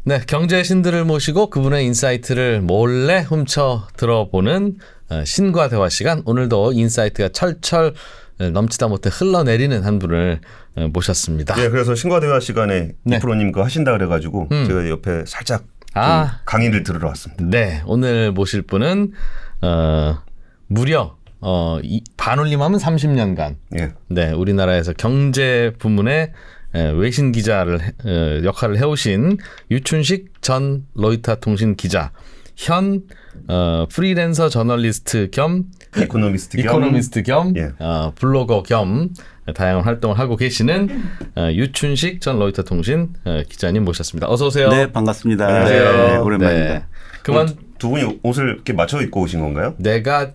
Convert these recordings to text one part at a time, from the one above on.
네, 경제 신들을 모시고 그분의 인사이트를 몰래 훔쳐 들어보는 신과 대화 시간. 오늘도 인사이트가 철철 넘치다 못해 흘러내리는 한 분을 모셨습니다. 네, 그래서 신과 대화 시간에 네. 이프로님 그거 하신다 그래가지고 제가 옆에 살짝 좀 강의를 들으러 왔습니다. 네, 오늘 모실 분은 무려 반올림하면 30년간 예. 네, 우리나라에서 경제 부문의 외신 기자를 역할을 해오신 유춘식 전 로이터 통신 기자, 현 프리랜서 저널리스트 겸 이코노미스트 겸 예. 블로거 겸 다양한 활동을 하고 계시는 유춘식 전 로이터 통신 기자님 모셨습니다. 어서 오세요. 네, 반갑습니다. 안녕하세요. 네, 오랜만입니다. 네. 그만 두 분이 옷을 이렇게 맞춰 입고 오신 건가요? 내가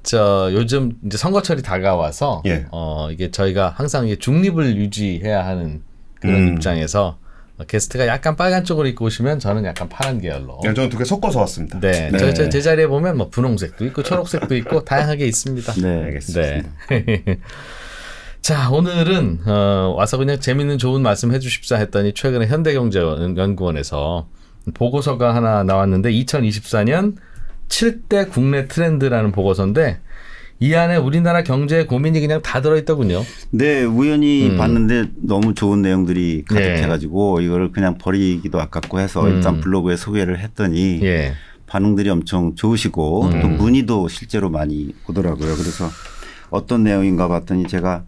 요즘 이제 선거철이 다가와서 예. 이게 저희가 항상 이게 중립을 유지해야 하는 그런 입장에서 게스트가 약간 빨간 쪽으로 입고 오시면 저는 약간 파란 계열로. 네, 저는 두 개 섞어서 왔습니다. 네, 네. 제 자리에 보면 뭐 분홍색도 있고 초록색도 있고 다양하게 있습니다. 네, 알겠습니다. 네. 자, 오늘은 와서 그냥 재밌는 좋은 말씀 해주십사 했더니 최근에 현대경제연구원에서 보고서가 하나 나왔는데 2024년 7대 국내 트렌드라는 보고서인데 이 안에 우리나라 경제의 고민이 그냥 다 들어있더군요. 네, 우연히 봤는데 너무 좋은 내용들이 가득해가지고 이걸 그냥 버리기도 아깝고 해서 일단 블로그에 소개를 했더니 예. 반응들이 엄청 좋으시고 또 문의도 실제로 많이 오더라고요. 그래서 어떤 내용인가 봤더니 제가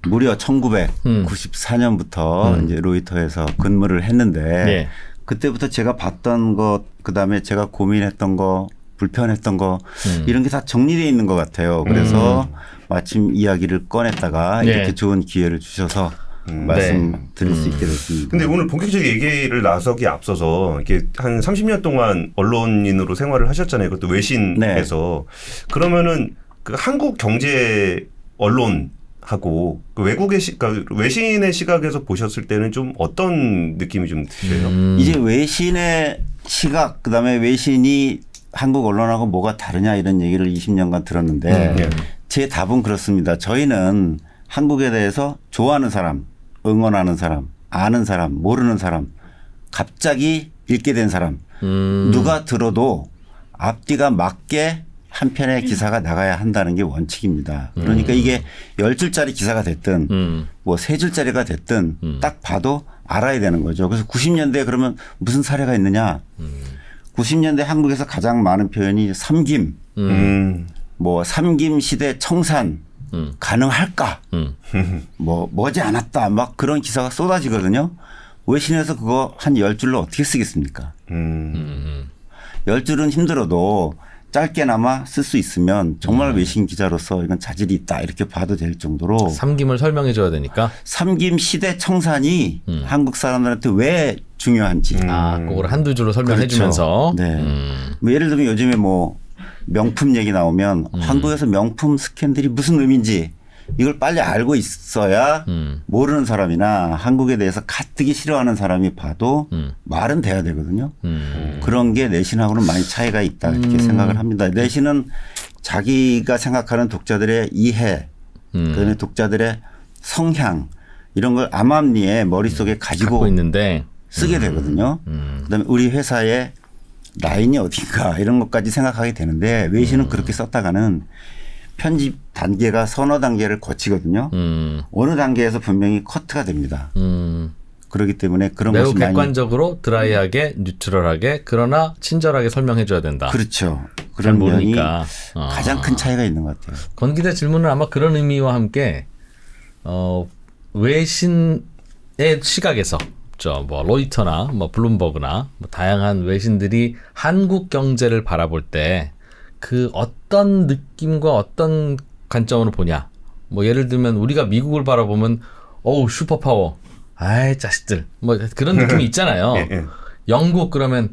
무려 1994년부터 이제 로이터에서 근무를 했는데 예. 그때부터 제가 봤던 것, 그다음에 제가 고민했던 거, 불편했던 거 이런 게 다 정리되어 있는 것 같아요. 그래서 마침 이야기를 꺼냈다가 네. 이렇게 좋은 기회를 주셔서 말씀드릴 수 있게 됐습니다. 근데 오늘 본격적인 얘기를 나서기 앞서서 이렇게 한 30년 동안 언론인으로 생활을 하셨잖아요. 그것도 외신에서. 그러면은 그 한국 경제 언론하고 그 외국의 그러니까 외신의 시각에서 보셨을 때는 좀 어떤 느낌이 좀 드세요? 이제 외신의 시각, 그다음에 외신이 한국 언론하고 뭐가 다르냐 이런 얘기를 20년간 들었는데 제 답은 그렇습니다. 저희는 한국에 대해서 좋아하는 사람, 응원하는 사람, 아는 사람, 모르는 사람, 갑자기 읽게 된 사람 누가 들어도 앞뒤가 맞게 한 편의 기사가 나가야 한다는 게 원칙입니다. 그러니까 이게 10줄짜리 기사가 됐든 뭐 3줄짜리가 됐든 딱 봐도 알아야 되는 거죠. 그래서 90년대에 그러면 무슨 사례가 있느냐. 90년대 한국에서 가장 많은 표현이 삼김, 뭐 삼김 시대 청산 가능할까, 뭐 머지 않았다, 막 그런 기사가 쏟아지거든요. 외신에서 그거 한 10줄로 어떻게 쓰겠습니까? 10줄은 힘들어도 짧게나마 쓸 수 있으면 정말 외신 기자로서 이건 자질이 있다 이렇게 봐도 될 정도로 삼김을 설명해 줘야 되니까. 삼김 시대 청산이 한국 사람들한테 왜 중요한지. 그걸 한두 줄로 설명해 그렇죠. 주면서. 네. 뭐 예를 들면 요즘에 뭐 명품 얘기 나오면 한국에서 명품 스캔들이 무슨 의미인지 이걸 빨리 알고 있어야 모르는 사람이나 한국에 대해서 가뜩이 싫어하는 사람이 봐도 말은 돼야 되거든요. 그런 게 내신하고는 많이 차이가 있다 이렇게 생각을 합니다. 내신은 자기가 생각하는 독자들의 이해, 그다음에 독자들의 성향 이런 걸 암암리에 머릿속에 가지고 있는데 쓰게 되거든요. 그다음에 우리 회사의 라인이 어딘가 이런 것까지 생각하게 되는데 외신은 그렇게 썼다가는 편집 단계가 서너 단계를 거치거든요. 어느 단계에서 분명히 커트가 됩니다. 그렇기 때문에 그런 매우 것이 많이. 객관적으로 드라이하게 뉴트럴하게 그러나 친절하게 설명해 줘야 된다. 그렇죠. 잘 그런 면이 모르니까. 가장 큰 차이가 있는 것 같아요. 권 기자 질문은 아마 그런 의미와 함께 외신의 시각에서 뭐 로이터나 뭐 블룸버그나 뭐 다양한 외신들이 한국 경제를 바라볼 때 그 어떤 느낌과 어떤 관점으로 보냐. 뭐 예를 들면 우리가 미국을 바라보면 어우 슈퍼파워. 아이 자식들. 뭐 그런 느낌이 있잖아요. 영국 그러면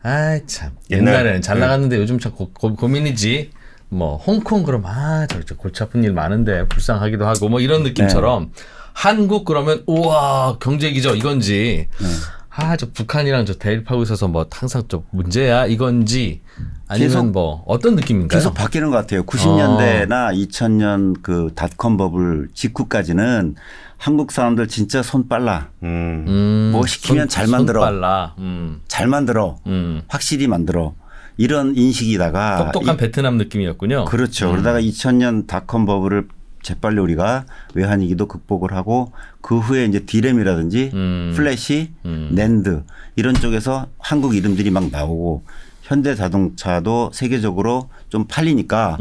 아이 참 옛날에는 잘 나갔는데 요즘 참 고민이지. 뭐 홍콩 그러면 저 골치 아픈 일 많은데 불쌍하기도 하고 뭐 이런 느낌처럼 한국 그러면 우와 경제 기저 이건지 저 북한이랑 저 대립하고 있어서 뭐 항상 좀 문제야 이건지 아니면 계속 뭐 어떤 느낌인가요? 계속 바뀌는 것 같아요. 90년대나 2000년 그 닷컴 버블 직후까지는 한국 사람들 진짜 손 빨라. 뭐 시키면 잘 만들어. 손 빨라. 잘 만들어. 확실히 만들어. 이런 인식이다가 똑똑한 베트남 느낌이었군요. 그렇죠. 그러다가 2000년 닷컴 버블을 재빨리 우리가 외환위기도 극복을 하고 그 후에 이제 디램이라든지 플래시, 낸드 이런 쪽에서 한국 이름들이 막 나오고 현대자동차도 세계적으로 좀 팔리니까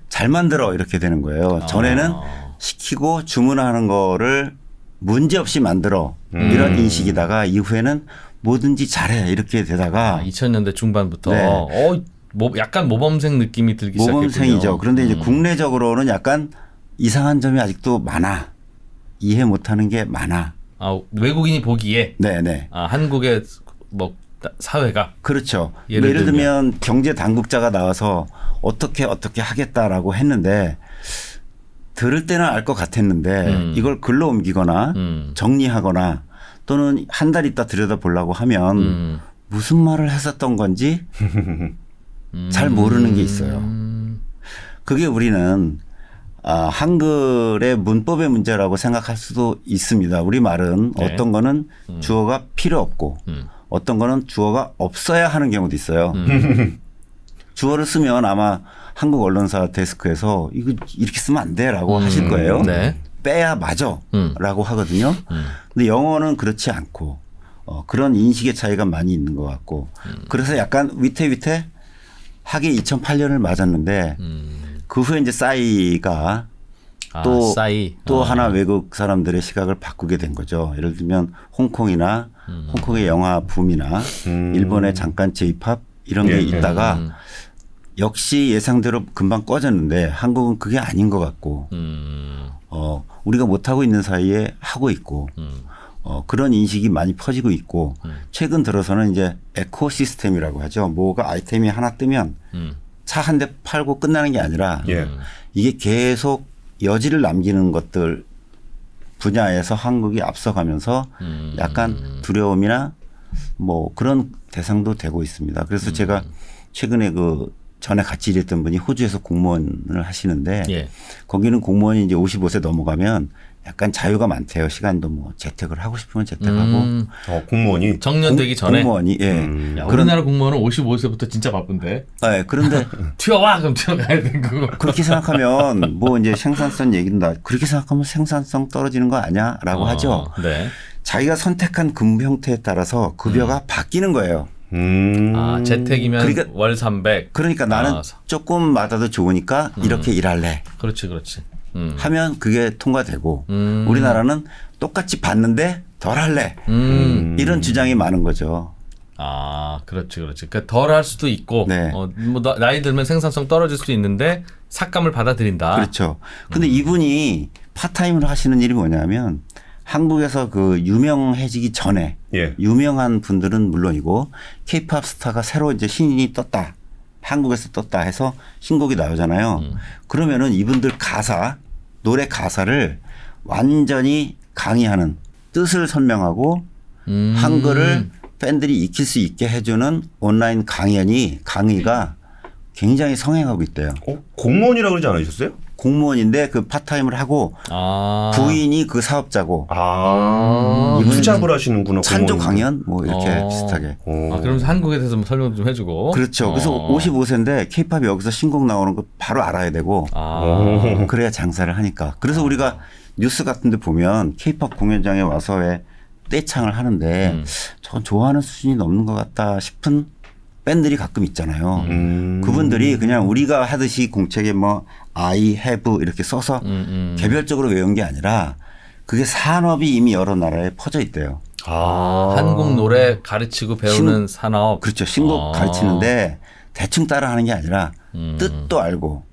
잘 만들어 이렇게 되는 거예요. 전에는 시키고 주문하는 거를 문제없이 만들어 이런 인식이다가 이후에는 뭐든지 잘해 이렇게 되다가 2000년대 중반부터 네. 뭐 약간 모범생 느낌이 들기 시작했군요. 모범생이죠. 그런데 이제 국내적으로는 약간 이상한 점이 아직도 많아. 이해 못하는 게 많아. 외국인이 보기에 네네. 한국의 뭐 사회가 그렇죠. 예를 들면 경제 당국자가 나와서 어떻게 하겠다라고 했는데 들을 때는 알 것 같았는데 이걸 글로 옮기거나 정리하거나 또는 한 달 있다 들여다보려고 하면 무슨 말을 했었던 건지 잘 모르는 게 있어요. 그게 우리는 한글의 문법의 문제라고 생각할 수도 있습니다. 우리 말은 네. 어떤 거는 주어가 필요 없고 어떤 거는 주어가 없어야 하는 경우도 있어요. 주어를 쓰면 아마 한국 언론사 데스크에서 이거 이렇게 쓰면 안 돼라고 하실 거예요. 네. 빼야 맞아라고 하거든요. 근데 영어는 그렇지 않고 그런 인식의 차이가 많이 있는 것 같고 그래서 약간 위태위태 하게 2008년을 맞았는데 그 후에 이제 싸이가 또 하나 외국 사람들의 시각을 바꾸게 된 거죠. 예를 들면 홍콩이나 홍콩의 영화 붐이나 일본의 잠깐 J-팝 이런 게 있다가 역시 예상대로 금방 꺼졌는데 한국은 그게 아닌 것 같고 우리가 못하고 있는 사이에 하고 있고 그런 인식이 많이 퍼지고 있고 최근 들어서는 이제 에코시스템이라고 하죠. 뭐가 아이템이 하나 뜨면 차 한 대 팔고 끝나는 게 아니라 이게 계속 여지를 남기는 것들 분야에서 한국이 앞서가면서 약간 두려움이나 뭐 그런 대상도 되고 있습니다. 그래서 제가 최근에 그 전에 같이 일했던 분이 호주에서 공무원을 하시는데 거기는 공무원이 이제 55세 넘어가면 약간 자유가 많대요. 시간도 뭐 재택을 하고 싶으면 재택하고. 공무원이 정년되기 전에. 공무원이 야, 우리나라 공무원은 55세부터 진짜 바쁜데. 네, 그런데 튀어와 그럼 튀어가야 되는 거. 그렇게 생각하면 뭐 이제 생산성 얘기인다. 그렇게 생각하면 생산성 떨어지는 거 아니야라고 하죠. 네. 자기가 선택한 근무 형태에 따라서 급여가 바뀌는 거예요. 재택이면 그러니까, 월 300. 그러니까 나는 조금 받아도 좋으니까 이렇게 일할래. 그렇지. 하면 그게 통과되고 우리나라는 똑같이 받는데 덜 할래. 이런 주장이 많은 거죠. 그렇지. 그러니까 덜 할 수도 있고 네. 뭐 나이 들면 생산성 떨어질 수도 있는데 삭감을 받아들인다. 그렇죠. 근데 이분이 파타임으로 하시는 일이 뭐냐면 한국에서 그 유명해지기 전에 유명한 분들은 물론이고 K-팝 스타가 새로 이제 신인이 떴다. 한국에서 떴다 해서 신곡이 나오잖아요. 그러면은 이분들 노래 가사를 완전히 강의하는 뜻을 설명하고 한글을 팬들이 익힐 수 있게 해주는 온라인 강의가 굉장히 성행하고 있대요. 공무원이라고 그러지 않으셨어요? 공무원인데 그 파타임을 하고 부인이 그 사업자고 투잡을 하시는구나. 찬조 강연 뭐 이렇게 비슷하게. 그러면서 한국에 대해서 설명 좀 해주고. 그렇죠. 그래서 55세인데 K-팝이 여기서 신곡 나오는 거 바로 알아야 되고 그래야 장사를 하니까. 그래서 우리가 뉴스 같은 데 보면 K-팝 공연장에 와서 왜 떼창을 하는데 전 좋아하는 수준이 넘는 것 같다 싶은 밴들이 가끔 있잖아요. 그분들이 그냥 우리가 하듯이 공책에 뭐 I have 이렇게 써서 개별적으로 외운 게 아니라 그게 산업이 이미 여러 나라에 퍼져 있대요. 한국 노래 가르치고 배우는 산업. 그렇죠. 신곡 가르치는데 대충 따라하는 게 아니라 뜻도 알고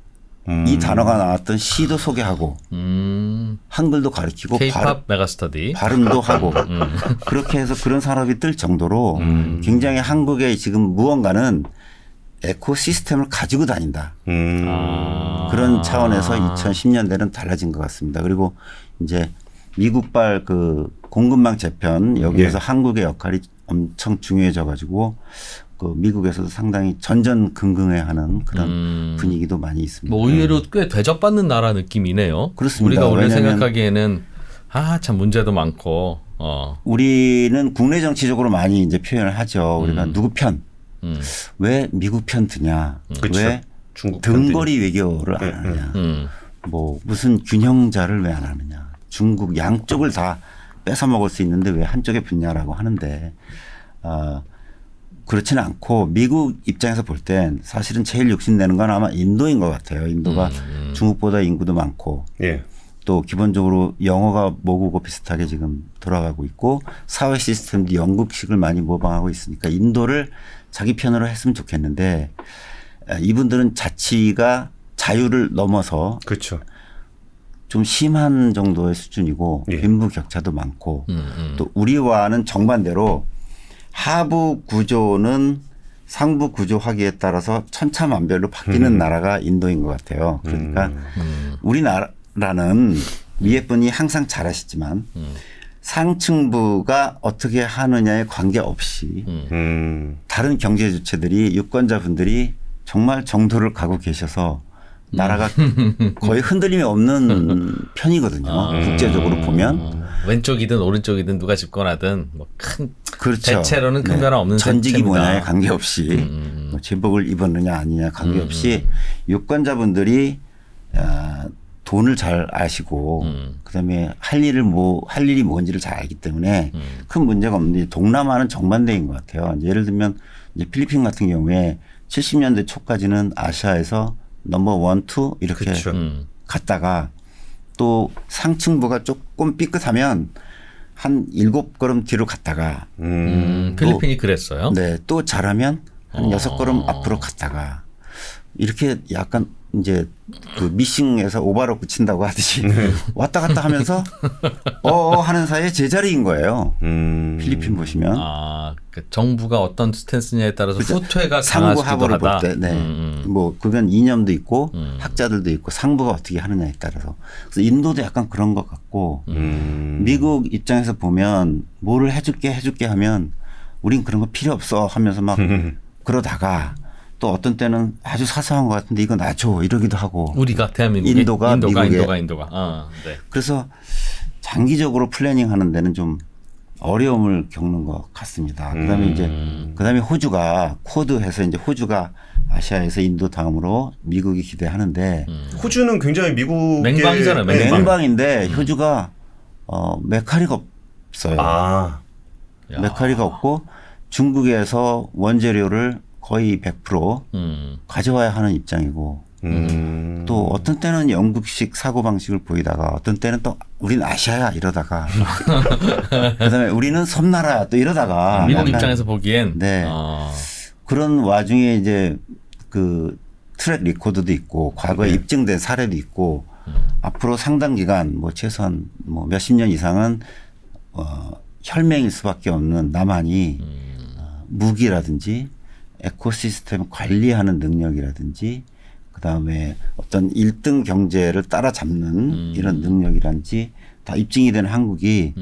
이 단어가 나왔던 시도 소개하고 한글도 가르치고 K-팝 메가스터디 발음도 하고 그렇게 해서 그런 산업이 뜰 정도로 굉장히 한국의 지금 무언가는 에코시스템을 가지고 다닌다. 그런 차원에서 2010년대는 달라진 것 같습니다. 그리고 이제 미국발 그 공급망 재편 여기에서 한국의 역할이 엄청 중요해져 가지고 그 미국에서도 상당히 전전긍긍해하는 그런 분위기도 많이 있습니다. 뭐 의외로 꽤 대접받는 나라 느낌이네요. 그렇습니다. 우리가 원래 왜냐하면 생각하기에는 참 문제도 많고. 우리는 국내 정치적으로 많이 이제 표현을 하죠. 우리가 누구 편? 왜 미국 편 드냐? 그렇죠. 왜 중국 등거리 외교를 안 하느냐? 뭐 무슨 균형자를 왜 안 하느냐? 중국 양쪽을 다 뺏어 먹을 수 있는데 왜 한쪽에 붙냐라고 하는데 그렇지는 않고 미국 입장에서 볼 땐 사실은 제일 욕심내는 건 아마 인도인 것 같아요. 인도가 중국보다 인구도 많고 예. 또 기본적으로 영어가 모국어 비슷하게 지금 돌아가고 있고 사회 시스템도 영국식을 많이 모방하고 있으니까 인도를 자기 편으로 했으면 좋겠는데 이분들은 자치가 자유를 넘어서 그렇죠. 좀 심한 정도의 수준이고 예. 빈부격차도 많고 또 우리와는 정반대로 하부 구조는 상부 구조 화기에 따라서 천차만별로 바뀌는 나라가 인도인 것 같아요. 그러니까 우리나라는 위에 분이 항상 잘하시지만 상층부가 어떻게 하느냐에 관계없이 다른 경제 주체들이 유권자분들이 정말 정도를 가고 계셔서 나라가 거의 흔들림이 없는 편이거든요. 국제적으로 보면. 왼쪽이든 오른쪽이든 누가 집권하든 뭐 큰 그렇죠. 대체로는 큰 변화 없는 전직이 셈입니다. 뭐냐에 관계없이 뭐 제복을 입었느냐 아니냐 관계없이 유권자분들이 돈을 잘 아시고 그다음에 할 일이 뭔지를 잘 알기 때문에 큰 문제가 없는데 동남아는 정반대인 것 같아요. 이제 예를 들면 이제 필리핀 같은 경우에 70년대 초까지는 아시아에서 넘버 1, 2 이렇게 그렇죠. 갔다가 또 상층부가 조금 삐끗하면 한 7걸음 뒤로 갔다가 필리핀이 그랬어요. 네, 또 잘하면 한 6걸음 앞으로 갔다가 이렇게 약간 이제 그 미싱에서 오바로크 친다고 하듯이 왔다 갔다 하면서 하는 사이에 제자리인 거예요. 필리핀 보시면 그 정부가 어떤 스탠스냐에 따라서 후퇴가 상부 강하기도 하부를 볼 하다. 때, 뭐 그건 이념도 있고 학자들도 있고 상부가 어떻게 하느냐에 따라서 그래서 인도도 약간 그런 것 같고 미국 입장에서 보면 뭐를 해줄게 하면 우린 그런 거 필요 없어 하면서 막 그러다가 또 어떤 때는 아주 사소한 것 같은데 이거 놔줘 이러기도 하고 우리가 대한민국이 인도가 미국에 네. 그래서 장기적으로 플래닝 하는 데는 좀 어려움을 겪는 것 같습니다. 그다음에 호주가 쿼드해서 이제 호주가 아시아에서 인도 다음으로 미국이 기대하는데 호주는 굉장히 미국의 맹방이잖아요. 맹방인데 호주가 메카리가 없어요. 메카리가 없고 중국에서 원재료를 거의 100% 가져와야 하는 입장이고 또 어떤 때는 영국식 사고방식을 보이다가 어떤 때는 또 우리는 아시아야 이러다가 그다음에 우리는 섬나라야 또 이러다가 미국 입장에서 보기엔 그런 와중에 이제 그 트랙 리코드도 있고 과거에 입증된 사례도 있고 앞으로 상당 기간 뭐 최소한 뭐 몇십 년 이상은 혈맹일 수밖에 없는 남한이 무기라든지 에코시스템 관리하는 능력이라든지 그다음에 어떤 1등 경제를 따라잡는 이런 능력이라든지 다 입증이 된 한국이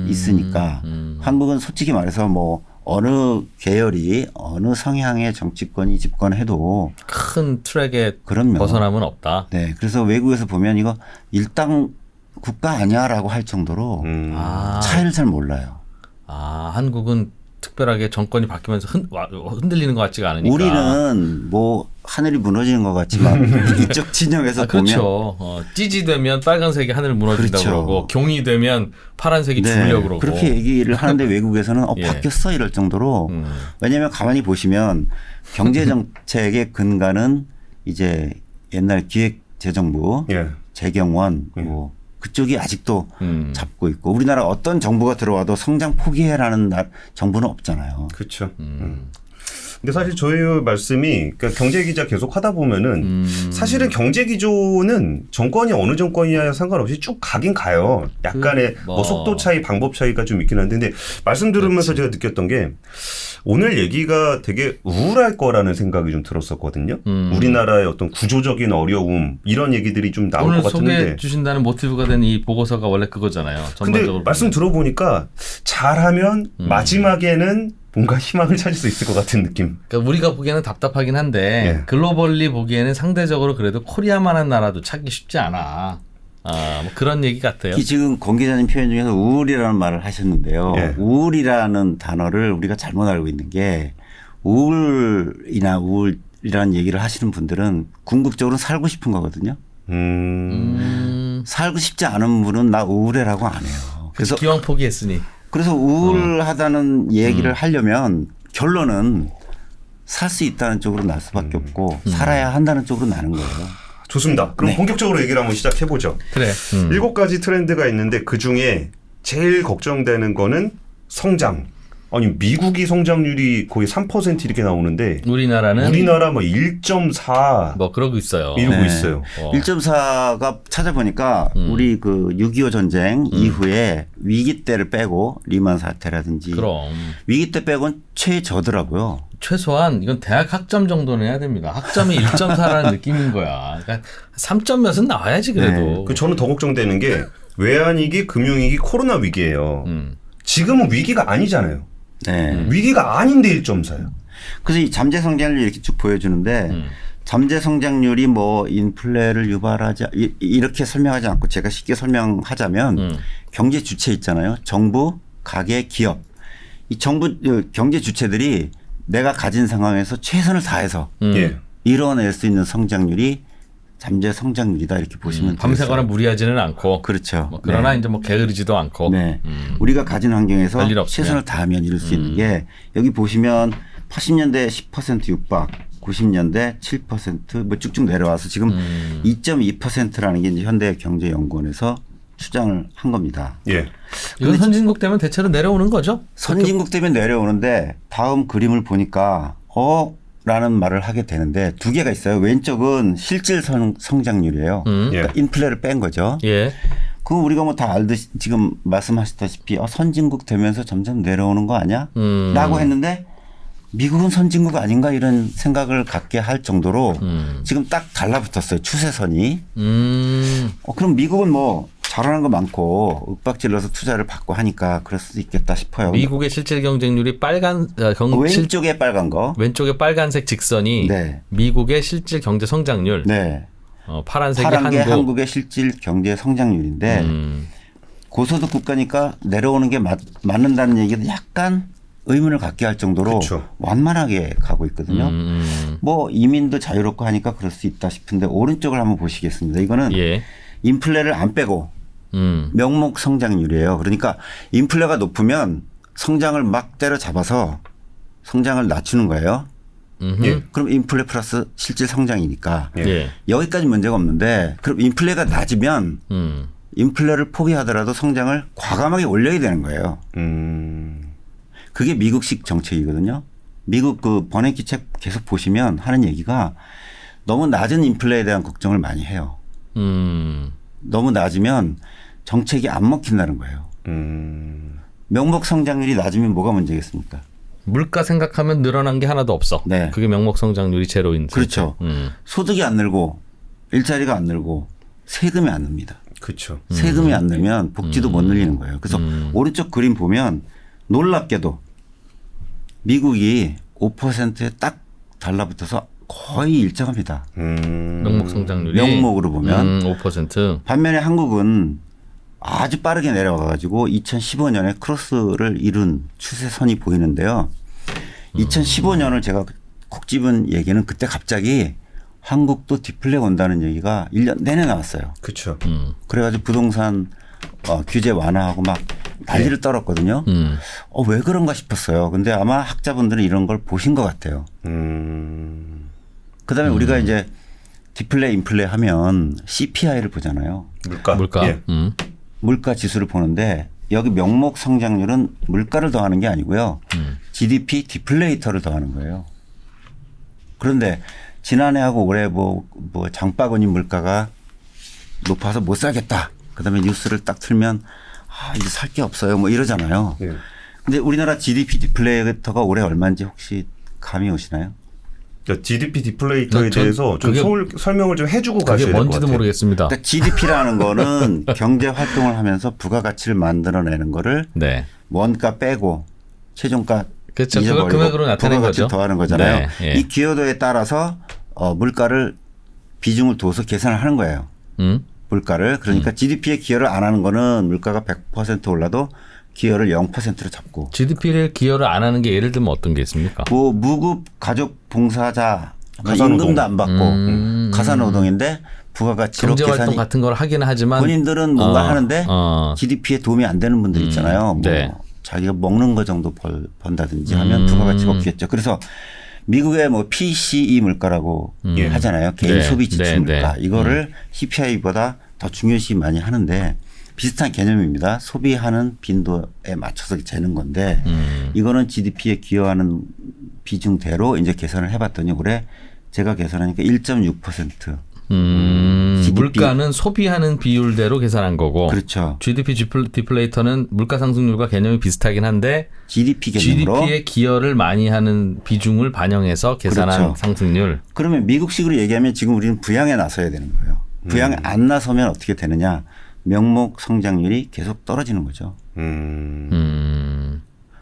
있으니까 한국은 솔직히 말해서 뭐 어느 계열이 어느 성향의 정치권이 집권해도 큰 트랙에 그럼요. 벗어남은 없다. 네. 그래서 외국에서 보면 이거 일당 국가 아니야라고 할 정도로 차이를 잘 몰라요. 한국은 특별하게 정권이 바뀌면서 흔들리는 것 같지가 않으니까. 우리는 뭐 하늘이 무너지는 것 같지만 이쪽 진영에서 그렇죠. 찌지되면 빨간색이 하늘 무너진다고 그렇죠. 그러고 경이 되면 파란색이 죽으려고 그러고. 그렇게 얘기를 하는데 외국에서는 바뀌었어 이럴 정도로 왜냐하면 가만히 보시면 경제정책의 근간은 이제 옛날 기획재정부 재경원 뭐 그쪽이 아직도 잡고 있고 우리나라 어떤 정부가 들어와도 성장 포기해라는 정부는 없잖아요. 그렇죠. 근데 사실 저희 말씀이 그러니까 경제 기자 계속 하다 보면은 사실은 경제 기조는 정권이 어느 정권이냐에 상관없이 쭉 가긴 가요. 약간의 뭐 속도 차이, 방법 차이가 좀 있긴 한데 근데 말씀 들으면서 제가 느꼈던 게 오늘 얘기가 되게 우울할 거라는 생각이 좀 들었었거든요. 우리나라의 어떤 구조적인 어려움 이런 얘기들이 좀 나올 오늘 것 같은데 소개해 주신다는 모티브가 된 이 보고서가 원래 그거잖아요. 근데 말씀 들어보니까 잘하면 마지막에는 뭔가 희망을 찾을 수 있을 것 같은 느낌. 그러니까 우리가 보기에는 답답하긴 한데 예. 글로벌리 보기에는 상대적으로 그래도 코리아만한 나라도 찾기 쉽지 않아. 뭐 그런 얘기 같아요. 지금 권 기자님 표현 중에서 우울이라는 말을 하셨는데요. 예. 우울이라는 단어를 우리가 잘못 알고 있는 게 우울이라는 얘기를 하시는 분들은 궁극적으로 살고 싶은 거거든요. 살고 싶지 않은 분은 나 우울해라고 안 해요. 그래서 기왕 포기했으니. 그래서 우울하다는 얘기를 하려면 결론은 살 수 있다는 쪽으로 날 수밖에 없고 살아야 한다는 쪽으로 나는 거예요. 좋습니다. 그럼 네. 본격적으로 얘기를 한번 시작해보죠. 그래. 7가지 트렌드가 있는데 그중에 제일 걱정되는 거는 성장. 아니 미국이 성장률이 거의 3% 이렇게 나오는데 우리나라는 뭐 1.4 뭐 그러고 있어요. 이러고 있어요. 1.4가 찾아보니까 우리 그 6.25 전쟁 이후에 위기 때를 빼고 리만 사태라든지 그럼 위기 때 빼고는 최저더라고요. 최소한 이건 대학 학점 정도는 해야 됩니다. 학점이 1.4라는 느낌인 거야. 그러니까 3점 몇은 나와야지 그래도. 그 저는 더 걱정되는 게 외환위기, 금융위기, 코로나 위기예요. 지금은 위기가 아니잖아요. 네. 위기가 아닌데 1.4요. 그래서 이 잠재 성장률 이렇게 쭉 보여주는데 잠재 성장률이 뭐 인플레를 유발하지 이렇게 설명하지 않고 제가 쉽게 설명하자면 경제 주체 있잖아요. 정부, 가계, 기업. 이 정부 경제 주체들이 내가 가진 상황에서 최선을 다해서 예. 이뤄낼 수 있는 성장률이 잠재 성장률이다 이렇게 보시면 밤새거나 무리하지는 않고. 그렇죠. 뭐 그러나 네. 이제 뭐 게으르지도 않고. 네. 우리가 가진 환경에서 별일 없으면. 최선을 다하면 이룰 수 있는 게 여기 보시면 80년대 10% 육박, 90년대 7% 뭐 쭉쭉 내려와서 지금 2.2%라는 게 이제 현대경제연구원에서 추정을 한 겁니다. 예. 이건 선진국 되면 대체로 내려오는 거죠? 선진국 때문에 내려오는데 다음 그림을 보니까 라는 말을 하게 되는데 두 개가 있어요. 왼쪽은 실질 성장률이에요. 그러니까 인플레를 뺀 거죠. 예. 그럼 우리가 뭐 다 알듯이 지금 말씀하셨다시피 선진국 되면서 점점 내려오는 거 아니야? 라고 했는데 미국은 선진국 아닌가 이런 생각을 갖게 할 정도로 지금 딱 달라붙었어요. 추세선이. 그럼 미국은 뭐 잘하는 거 많고 윽박질러서 투자를 받고 하니까 그럴 수도 있겠다 싶어요. 미국의 실질 경쟁률이 왼쪽에 빨간 거. 왼쪽에 빨간색 직선이 네. 미국의 실질 경제 성장률. 네. 파란색이 파란 게 한국. 한국의 실질 경제 성장률인데 고소득 국가니까 내려오는 게 맞는다는 얘기도 약간 의문을 갖게 할 정도로 그쵸. 완만하게 가고 있거든요. 뭐 이민도 자유롭고 하니까 그럴 수 있다 싶은데 오른쪽을 한번 보시겠습니다. 이거는 예. 인플레를 안 빼고 명목 성장률이에요. 그러니까 인플레가 높으면 성장을 막 때려잡아서 성장을 낮추는 거예요. 예. 그럼 인플레 플러스 실질 성장이니까 예. 여기까지 문제가 없는데 그럼 인플레가 낮으면 인플레를 포기하더라도 성장을 과감하게 올려야 되는 거예요. 그게 미국식 정책이거든요. 미국 그 버냉키 책 계속 보시면 하는 얘기가 너무 낮은 인플레에 대한 걱정을 많이 해요. 너무 낮으면 정책이 안 먹힌다는 거예요. 명목 성장률이 낮으면 뭐가 문제겠습니까? 물가 생각하면 늘어난 게 하나도 없어. 네. 그게 명목 성장률이 제로인. 그렇죠. 소득이 안 늘고 일자리가 안 늘고 세금이 안 늡니다. 그렇죠. 세금이 안 늘면 복지도 못 늘리는 거예요. 그래서 오른쪽 그림 보면 놀랍게도 미국이 5%에 딱 달라붙어서 거의 일정합니다. 명목 성장률이 명목으로 보면 5%. 반면에 한국은 아주 빠르게 내려와 가지고 2015년에 크로스를 이룬 추세선이 보이는데요. 2015년을 제가 콕 집은 얘기는 그때 갑자기 한국도 디플레 온다는 얘기가 1년 내내 나왔어요. 그렇죠. 그래가지고 부동산 규제 완화하고 막 난리를 떨었거든요. 왜 그런가 싶었어요. 근데 아마 학자분들은 이런 걸 보신 것 같아요. 그다음에 우리가 이제 디플레 인플레 하면 CPI를 보잖아요. 물가. 예. 물가 지수를 보는데 여기 명목 성장률은 물가를 더하는 게 아니고요. GDP 디플레이터를 더하는 거예요. 그런데 지난해하고 올해 뭐 장바구니 물가가 높아서 못 사겠다. 그다음에 뉴스를 딱 틀면 이제 살 게 없어요. 뭐 이러잖아요. 네. 근데 우리나라 GDP 디플레이터가 올해 얼마인지 혹시 감이 오시나요? 그러니까 GDP 디플레이터에 대해서 좀 설명을 좀 해주고 가셔야 될 것 같아요. 뭔지도 모르겠습니다. 그러니까 GDP라는 거는 경제 활동을 하면서 부가가치를 만들어내는 거를 네. 원가 빼고 최종가 그렇죠. 그걸 금액으로 나타낸 부가가치 거죠. 더하는 거잖아요. 네. 예. 이 기여도에 따라서 물가를 비중을 둬서 계산을 하는 거예요. 물가를. 그러니까 GDP에 기여를 안 하는 거는 물가가 100% 올라도 기여를 0%로 잡고. GDP를 기여를 안 하는 게 예를 들면 어떤 게 있습니까? 뭐 무급 가족 봉사자 가사노동. 임금도 안 받고 가사노동인데 부가가치로 경제활동 계산이 같은 걸 하기는 하지만 본인들은 뭔가 하는데 어. GDP에 도움이 안 되는 분들 있잖아요. 뭐 네. 자기가 먹는 거 정도 번다든지 하면 부가가치가 없겠죠. 그래서 미국의 뭐 PCE 물가라고 하잖아요. 개인 네. 소비 지출 네. 물가. 네. 이거를 CPI보다 더 중요시 많이 하는데 비슷한 개념입니다. 소비하는 빈도에 맞춰서 재는 건데 이거는 GDP에 기여하는 비중대로 이제 계산을 해봤더니 올해 제가 계산하니까 1.6%. 물가는 소비하는 비율대로 계산한 거고 그렇죠. GDP 디플레이터는 물가 상승률과 개념이 비슷하긴 한데 GDP 개념으로. GDP에 기여를 많이 하는 비중을 반영해서 계산한 그렇죠. 상승률. 그러면 미국식으로 얘기하면 지금 우리는 부양에 나서야 되는 거예요. 부양에 안 나서면 어떻게 되느냐. 명목 성장률이 계속 떨어지는 거죠.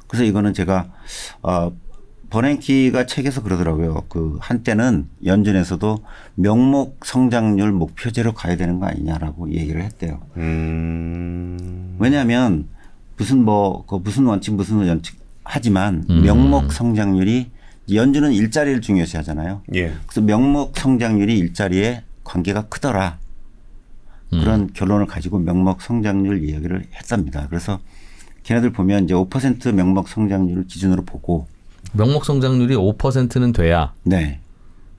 그래서 이거는 제가 버냉키가 책에서 그러더라고요. 그 한때는 연준에서도 명목 성장률 목표제로 가야 되는 거 아니냐라고 얘기를 했대요. 왜냐하면 무슨 원칙 하지만 명목 성장률이 연준은 일자리를 중요시 하잖아요. 예. 그래서 명목 성장률이 일자리에 관계가 크더라. 그런 결론을 가지고 명목 성장률 이야기를 했답니다. 그래서 걔네들 보면 이제 5% 명목 성장률을 기준으로 보고 명목 성장률이 5%는 돼야 네.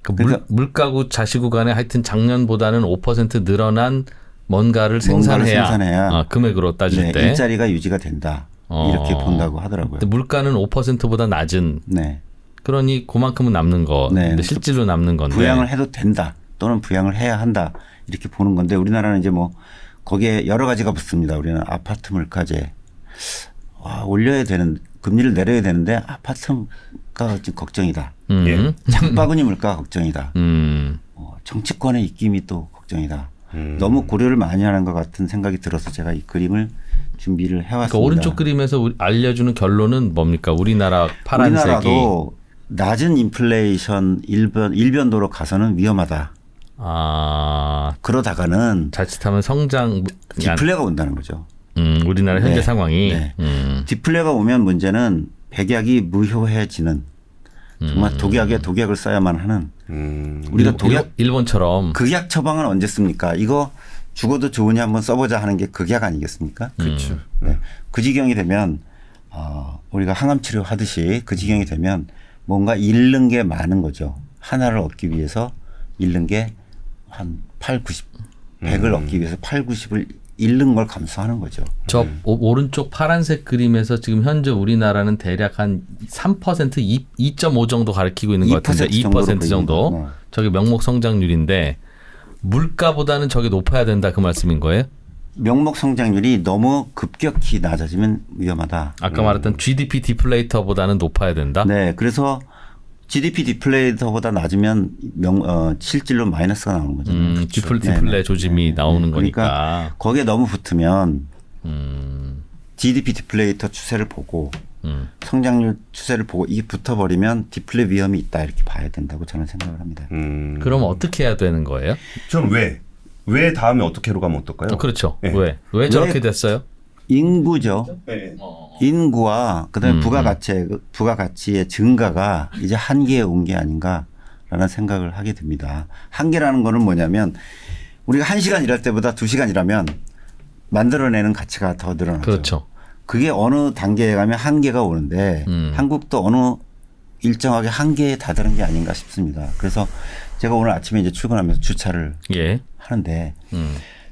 그러니까 물가구 자시구 간에 하여튼 작년보다는 5% 늘어난 뭔가를 생산해야 금액으로 따질 네, 때 일자리가 유지가 된다. 이렇게 본다고 하더라고요. 근데 물가는 5%보다 낮은 네. 그러니 그만큼은 남는 거. 네. 근데 실질로 남는 건데. 부양을 해도 된다. 또는 부양을 해야 한다. 이렇게 보는 건데 우리나라는 이제 뭐 거기에 여러 가지가 붙습니다. 우리는 아파트 물가제 올려야 되는 금리를 내려야 되는데 아파트가 지금 걱정이다. 예. 장바구니 물가 걱정이다. 정치권의 입김이 또 걱정이다. 너무 고려를 많이 하는 것 같은 생각이 들어서 제가 이 그림을 준비를 해왔습니다. 그러니까 오른쪽 그림에서 알려주는 결론은 뭡니까? 우리나라 파란색이. 우리나라도 낮은 인플레이션 일변도로 가서는 위험하다. 그러다가는 자칫하면 성장 디플레가 온다는 거죠. 우리나라 현재 네. 상황이. 네. 디플레가 오면 문제는 백약이 무효해지는 정말 독약을 써야만 하는 우리가 일본처럼 극약 처방은 언제 씁니까? 이거 죽어도 좋으니 한번 써보자 하는 게 극약 아니겠습니까? 그렇죠. 네. 그 지경이 되면 우리가 항암 치료 하듯이 그 지경이 되면 뭔가 잃는 게 많은 거죠. 하나를 얻기 위해서 잃는 게 한 8, 90, 100을 얻기 위해서 8, 90을 잃는 걸 감수하는 거죠. 저 오른쪽 파란색 그림에서 지금 현재 우리나라는 대략 한 3%, 2.5 정도 가리키고 있는 것 같은데 2% 정도. 네. 저게 명목 성장률인데 물가보다는 저게 높아야 된다 그 말씀인 거예요? 명목 성장률이 너무 급격히 낮아지면 위험하다. 아까 말했던 GDP 디플레이터보다는 높아야 된다? 네. 그래서 GDP 디플레이터보다 낮으면 실질로 마이너스가 나오는 거잖아요. 디플레 조짐이 나오는 그러니까 거니까. 거기에 너무 붙으면 GDP 디플레이터 추세를 보고 성장률 추세를 보고 이게 붙어버리면 디플레 위험이 있다 이렇게 봐야 된다고 저는 생각을 합니다. 그럼 어떻게 해야 되는 거예요? 전 왜 다음에 어떻게로 가면 어떨까요? 그렇죠. 네. 왜 저렇게 됐어요? 인구죠. 네. 인구와 그다음에 부가가치의 증가가 이제 한계에 온 게 아닌가라는 생각을 하게 됩니다. 한계라는 거는 뭐냐면 우리가 1시간 일할 때보다 2시간 일하면 만들어내는 가치가 더 늘어나죠. 그렇죠. 그게 어느 단계에 가면 한계가 오는데 한국도 어느 일정하게 한계에 다다른 게 아닌가 싶습니다. 그래서 제가 오늘 아침에 이제 출근하면서 주차를 하는데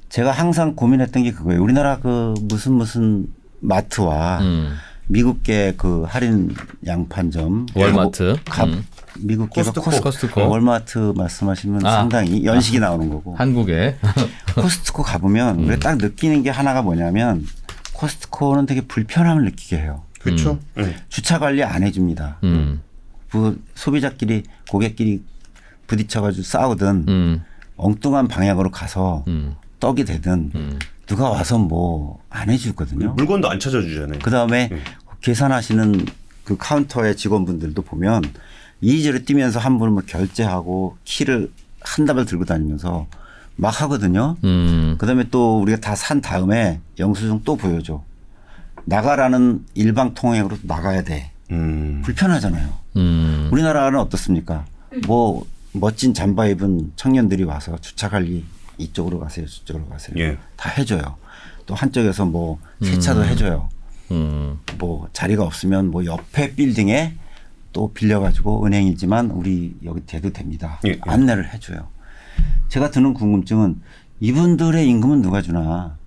제가 항상 고민했던 게 그거예요. 우리나라 그 무슨 마트와 미국계 그 할인 양판점 월마트 미국 기업 코스트코. 월마트 말씀하시면 상당히 연식이 나오는 거고. 한국에. 코스트코 가보면 우리가 딱 느끼는 게 하나가 뭐냐면 코스트코는 되게 불편함을 느끼게 해요. 그렇죠. 주차 관리 안 해줍니다. 소비자끼리 고객끼리 부딪혀가지고 싸우든 엉뚱한 방향으로 가서 떡이 되든 누가 와서 뭐 안 해주거든요. 물건도 안 찾아주잖아요. 그다음에 계산하시는 그 카운터의 직원분들도 보면 이리저리 뛰면서 한 분은 뭐 결제하고 키를 한 답을 들고 다니면서 막 하거든요. 그다음에 또 우리가 다 산 다음에 영수증 또 보여줘. 나가라는 일방 통행으로 나가야 돼. 불편하잖아요. 우리나라는 어떻습니까? 뭐 멋진 잠바 입은 청년들이 와서 주차 관리 이쪽으로 가세요, 저쪽으로 가세요. 예. 다 해줘요. 또 한쪽에서 뭐 세차도 해줘요. 뭐 자리가 없으면 뭐 옆에 빌딩에 또 빌려가지고 은행이지만 우리 여기 대도 됩니다. 예. 안내를 해줘요. 제가 드는 궁금증은 이분들의 임금은 누가 주나?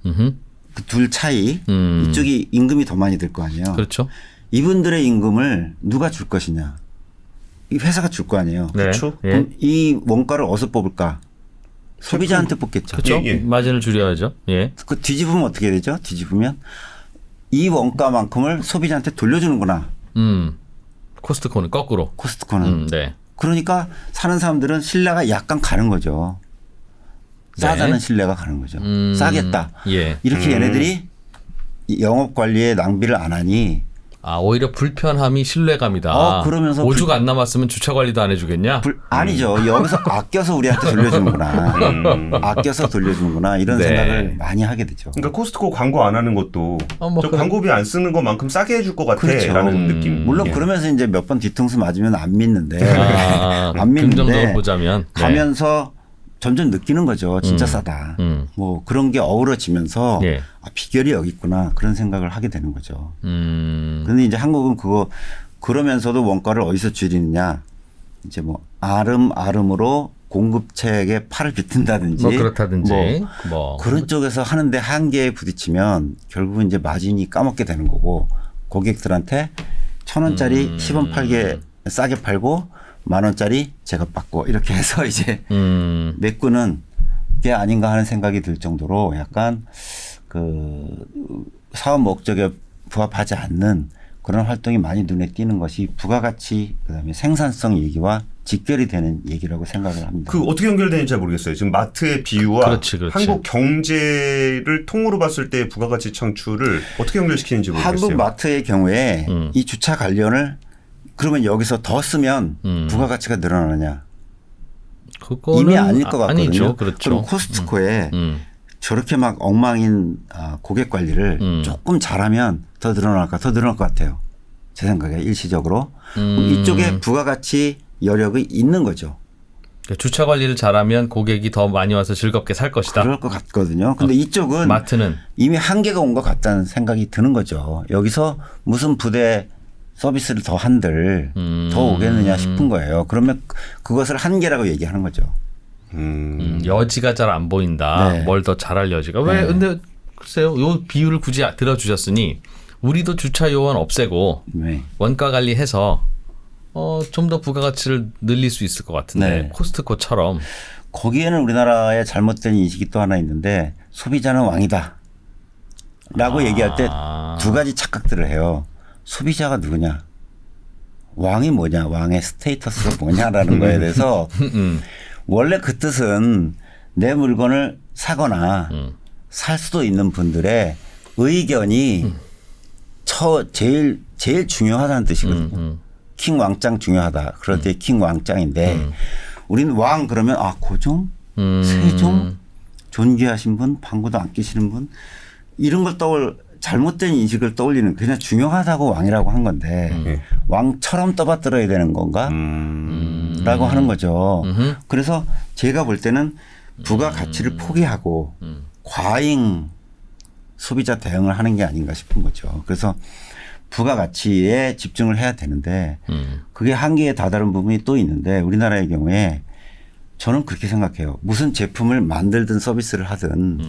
그 둘 차이. 이쪽이 임금이 더 많이 들 거 아니에요. 그렇죠. 이분들의 임금을 누가 줄 것이냐? 이 회사가 줄 거 아니에요. 네. 그렇죠. 예. 그럼 이 원가를 어디서 뽑을까? 소비자한테 뽑겠죠. 그렇죠. 예. 마진을 줄여야죠. 예. 그 뒤집으면 어떻게 되죠? 뒤집으면 이 원가만큼을 소비자한테 돌려주는구나. 코스트코는 거꾸로. 코스트코는. 네. 그러니까 사는 사람들은 신뢰가 약간 가는 거죠. 싸다는 네. 신뢰가 가는 거죠. 싸겠다. 예. 이렇게 얘네들이 영업 관리에 낭비를 안 하니 오히려 불편함이 신뢰감이다. 그러면서 5주가 안 남았으면 주차 관리도 안 해주겠냐? 아니죠. 여기서 아껴서 우리한테 돌려주는구나. 아껴서 돌려주는구나. 이런 네. 생각을 많이 하게 되죠. 그러니까 코스트코 광고 안 하는 것도 뭐 저 그래. 광고비 안 쓰는 것만큼 싸게 해줄 것 그렇죠. 같아라는 느낌. 물론 예. 그러면서 이제 몇 번 뒤통수 맞으면 안 믿는데 긍정적으로 안 믿는데 보자면. 네. 가면서 점점 느끼는 거죠. 진짜 싸다. 뭐 그런 게 어우러지면서 예. 비결이 여기 있구나. 그런 생각을 하게 되는 거죠. 음. 그런데 이제 한국은 그러면서도 원가를 어디서 줄이느냐. 이제 뭐 아름으로 공급체에게 팔을 비튼다든지 뭐 그렇다든지. 뭐. 그런 쪽에서 하는데 한계에 부딪히면 결국은 이제 마진이 까먹게 되는 거고 고객들한테 1,000원짜리 10원 팔게 싸게 팔고 10,000원짜리 제값받고 이렇게 해서 이제 메꾸는 게 아닌가 하는 생각이 들 정도로 약간 그 사업 목적에 부합하지 않는 그런 활동이 많이 눈에 띄는 것이 부가가치 그다음에 생산성 얘기와 직결이 되는 얘기라고 생각을 합니다. 그 어떻게 연결되는지 잘 모르겠어요. 지금 마트의 비유와 그렇지. 한국 경제를 통으로 봤을 때 부가가치 창출을 어떻게 연결시키는지 모르겠어요. 한국 마트의 경우에 이 주차 관련을 그러면 여기서 더 쓰면 부가가치가 늘어나느냐? 그거는 이미 아닐 것 같거든요. 아니죠. 그렇죠. 그럼 코스트코에 저렇게 막 엉망인 고객 관리를 조금 잘하면 더 늘어날까? 더 늘어날 것 같아요. 제 생각에 일시적으로. 이쪽에 부가가치 여력이 있는 거죠. 주차 관리를 잘하면 고객이 더 많이 와서 즐겁게 살 것이다. 그럴 것 같거든요. 근데 이쪽은 마트는 이미 한계가 온 것 같다는 생각이 드는 거죠. 여기서 무슨 부대 서비스를 더 한들 더 오겠느냐 싶은 거예요. 그러면 그것을 한계라고 얘기하는 거죠. 여지가 잘 안 보인다. 네. 뭘 더 잘할 여지가. 왜? 네. 근데 글쎄요. 요 비유를 굳이 들어주셨으니 우리도 주차 요원 없애고 네. 원가 관리해서 좀 더 부가가치를 늘릴 수 있을 것 같은데 네. 코스트코처럼. 거기에는 우리나라의 잘못된 인식이 또 하나 있는데 소비자는 왕이다 라고 얘기할 때 두 가지 착각들을 해요. 소비자가 누구냐? 왕이 뭐냐? 왕의 스테이터스가 뭐냐라는 거에 대해서 원래 그 뜻은 내 물건을 사거나 살 수도 있는 분들의 의견이 제일 중요하다는 뜻이거든요. 킹 왕짱 중요하다. 그럴 때 킹 왕짱인데 우리는 왕 그러면 고종, 세종, 존귀하신 분, 방구도 안 끼시는 분 이런 걸 잘못된 인식을 떠올리는 그냥 중요하다고 왕이라고 한 건데 왕처럼 떠받들어야 되는 건가? 라고 하는 거죠. 그래서 제가 볼 때는 부가가치를 포기하고 과잉 소비자 대응을 하는 게 아닌가 싶은 거죠. 그래서 부가가치에 집중을 해야 되는데 그게 한계에 다다른 부분이 또 있는데 우리나라의 경우에 저는 그렇게 생각해요. 무슨 제품을 만들든 서비스를 하든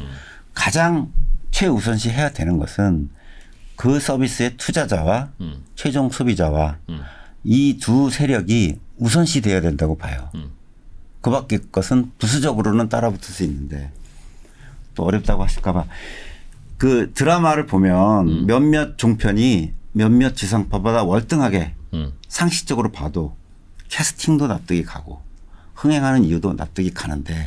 가장 최우선시 해야 되는 것은 그 서비스의 투자자와 최종 소비자와 이 두 세력이 우선시 돼야 된다고 봐요. 그 밖의 것은 부수적으로는 따라붙을 수 있는데 또 어렵다고 하실까 봐. 그 드라마를 보면 몇몇 종편이 몇몇 지상파보다 월등하게 상식적으로 봐도 캐스팅도 납득이 가고 흥행하는 이유도 납득이 가는데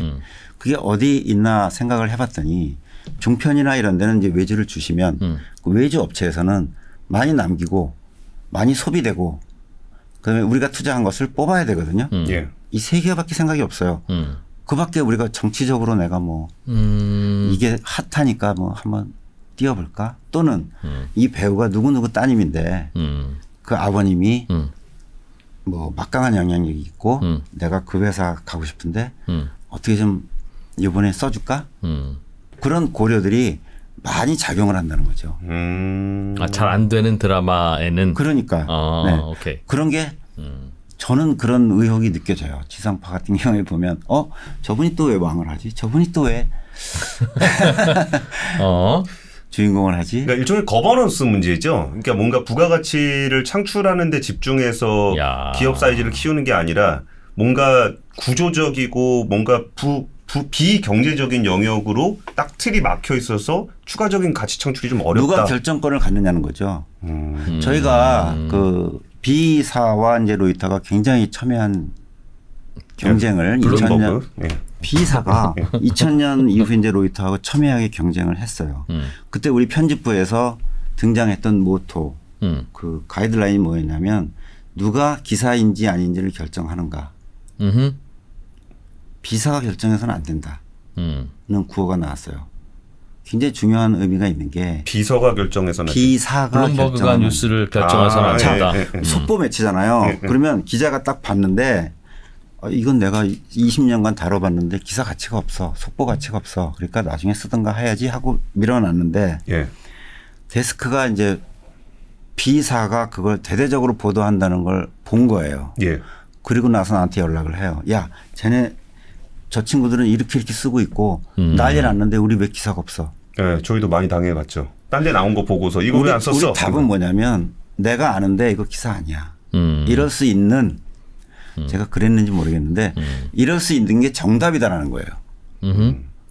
그게 어디 있나 생각을 해봤더니 종편이나 이런 데는 이제 외주를 주시면 그 외주 업체에서는 많이 남기고 많이 소비되고 그다음에 우리가 투자한 것을 뽑아야 되거든요. 예. 이 세 개밖에 생각이 없어요. 그 밖에 우리가 정치적으로 내가 뭐 이게 핫하니까 뭐 한번 띄워볼까? 또는 이 배우가 누구누구 따님인데 그 아버님이 뭐 막강한 영향력이 있고 내가 그 회사 가고 싶은데 어떻게 좀 이번에 써줄까? 그런 고려들이 많이 작용을 한다는 거죠. 잘 안 되는 드라마에는 그러니까 네. 오케이. 그런 게 저는 그런 의혹이 느껴져요. 지상파 같은 경우에 보면 저분이 또 왜 왕을 하지? 저분이 또 왜 주인공을 하지? 그러니까 일종의 거버넌스 문제죠. 그러니까 뭔가 부가가치를 창출하는 데 집중해서 기업 사이즈를 키우는 게 아니라 뭔가 구조적이고 뭔가 비경제적인 영역으로 딱 틀이 막혀 있어서 추가적인 가치 창출이 좀 어렵다. 누가 결정권을 갖느냐는 거죠. 저희가 그 B사와 이제 로이터가 굉장히 첨예한 경쟁을 2000년 B사가 2000년 이후 이제 로이터하고 첨예하게 경쟁을 했어요. 그때 우리 편집부에서 등장했던 모토 그 가이드라인이 뭐였냐면 누가 기사인지 아닌지를 결정하는가. B사가 결정해서는 안 된다는 구호가 나왔어요. 굉장히 중요한 의미가 있는 게 비서가 결정해서는 B사가 블룸버그가 뉴스를 결정해서는 안 된다. 속보 매치잖아요. 그러면 기자가 딱 봤는데 이건 내가 20년간 다뤄봤는데 기사 가치가 없어. 속보 가치가 없어. 그러니까 나중에 쓰든가 해야지 하고 밀어놨는데 데스크가 이제 B사가 그걸 대대적으로 보도한다는 걸 본 거예요. 그리고 나서 나한테 연락을 해요. 야, 쟤네 저 친구들은 이렇게 쓰고 있고 난리 났는데 우리 왜 기사가 없어? 네, 저희도 많이 당해봤죠. 딴 데 나온 거 보고서 이거 왜 안 썼어? 우리 답은 뭐냐면 내가 아는데 이거 기사 아니야. 이럴 수 있는 제가 그랬는지 모르겠는데 이럴 수 있는 게 정답이다라는 거예요.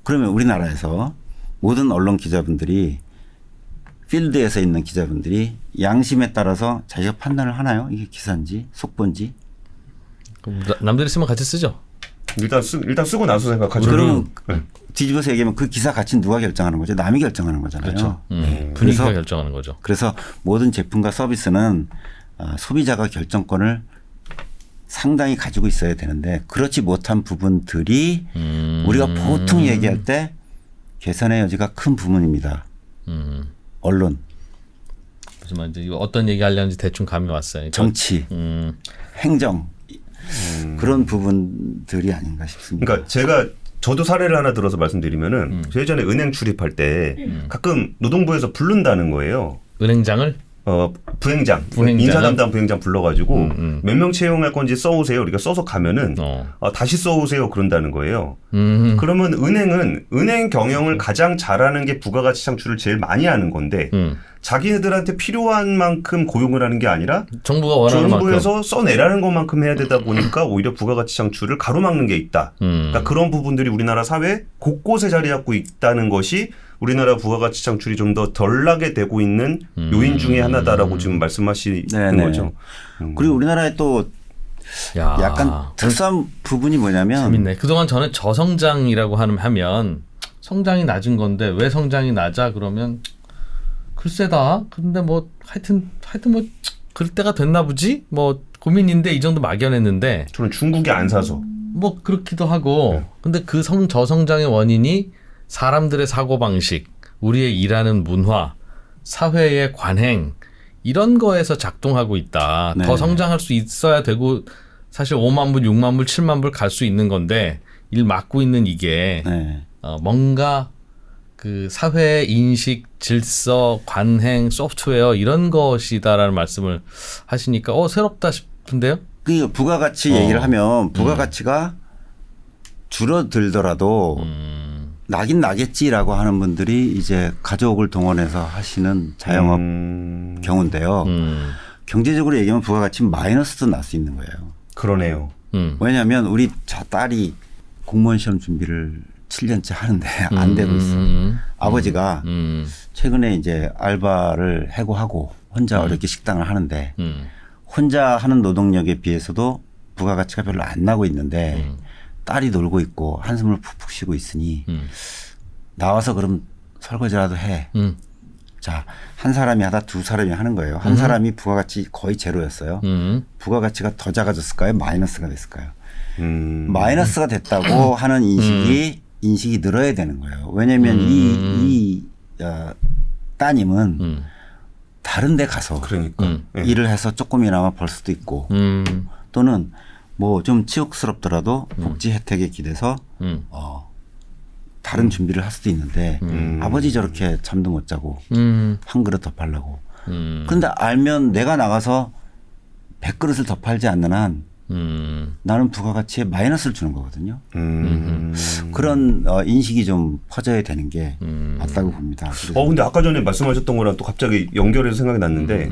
그러면 우리나라에서 모든 언론 기자분들이 필드에서 있는 기자분들이 양심에 따라서 자기가 판단을 하나요? 이게 기사인지 속보인지? 남들이 쓰면 같이 쓰죠. 일단 쓰고 나서 생각하죠. 그러면 뒤집어서 얘기하면 그 기사 가치는 누가 결정하는 거죠? 남이 결정하는 거잖아요. 그렇죠. 분위기가 결정하는 거죠. 그래서 모든 제품과 서비스는 소비자가 결정권을 상당히 가지고 있어야 되는데 그렇지 못한 부분들이 우리가 보통 얘기할 때 개선의 여지가 큰 부분입니다. 언론. 하지만 이제 어떤 얘기 하려는지 대충 감이 왔어요. 정치, 행정 그런 부분들이 아닌가 싶습니다. 그러니까 저도 사례를 하나 들어서 말씀드리면은 예전에 은행 출입할 때 가끔 노동부에서 부른다는 거예요. 은행장을? 부행장. 인사 담당 부행장 불러가지고 몇 명 채용할 건지 써오세요. 우리가 써서 가면은 다시 써오세요. 그런다는 거예요. 그러면 은행은 은행 경영을 가장 잘하는 게 부가가치 창출을 제일 많이 하는 건데 자기네들한테 필요한 만큼 고용을 하는 게 아니라 정부가 원하는 정부에서 만큼 써내라는 것만큼 해야 되다 보니까 오히려 부가가치 창출을 가로막는 게 있다. 그러니까 그런 부분들이 우리나라 사회 곳곳에 자리 잡고 있다는 것이 우리나라 부가가치 창출이 좀 더 덜 나게 되고 있는 요인 중에 하나다라고 지금 말씀하시는 거죠. 그리고 우리나라에 또 약간 특수한 부분이 뭐냐면 재밌네. 그동안 저는 저성장이라고 하면 성장이 낮은 건데 왜 성장이 낮아? 그러면 글쎄다. 근데 뭐 하여튼 뭐 그럴 때가 됐나 보지? 뭐 고민인데 이 정도 막연했는데 저는 중국이 안 사서 뭐 그렇기도 하고 근데 그 저성장의 원인이 사람들의 사고방식, 우리의 일하는 문화, 사회의 관행 이런 거에서 작동하고 있다. 더 성장할 수 있어야 되고 사실 5만 불, 6만 불, 7만 불 갈 수 있는 건데 일 맡고 있는 이게 뭔가 그 사회의 인식, 질서, 관행, 소프트웨어 이런 것이다라는 말씀을 하시니까 새롭다 싶은데요? 그 부가가치 얘기를 하면 부가가치가 줄어들더라도 나긴 나겠지라고 하는 분들이 이제 가족을 동원해서 하시는 자영업 경우인데요. 경제적으로 얘기하면 부가가치 마이너스도 날 수 있는 거예요. 그러네요. 왜냐하면 우리 저 딸이 공무원 시험 준비를 7년째 하는데 안 되고 있어요. 아버지가 최근에 이제 알바를 해고하고 혼자 어렵게 식당을 하는데 혼자 하는 노동력에 비해서도 부가가치가 별로 안 나고 있는데 딸이 놀고 있고 한숨을 푹푹 쉬고 있으니 나와서 그럼 설거지라도 해. 자, 한 사람이 하다 두 사람이 하는 거예요. 한 사람이 부가가치 거의 제로였어요. 부가가치가 더 작아졌을까요? 마이너스가 됐을까요? 마이너스가 됐다고 하는 인식이 늘어야 되는 거예요. 왜냐하면 이 따님은 다른 데 가서 그러니까. 일을 해서 조금이나마 벌 수도 있고 또는 뭐 좀 치욕스럽더라도 복지 혜택에 기대서 다른 준비를 할 수도 있는데 아버지 저렇게 잠도 못 자고 한 그릇 더 팔라고. 그런데 알면 내가 나가서 100그릇을 더 팔지 않는 한 나는 부가가치에 마이너스를 주는 거거든요. 그런 인식이 좀 퍼져야 되는 게 맞다고 봅니다. 근데 아까 전에 말씀하셨던 거랑 또 갑자기 연결해서 생각이 났는데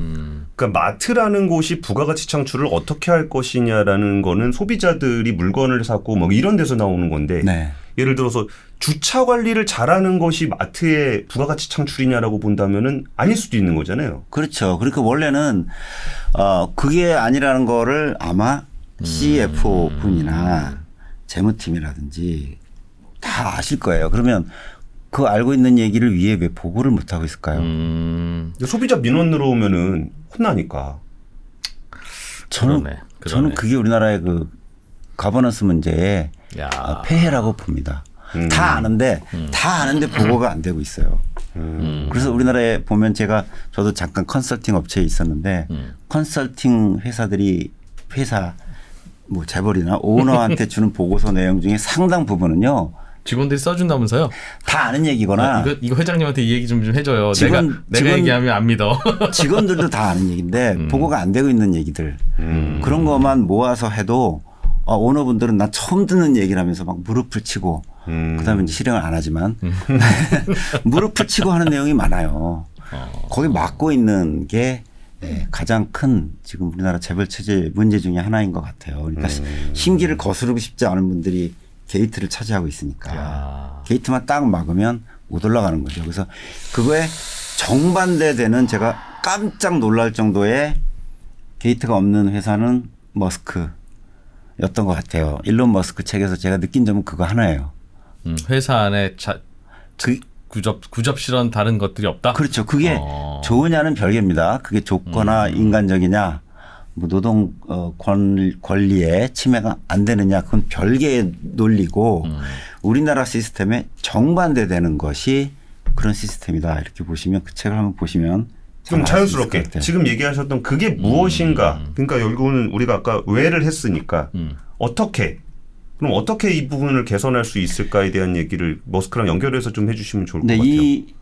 그러니까 마트라는 곳이 부가가치 창출을 어떻게 할 것이냐라는 거는 소비자들이 물건을 사고 뭐 이런 데서 나오는 건데 네. 예를 들어서 주차 관리를 잘하는 것이 마트의 부가가치 창출이냐라고 본다면은 아닐 수도 있는 거잖아요. 그렇죠. 그러니까 원래는 그게 아니라는 거를 아마 CFO 분이나 재무팀이라든지 다 아실 거예요. 그러면 그 알고 있는 얘기를 위에 왜 보고를 못 하고 있을까요? 근데 소비자 민원으로 오면은 혼나니까. 그러네. 저는 그게 우리나라의 그 가버넌스 문제의 폐해라고 봅니다. 다 아는데 보고가 안 되고 있어요. 그래서 우리나라에 보면 저도 잠깐 컨설팅 업체에 있었는데 컨설팅 회사들이 뭐 재벌이나 오너한테 주는 보고서 내용 중에 상당 부분은요. 직원들이 써준다면서요? 다 아는 얘기거나. 이거 회장님한테 이 얘기 좀 해줘요. 내가 얘기하면 안 믿어. 직원들도 다 아는 얘기인데 보고가 안 되고 있는 얘기들. 그런 것만 모아서 해도 오너분들은 나 처음 듣는 얘기를 하면서 막 무릎을 치고 그다음에 이제 실행을 안 하지만 무릎을 치고 하는 내용이 많아요. 거기 막고 있는 게 가장 큰 지금 우리나라 재벌 체제 문제 중에 하나인 것 같아요. 그러니까 심기를 거스르고 싶지 않은 분들이 게이트를 차지하고 있으니까 게이트만 딱 막으면 못 올라가는 거죠. 그래서 그거에 정반대되는 제가 깜짝 놀랄 정도의 게이트가 없는 회사는 머스크였던 것 같아요. 일론 머스크 책에서 제가 느낀 점은 그거 하나예요. 회사 안에 구접 실현 다른 것들이 없다? 그렇죠. 그게 좋으냐는 별개입니다. 그게 좋거나 인간적이냐 뭐 노동 권리에 침해가 안 되느냐 그건 별개의 논리고 우리나라 시스템에 정반대되는 것이 그런 시스템이다. 이렇게 보시면 그 책을 한번 보시면 좀 자연스럽게 지금 얘기하셨던 그게 무엇인가. 그러니까 결국은 우리가 아까 왜를 했으니까 그럼 어떻게 이 부분을 개선할 수 있을까에 대한 얘기를 머스크랑 연결해서 좀 해주시면 좋을 것 같아요. 이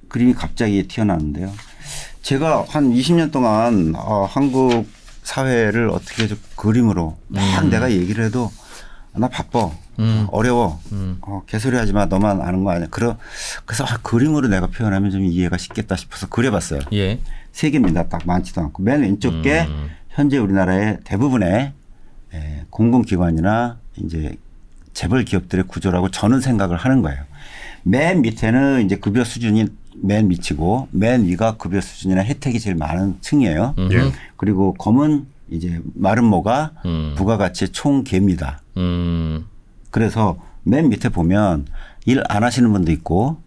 그림이 갑자기 튀어나왔는데요. 제가 한 20년 동안 한국 사회를 어떻게 좀 그림으로 막 내가 얘기를 해도 나 바빠. 어려워. 개소리 하지 마. 너만 아는 거 아니야. 그래서 그림으로 내가 표현하면 좀 이해가 쉽겠다 싶어서 그려봤어요. 예. 세 개입니다. 딱 많지도 않고. 맨 왼쪽 게 현재 우리나라의 대부분의 공공기관이나 이제 재벌 기업들의 구조라고 저는 생각을 하는 거예요. 맨 밑에는 이제 급여 수준이 맨 밑이고 맨 위가 급여 수준이나 혜택이 제일 많은 층이에요. 그리고 검은 이제 마른 모가 부가가치의 총계입니다. 그래서 맨 밑에 보면 일 안 하시는 분도 있고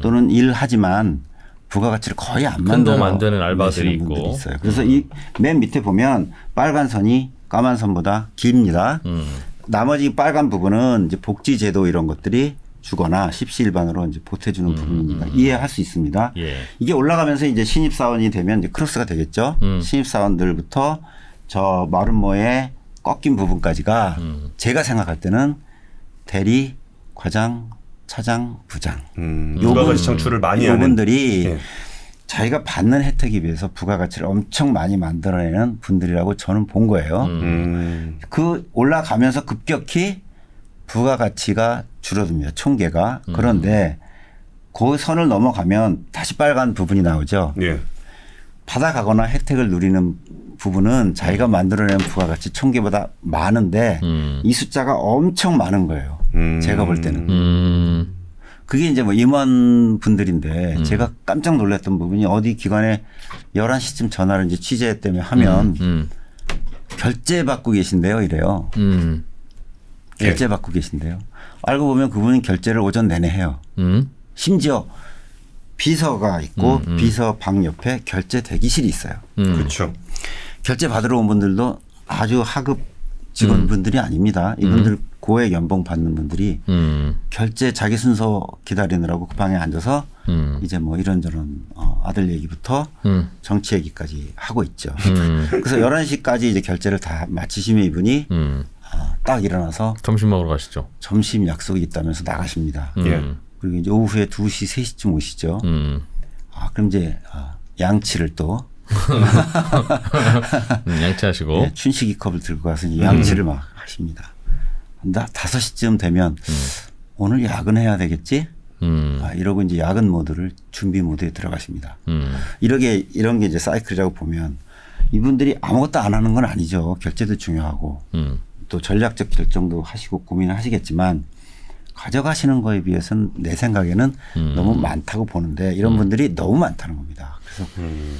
또는 일하지만 부가가치를 거의 안 만드는 알바들이 있고 분들이 있어요. 그래서 이 맨 밑에 보면 빨간 선이 까만 선보다 깁니다. 나머지 빨간 부분은 이제 복지제도 이런 것들이 주거나 십시일반으로 이제 보태주는 부분입니다. 이해할 수 있습니다. 예. 이게 올라가면서 이제 신입사원이 되면 이제 크로스가 되겠죠. 신입사원들부터 저 마름모의 꺾인 부분까지가 제가 생각할 때는 대리, 과장, 차장, 부장. 부가가치 창출을 많이 하는. 요분들이 자기가 받는 혜택에 비해서 부가가치를 엄청 많이 만들어내는 분들이라고 저는 본 거예요. 그 올라가면서 급격히 부가가치가 줄어듭니다. 총계가. 그런데 그 선을 넘어가면 다시 빨간 부분이 나오죠. 예. 받아가거나 혜택을 누리는 부분은 자기가 만들어낸 부가가치 총계보다 많은데 이 숫자가 엄청 많은 거예요. 제가 볼 때는. 그게 이제 뭐 임원분들인데 제가 깜짝 놀랐던 부분이 어디 기관에 11시쯤 전화를 이제 취재 때문에 하면 결제 받고 계신데요. 이래요. 결제 받고 계신데요. 알고 보면 그분은 결제를 오전 내내 해요. 심지어 비서가 있고 비서 방 옆에 결제 대기실이 있어요. 그렇죠. 결제 받으러 온 분들도 아주 하급 직원분들이 아닙니다. 이분들 고액 연봉 받는 분들이 결제 자기 순서 기다리느라고 그 방에 앉아서 이제 뭐 이런저런 아들 얘기부터 정치 얘기까지 하고 있죠. 그래서 11시까지 이제 결제를 다 마치시면 이분이 딱 일어나서 점심 먹으러 가시죠. 점심 약속이 있다면서 나가십니다. 그리고 이제 오후에 2시, 3시쯤 오시죠. 그럼 이제 양치를 또 양치하시고 네, 춘식이 컵을 들고 가서 이제 양치를 막 하십니다. 5시쯤 되면 오늘 야근해야 되겠지? 이러고 이제 야근 모드를 준비 모드에 들어가십니다. 이런 게 이제 사이클이라고 보면 이분들이 아무것도 안 하는 건 아니죠. 결제도 중요하고 또 전략적 결정도 하시고 고민을 하시겠지만 가져가시는 거에 비해서는 내 생각에는 너무 많다고 보는데 이런 분들이 너무 많다는 겁니다. 그래서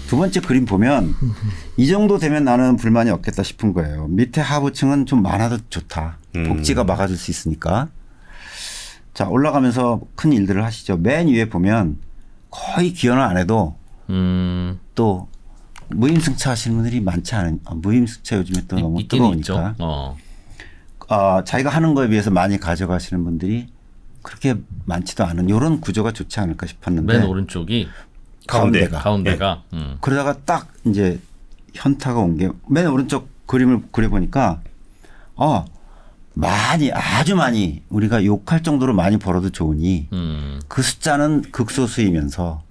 두 번째 그림 보면 이 정도 되면 나는 불만이 없겠다 싶은 거예요. 밑에 하부층은 좀 많아도 좋다. 복지가 막아줄 수 있으니까. 자, 올라가면서 큰 일들을 하시죠. 맨 위에 보면 거의 기여는 안 해도 또 무임승차 하시는 분들이 많지 않은 무임승차 요즘에 또 너무 뜨거우니까. 자기가 하는 거에 비해서 많이 가져가시는 분들이 그렇게 많지도 않은 이런 구조가 좋지 않을까 싶었는데 맨 오른쪽이 가운데가 그러다가 딱 이제 현타가 온 게 맨 오른쪽 그림을 그려보니까 많이 아주 많이 우리가 욕할 정도로 많이 벌어도 좋으니 그 숫자는 극소수이면서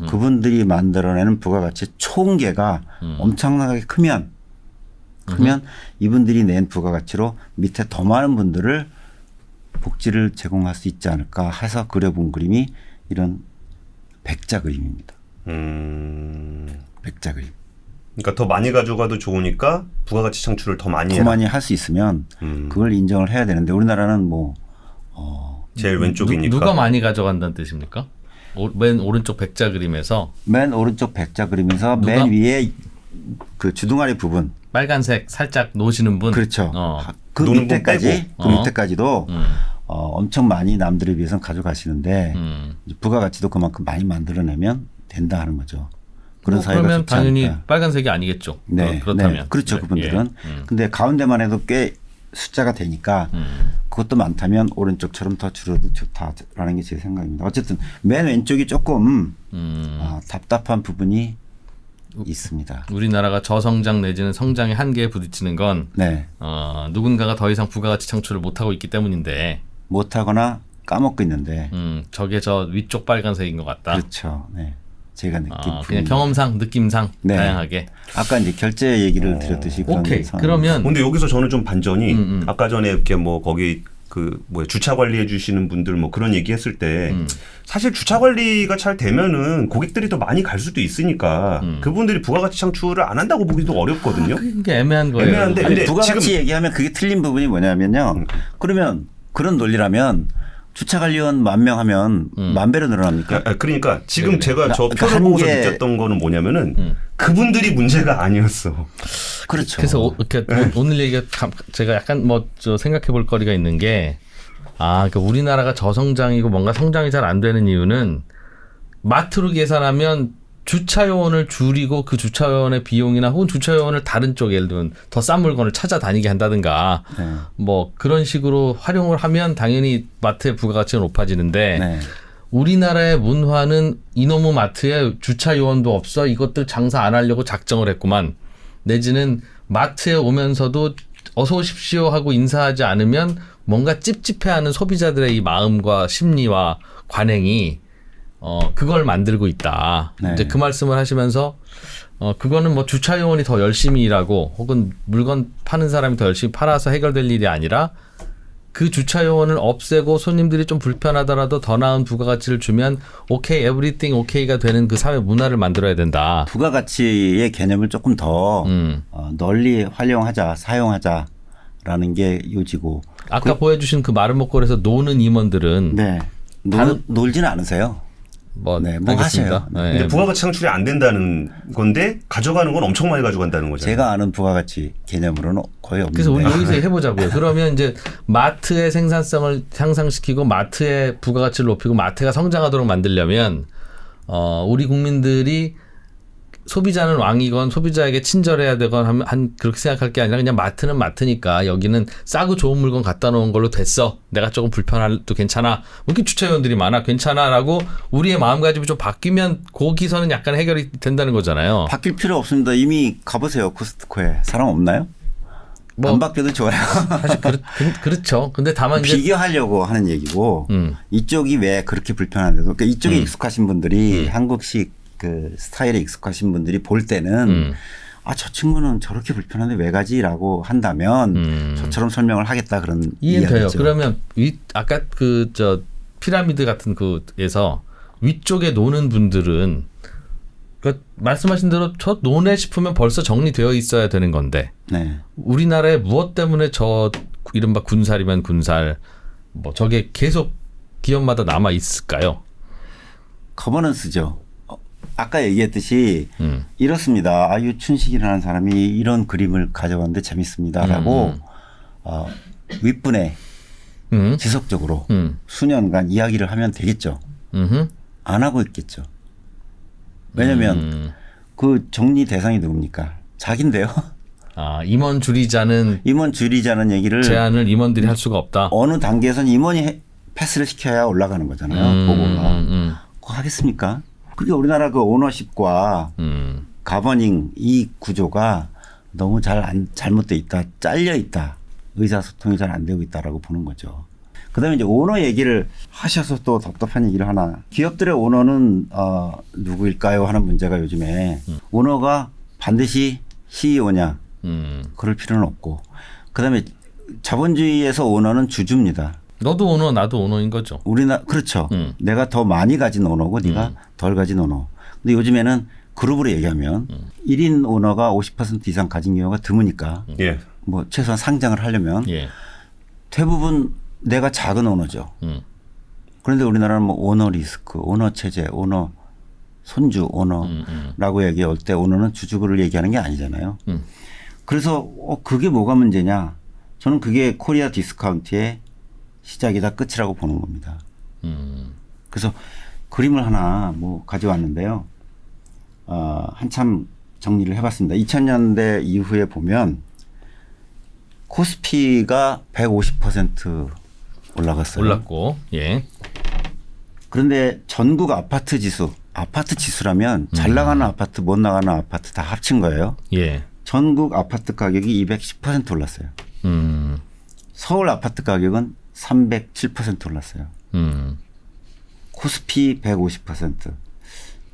그분들이 만들어내는 부가가치 총계가 엄청나게 크면 이분들이 낸 부가가치로 밑에 더 많은 분들을 복지를 제공할 수 있지 않을까 해서 그려본 그림이 이런 백자 그림입니다. 백자 그림. 그러니까 더 많이 가져가도 좋으니까 부가가치 창출을 더 많이 할 수 있으면 그걸 인정을 해야 되는데 우리나라는 뭐 제일 왼쪽이니까 누가 많이 가져간다는 뜻입니까? 맨 오른쪽 백자 그림에서 맨 오른쪽 백자 그림에서 맨 위에 그 주둥아리 부분 빨간색 살짝 놓으시는 분. 그렇죠. 그 밑에까지 그 밑에까지도 엄청 많이 남들에 비해서는 가져가시는데 부가가치도 그만큼 많이 만들어내면 된다 하는 거죠. 그런 사회가 그러면 좋지 당연히 않을까. 빨간색이 아니겠죠. 네, 그렇다면. 네. 그렇죠. 네. 그분들은. 근데 가운데만 해도 꽤 숫자가 되니까 그것도 많다면 오른쪽처럼 더 줄여도 좋다라는 게 제 생각입니다. 어쨌든 맨 왼쪽이 조금 답답한 부분이 있습니다. 우리나라가 저성장 내지는 성장의 한계에 부딪히는 건 네. 누군가가 더 이상 부가가치 창출을 못하고 있기 때문인데 못하거나 까먹고 있는데 저게 저 위쪽 빨간색인 것 같다. 그렇죠. 네. 제가 느낀 그냥 경험상 느낌상 네. 다양하게. 아까 이제 결제 얘기를 드렸듯이 그런 오케이. 상황. 그러면 근데 여기서 저는 좀 반전이 아까 전에 이렇게 뭐 거기 그 뭐야 주차 관리해 주시는 분들 뭐 그런 얘기했을 때 사실 주차 관리가 잘 되면은 고객들이 더 많이 갈 수도 있으니까 그분들이 부가가치 창출을 안 한다고 보기도 어렵거든요. 그게 애매한 거예요. 애매한데 아니, 근데 부가가치 지금 얘기하면 그게 틀린 부분이 뭐냐면요. 그러면 그런 논리라면 주차 관리원 10,000명 하면 10,000배로 늘어납니까? 그러니까 지금 네. 제가 저 그러니까 표를 보고서 한 개- 느꼈던 거는 뭐냐면은 그분들이 문제가 아니었어. 그렇죠. 그래서 이렇게 오늘 얘기가 제가 약간 생각해 볼 거리가 있는 게 그러니까 우리나라가 저성장이고 뭔가 성장이 잘 안 되는 이유는 마트로 계산하면 주차요원을 줄이고 그 주차요원의 비용이나 혹은 주차요원을 다른 쪽 예를 들면 더 싼 물건을 찾아다니게 한다든가 네. 뭐 그런 식으로 활용을 하면 당연히 마트의 부가가치가 높아지는데 네. 우리나라의 문화는 이놈의 마트에 주차 요원도 없어 이것들 장사 안 하려고 작정을 했구만. 내지는 마트에 오면서도 어서 오십시오 하고 인사하지 않으면 뭔가 찝찝해하는 소비자들의 이 마음과 심리와 관행이 그걸 만들고 있다. 네. 이제 그 말씀을 하시면서 그거는 뭐 주차 요원이 더 열심히 일하고 혹은 물건 파는 사람이 더 열심히 팔아서 해결될 일이 아니라 그 주차 요원을 없애고 손님들이 좀 불편하더라도 더 나은 부가가치를 주면 오케이, 에브리띵 오케이가 되는 그 사회 문화를 만들어야 된다. 부가가치의 개념을 조금 더 널리 활용하자, 사용하자라는 게 요지고. 아까 보여주신 그 마른 목걸이에서 노는 임원들은 네. 놀지는 않으세요. 뭐, 네, 뭐 알겠습니다. 하셔요. 네. 근데 부가가치 창출이 안 된다는 건데 가져가는 건 엄청 많이 가져간다는 거잖아요. 제가 아는 부가가치 개념으로는 거의 없는데. 그래서 우리 여기서 해보자고요. 그러면 이제 마트의 생산성을 향상시키고 마트의 부가가치를 높이고 마트가 성장하도록 만들려면 우리 국민들이 소비자는 왕이건 소비자에게 친절해야 되건 그렇게 생각할 게 아니라 그냥 마트는 마트니까 여기는 싸고 좋은 물건 갖다 놓은 걸로 됐어. 내가 조금 불편해도 괜찮아. 왜 이렇게 주차위원들이 많아? 괜찮아라고 우리의 마음가짐이 좀 바뀌면 거기서는 약간 해결이 된다는 거잖아요. 바뀔 필요 없습니다. 이미 가보세요. 코스트코에. 사람 없나요? 안 바뀌어도 좋아요. 사실 그렇죠. 근데 다만 이제 비교하려고 하는 얘기고 이쪽이 왜 그렇게 불편한데도 그러니까 이쪽에 익숙하신 분들이 한국식 그 스타일에 익숙하신 분들이 볼 때는 저 친구는 저렇게 불편한데 왜 가지라고 한다면 저처럼 설명을 하겠다 그런 이해돼요. 이야기죠. 그러면 아까 피라미드 같은 그에서 위쪽에 노는 분들은 말씀하신 대로 저 노네 싶으면 벌써 정리되어 있어야 되는 건데 네. 우리나라에 무엇 때문에 저 이른바 군살이면 군살 뭐 저게 계속 기업마다 남아 있을까요? 거버넌스죠. 아까 얘기했듯이 이렇습니다. 유춘식이라는 사람이 이런 그림을 가져왔는데 재밌습니다라고 윗분에 지속적으로 수년간 이야기를 하면 되겠죠. 안 하고 있겠죠. 왜냐하면 그 정리 대상이 누굽니까? 자기인데요. 임원 줄이자는 얘기를 제안을 임원들이 할 수가 없다. 어느 단계에서는 임원이 패스를 시켜야 올라가는 거잖아요. 보고가. 그거 하겠습니까? 그게 우리나라 그 오너십과 가버닝 이 구조가 너무 잘못돼 있다. 잘려 있다. 의사소통이 잘 안 되고 있다라고 보는 거죠. 그다음에 이제 오너 얘기를 하셔서 또 답답한 얘기를 하나. 기업들의 오너는 누구일까요? 하는 문제가 요즘에 오너가 반드시 CEO냐 그럴 필요는 없고 그다음에 자본주의에서 오너는 주주입니다. 너도 오너 나도 오너인 거죠. 그렇죠. 내가 더 많이 가진 오너고 네가 덜 가진 오너. 근데 요즘에는 그룹으로 얘기하면 1인 오너가 50% 이상 가진 경우가 드무니까 예. 뭐 최소한 상장을 하려면 대부분 내가 작은 오너죠. 그런데 우리나라는 뭐 오너 리스크, 오너 체제, 오너 손주, 오너라고 얘기할 때 오너는 주주를 얘기하는 게 아니잖아요. 그래서 그게 뭐가 문제냐. 저는 그게 코리아 디스카운트의 시작이다 끝이라고 보는 겁니다. 그래서 그림을 하나 뭐 가져왔는데요. 한참 정리를 해봤습니다. 2000년대 이후에 보면 코스피가 150% 올라갔어요. 올랐고, 예. 그런데 전국 아파트 지수라면 잘 나가는 아파트, 못 나가는 아파트 다 합친 거예요. 예. 전국 아파트 가격이 210% 올랐어요. 서울 아파트 가격은 307% 올랐어요. 코스피 150%.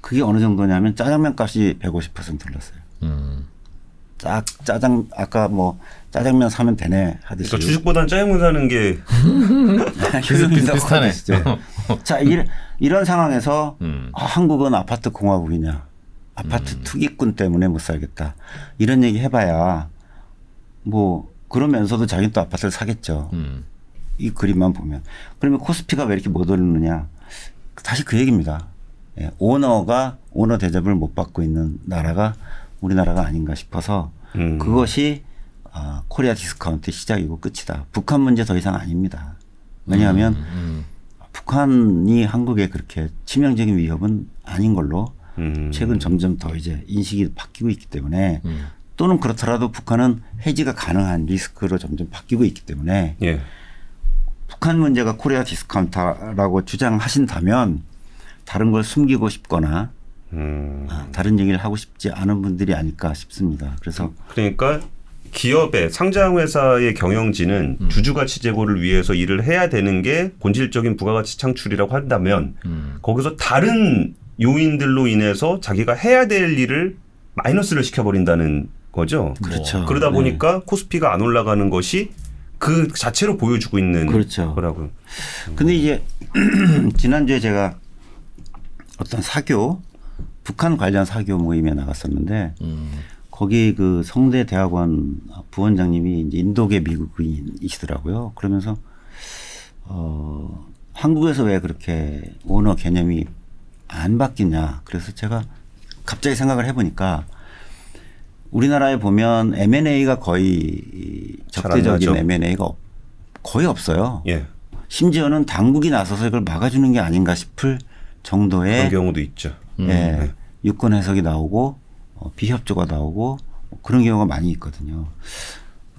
그게 어느 정도냐면 짜장면 값이 150% 올랐어요. 아까 뭐 짜장면 사면 되네 하듯이. 그러니까 주식보다는 짜장면 사는 게 비슷하네. 자, 이런 상황에서 한국은 아파트 공화국이냐. 아파트 투기꾼 때문에 못 살겠다. 이런 얘기 해봐야 뭐 그러면서도 자기는 또 아파트를 사겠죠. 이 그림만 보면. 그러면 코스피가 왜 이렇게 못 오르느냐. 다시 그 얘기입니다. 예, 오너 대접을 못 받고 있는 나라가 우리나라가 아닌가 싶어서 그것이 코리아 디스카운트의 시작이고 끝이다. 북한 문제 더 이상 아닙니다. 왜냐하면 북한이 한국에 그렇게 치명적인 위협은 아닌 걸로 최근 점점 더 이제 인식이 바뀌고 있기 때문에 또는 그렇더라도 북한은 해지가 가능한 리스크로 점점 바뀌고 있기 때문에 예. 북한 문제가 코리아 디스카운트라고 주장하신다면 다른 걸 숨기고 싶거나 다른 얘기를 하고 싶지 않은 분들이 아닐까 싶습니다. 그래서 그러니까 기업의 상장회사의 경영진은 주주가치 제고를 위해서 일을 해야 되는 게 본질적인 부가가치 창출이라고 한다면 거기서 다른 요인들로 인해서 자기가 해야 될 일을 마이너스를 시켜버린다는 거죠. 그렇죠. 그러다 보니까 코스피가 안 올라가는 것이 그 자체로 보여주고 있는 그렇죠. 거라고. 근데 이제 지난주에 제가 어떤 사교 북한 관련 사교 모임에 나갔었는데 거기 그 성대 대학원 부원장님이 이제 인도계 미국인이시더라고요. 그러면서 한국에서 왜 그렇게 오너 개념이 안 바뀌냐. 그래서 제가 갑자기 생각을 해보니까 우리나라에 보면 M&A가 거의 적대적인 M&A가 거의 없어요. 예. 심지어는 당국이 나서서 이걸 막아주는 게 아닌가 싶을 정도의 그런 경우도 있죠. 예, 유권 해석이 나오고 비협조가 나오고 그런 경우가 많이 있거든요.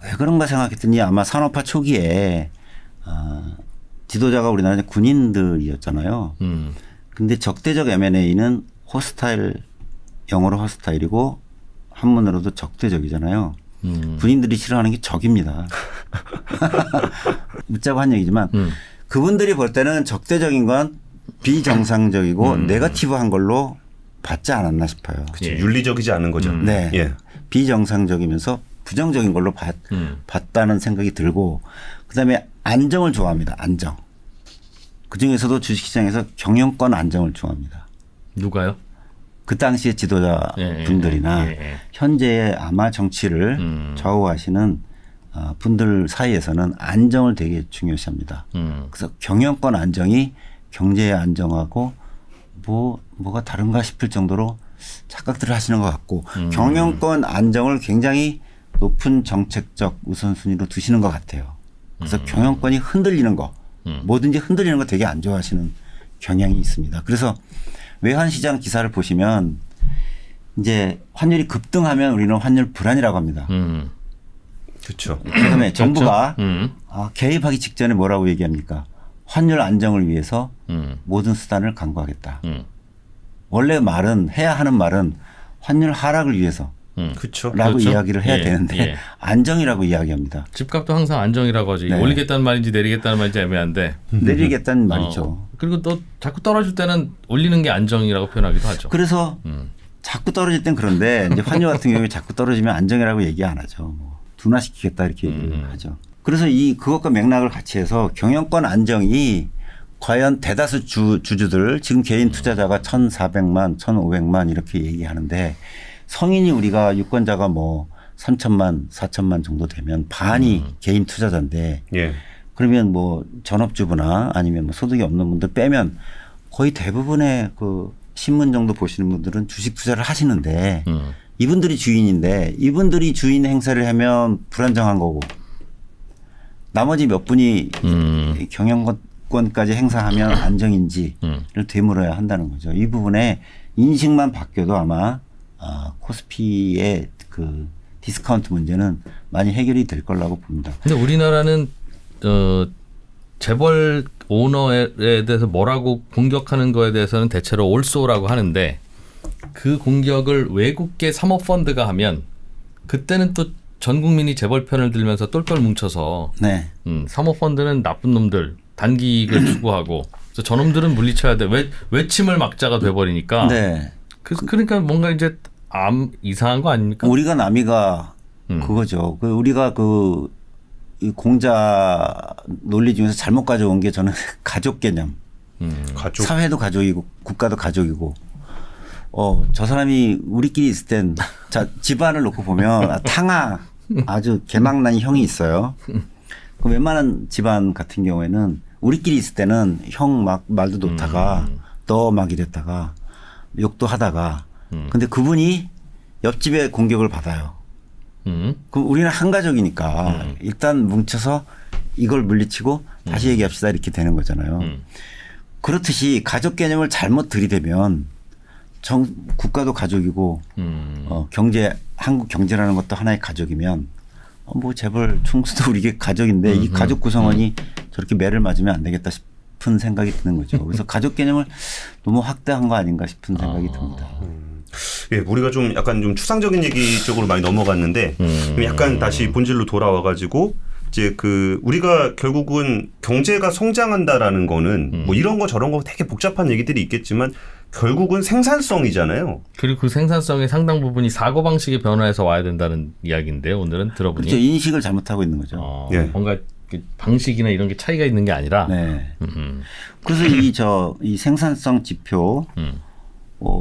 왜 그런가 생각했더니 아마 산업화 초기에 지도자가 우리나라 군인들이었잖아요. 근데 적대적 M&A는 호스타일, 영어로 호스타일이고 한문으로도 적대적이잖아요. 군인들이 싫어하는 게 적입니다. 묻자고 한 얘기지만 그분들이 볼 때는 적대적인 건 비정상적이고 네거티브한 걸로 받지 않았나 싶어요. 그치. 윤리적이지 않은 거죠. 네. 예. 비정상적이면서 부정적인 걸로 봤다는 생각이 들고 그다음에 안정을 좋아합니다. 안정. 그중에서도 주식시장에서 경영권 안정을 좋아합니다. 누가요? 그 당시의 지도자 분들이나 현재의 아마 정치를 좌우하시는 분들 사이에서는 안정을 되게 중요시합니다. 그래서 경영권 안정이 경제의 안정하고 뭐가 다른가 싶을 정도로 착각들을 하시는 것 같고 경영권 안정을 굉장히 높은 정책적 우선순위로 두시는 것 같아요. 그래서 경영권이 흔들리는 거 뭐든지 흔들리는 거 되게 안 좋아하시는 경향이 있습니다. 그래서 외환시장 기사를 보시면 이제 환율이 급등하면 우리는 환율 불안이라고 합니다. 그렇죠. 그다음에 정부가 개입하기 직전에 뭐라고 얘기합니까? 환율 안정을 위해서 모든 수단을 강구하겠다. 원래 말은 해야 하는 말은 환율 하락을 위해서 그렇죠. 라고 그렇죠. 이야기를 해야 되는데 예. 안정이라고 이야기합니다. 집값도 항상 안정이라고 하죠. 네. 올리겠다는 말인지 내리겠다는 말인지 애매한데. 내리겠다는 말이죠. 그리고 또 자꾸 떨어질 때는 올리는 게 안정이라고 표현하기도 하죠. 그래서 자꾸 떨어질 땐 그런데 이제 환율 같은 경우에 자꾸 떨어지면 안정이라고 얘기 안 하죠. 뭐 둔화시키겠다 이렇게 얘기를 하죠. 그래서 그것과 맥락을 같이 해서 경영권 안정이 과연 대다수 주주들 지금 개인 투자자가 1,400만, 1,500만 이렇게 얘기하는데 성인이 우리가 유권자가 뭐 3천만, 4천만 정도 되면 반이 개인 투자자인데 예. 그러면 뭐 전업주부나 아니면 뭐 소득이 없는 분들 빼면 거의 대부분의 그 신문 정도 보시는 분들은 주식 투자를 하시는데 이분들이 주인인데 이분들이 주인 행사를 하면 불안정한 거고 나머지 몇 분이 경영권까지 행사하면 안정인지를 되물어야 한다는 거죠. 이 부분에 인식만 바뀌어도 아마 코스피의 그 디스카운트 문제는 많이 해결이 될 거라고 봅니다. 근데 우리나라는 재벌 오너에 대해서 뭐라고 공격하는 거에 대해서는 대체로 올소라고 하는데 그 공격을 외국계 사모펀드가 하면 그때는 또 전 국민이 재벌 편을 들면서 똘똘 뭉쳐서 네. 사모펀드는 나쁜 놈들 단기 이익을 추구하고 그래서 저놈들은 물리쳐야 돼. 외침을 막자가 돼버리니까. 네. 그러니까 뭔가 이제 이상한 거 아닙니까? 우리가 남이가 그거죠. 우리가 이 공자 논리 중에서 잘못 가져온 게 저는 가족 개념. 가족. 사회도 가족이고 국가도 가족이고. 저 사람이 우리끼리 있을 땐 자, 집안을 놓고 보면 탕아 아주 개망난 형이 있어요. 그 웬만한 집안 같은 경우에는 우리끼리 있을 때는 형 막 말도 놓다가 너 막 이랬다가 욕도 하다가 근데 그분이 옆집에 공격을 받아요. 그럼 우리는 한 가족이니까 일단 뭉쳐서 이걸 물리치고 다시 얘기합시다 이렇게 되는 거잖아요. 그렇듯이 가족 개념을 잘못 들이대면 국가도 가족이고 한국 경제라는 것도 하나의 가족이면 뭐 재벌 총수도 우리 가족인데 이 가족 구성원이 저렇게 매를 맞으면 안 되겠다 싶은 생각이 드는 거죠. 그래서 가족 개념을 너무 확대한 거 아닌가 싶은 생각이 듭니다. 예, 우리가 좀 약간 좀 추상적인 얘기 쪽으로 많이 넘어갔는데 약간 다시 본질로 돌아와가지고 이제 우리가 결국은 경제가 성장한다라는 거는 뭐 이런 거 저런 거 되게 복잡한 얘기들이 있겠지만 결국은 생산성이잖아요. 그리고 그 생산성의 상당 부분이 사고방식의 변화에서 와야 된다는 이야기인데요. 오늘은 들어보니. 그렇죠. 인식을 잘못하고 있는 거죠. 예. 뭔가 방식이나 이런 게 차이가 있는 게 아니라. 네. 그래서 이 생산성 지표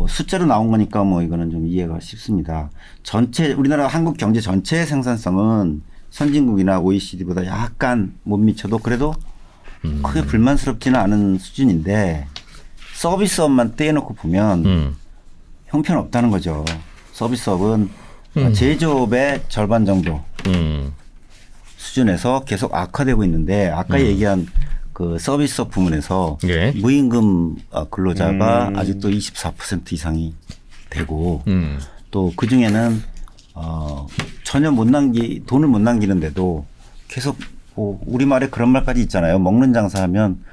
숫자로 나온 거니까 뭐 이거는 좀 이해가 쉽습니다. 전체 우리나라 한국 경제 전체의 생산성은 선진국이나 OECD보다 약간 못 미쳐도 그래도 크게 불만스럽지는 않은 수준인데 서비스업만 떼어놓고 보면 형편없다는 거죠. 서비스업은 제조업의 절반 정도 수준에서 계속 악화되고 있는데 아까 얘기한 그 서비스업 부문에서 예. 무임금 근로자가 아직도 24% 이상이 되고 또 그중에는 전혀 돈을 못 남기는데도 계속 우리말에 그런 말까지 있잖아요. 먹는 장사하면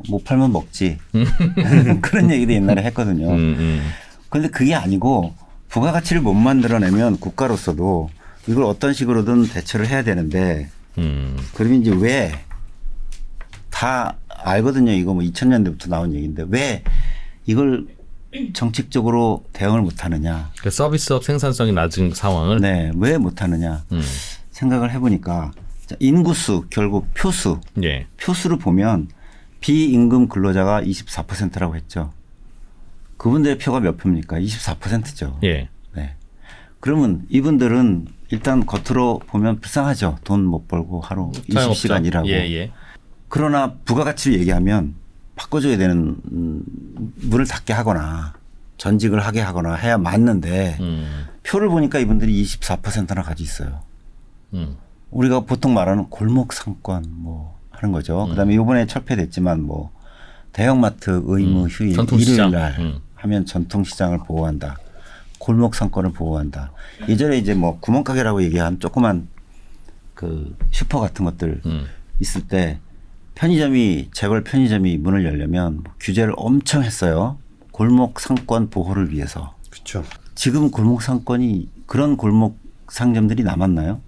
못 팔면 먹지. 그런 얘기도 옛날에 했거든요. 그런데 그게 아니고 부가가치를 못 만들어내면 국가로서도 이걸 어떤 식으로든 대처를 해야 되는데 그러면 이제 왜 다 알거든요. 이거 뭐 2000년대부터 나온 얘기인데 왜 이걸 정책적으로 대응을 못 하느냐. 그 서비스업 생산성이 낮은 상황을. 네. 왜 못 하느냐 생각을 해보니까 인구수 결국 표수. 예. 표수를 보면 비임금 근로자가 24%라고 했죠. 그분들의 표가 몇 표입니까? 24%죠. 예. 네. 그러면 이분들은 일단 겉으로 보면 불쌍하죠. 돈 못 벌고 하루 20시간 일하고. 예, 예. 그러나 부가가치를 얘기하면 바꿔줘야 되는 문을 닫게 하거나 전직을 하게 하거나 해야 맞는데 표를 보니까 이분들이 24%나 가지고 있어요. 우리가 보통 말하는 골목 상권 뭐 하는 거죠. 그다음에 이번에 철폐됐지만 뭐 대형마트 의무 휴일 전통시장. 일요일 날 하면 전통시장을 보호한다. 골목 상권을 보호한다. 예전에 이제 뭐 구멍가게라고 얘기한 조그만 그 슈퍼 같은 것들 있을 때 재벌 편의점이 문을 열려면 뭐 규제를 엄청 했어요. 골목 상권 보호를 위해서. 그렇죠. 지금 골목 상권이 그런 골목 상점들이 남았나요?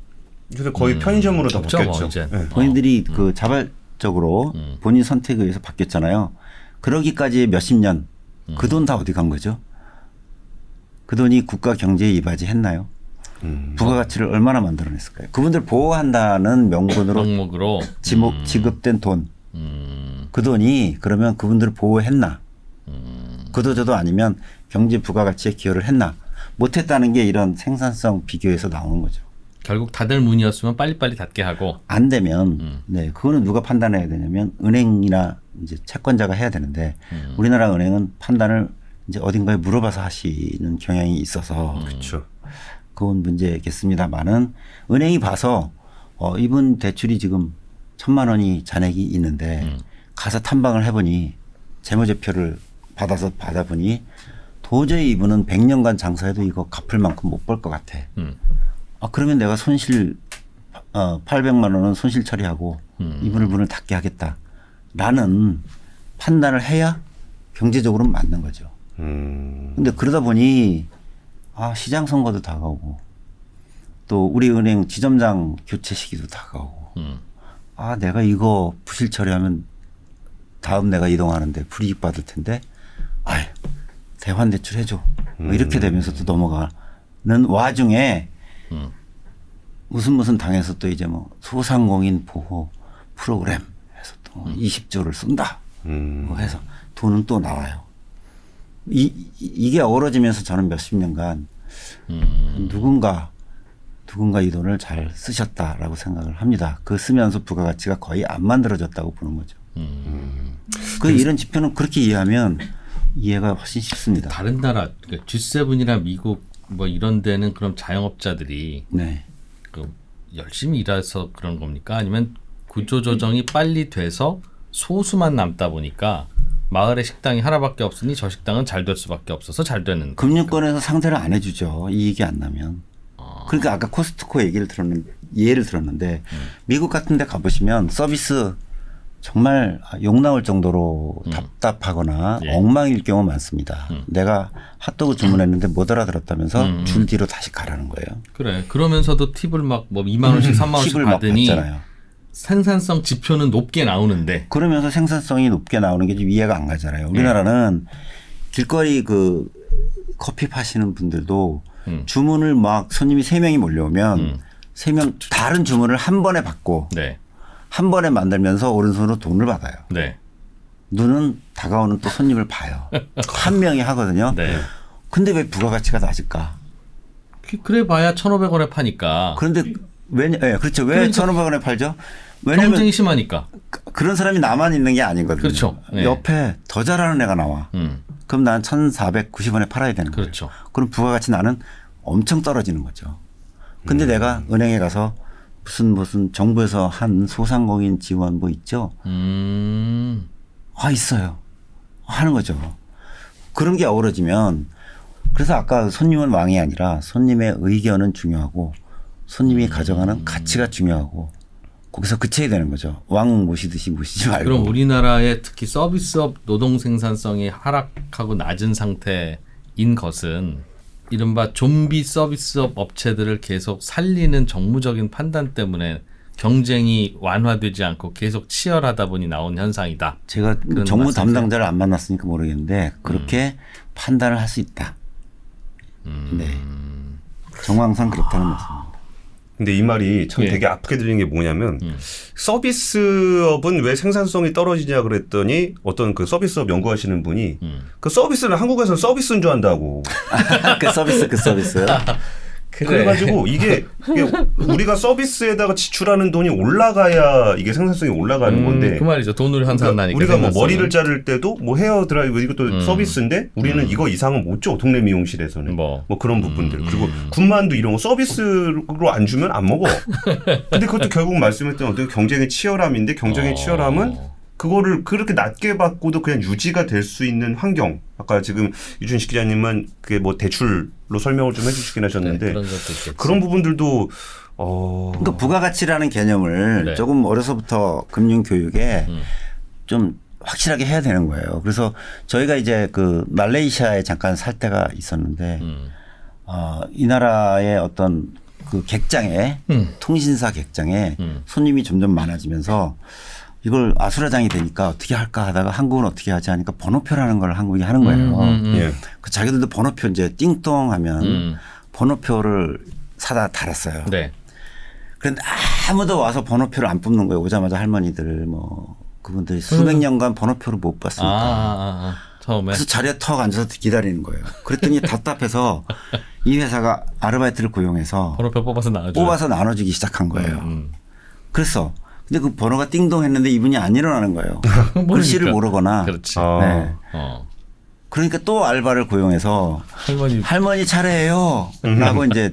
그래서 거의 편의점으로 다 없죠, 바뀌었죠. 뭐 이제. 네. 본인들이 그 자발적으로 본인 선택에 의해서 바뀌었잖아요. 그러기까지 몇십 년 그 돈 다 어디 간 거죠? 그 돈이 국가 경제에 이바지했나요? 부가가치를 얼마나 만들어냈을까요? 그분들 보호한다는 명분으로 지급된 돈. 그 돈이 그러면 그분들을 보호했나? 그도저도 아니면 경제 부가가치에 기여를 했나? 못했다는 게 이런 생산성 비교에서 나오는 거죠. 결국 닫을 문이었으면 빨리빨리 닫게 하고. 안 되면 네 그거는 누가 판단해야 되냐면 은행이나 이제 채권자가 해야 되는데 우리나라 은행은 판단을 이제 어딘가에 물어봐서 하시는 경향이 있어서 그렇죠. 그건 문제겠습니다만은 은행이 봐서 이분 대출이 지금 1,000만 원이 잔액이 있는데 가서 탐방을 해보니 재무제표를 받아보니 도저히 이분은 100년간 장사해도 이거 갚을 만큼 못 벌 것 같아. 그러면 내가 손실 800만 원은 손실 처리하고 이분을 문을 닫게 하겠다라는 판단을 해야 경제적으로는 맞는 거죠. 근데 그러다 보니 시장 선거도 다가오고 또 우리 은행 지점장 교체 시기도 다가오고 내가 이거 부실 처리하면 다음 내가 이동하는데 불이익 받을 텐데 대환 대출 해줘 뭐 이렇게 되면서 또 넘어가는 와중에 무슨 당에서 또 이제 뭐 소상공인 보호 프로그램 해서 또 20조를 쏜다 뭐 해서 돈은 또 나와요. 이게 어우러지면서 저는 몇십 년간 누군가 이 돈을 잘 쓰셨다라고 생각을 합니다. 그 쓰면서 부가가치가 거의 안 만들어졌다고 보는 거죠. 이런 지표는 그렇게 이해하면 이해가 훨씬 쉽습니다. 다른 나라 그러니까 G7이나 미국 뭐 이런 데는 그럼 자영업자들이 네. 열심히 일해서 그런 겁니까? 아니면 구조조정이 빨리 돼서 소수만 남다 보니까 마을에 식당이 하나밖에 없으니 저 식당은 잘 될 수밖에 없어서 잘 되는. 금융권에서 상대를 안 해주죠. 이익이 안 나면. 그러니까 아까 코스트코 예를 들었는데 미국 같은 데 가보시면 서비스 정말 욕 나올 정도로 답답하거나 엉망일 경우 많습니다. 내가 핫도그 주문했는데 못 알아들었다면서 줄 뒤로 다시 가라는 거예요. 그래. 그러면서도 팁을 막 뭐 2만 원씩 3만 원씩 팁을 받으니 막 받잖아요. 생산성 지표는 높게 나오는데 그러면서 생산성이 높게 나오는 게 좀 이해가 안 가잖아요. 우리나라는 길거리 그 커피 파시는 분들도 주문을 막 손님이 3명이 몰려오면 3명 다른 주문을 한 번에 받고 네. 한 번에 만들면서 오른손으로 돈을 받아요. 네. 눈은 다가오는 또 손님을 봐요. 한 명이 하거든요. 네. 근데 왜 부가가치가 낮을까? 그래 봐야 1,500원에 파니까. 그런데 네, 그렇죠. 왜 그러니까 1,500원에 팔죠? 왜냐면 경쟁이 심하니까. 그런 사람이 나만 있는 게 아니거든요. 그렇죠. 네. 옆에 더 잘하는 애가 나와. 그럼 난 1,490원에 팔아야 되는 거예요. 그렇죠. 그럼 부가가치 나는 엄청 떨어지는 거죠. 근데 내가 은행에 가서 무슨 정부에서 한 소상공인 지원 뭐 있죠? 있어요. 하는 거죠. 그런 게 어우러지면 그래서 아까 손님은 왕이 아니라 손님의 의견은 중요하고 손님이 가져가는 가치가 중요하고 거기서 그쳐야 되는 거죠. 왕 모시듯이 모시지 말고. 그럼 우리나라의 특히 서비스업 노동 생산성이 하락하고 낮은 상태인 것은 이른바 좀비 서비스업 업체들을 계속 살리는 정무적인 판단 때문에 경쟁이 완화되지 않고 계속 치열하다 보니 나온 현상이다. 제가 정무 담당자를 안 만났으니까 모르겠는데 그렇게 판단을 할 수 있다. 네. 정황상 그렇다는 말씀입니다. 근데 이 말이 참 예. 되게 아프게 들리는 게 뭐냐면 서비스업은 왜 생산성이 떨어지냐 그랬더니 어떤 그 서비스업 연구하시는 분이 그 서비스는 한국에서는 서비스인 줄 안다고. 그 서비스. 그래가지고 이게 우리가 서비스에다가 지출하는 돈이 올라가야 이게 생산성이 올라가는 건데. 그 말이죠. 돈을 환산하니까. 우리가 뭐 머리를 자를 때도 뭐 헤어 드라이브 이것도 서비스인데 우리는 이거 이상은 못 줘. 동네 미용실에서는. 뭐 그런 부분들. 그리고 군만두 이런 거 서비스로 안 주면 안 먹어. 근데 그것도 결국 말씀했던 어떤 경쟁의 치열함인데 경쟁의 치열함은 그거를 그렇게 낮게 받고도 그냥 유지가 될 수 있는 환경. 아까 지금 유준식 기자님은 그게 뭐 대출로 설명을 좀 해주시긴 하셨는데 네, 그런 것도 있겠지. 그런 부분들도 그러니까 부가가치라는 개념을 네. 조금 어려서부터 금융 교육에 좀 확실하게 해야 되는 거예요. 그래서 저희가 이제 그 말레이시아에 잠깐 살 때가 있었는데 이 나라의 어떤 그 객장에 통신사 객장에 손님이 점점 많아지면서 이걸 아수라장이 되니까 어떻게 할까 하다가 한국은 어떻게 하지 하니까 번호표라는 걸 한국이 하는 거예요. 예. 그 자기들도 번호표 이제 띵동하면 번호표를 사다 달았어요. 네. 그런데 아무도 와서 번호표를 안 뽑는 거예요. 오자마자 할머니들 뭐 그분들이 수백 년간 번호표를 못 봤으니까. 처음에. 그래서 자리에 턱 앉아서 기다리는 거예요. 그랬더니 답답해서 이 회사가 아르바이트를 고용해서 번호표 뽑아서 나눠주기 시작한 거예요. 그래서 근데 그 번호가 띵동했는데 이분이 안 일어나는 거예요. 글씨를 모르거나. 그렇지. 네. 그러니까 또 알바를 고용해서 할머니 차례예요. 라고 이제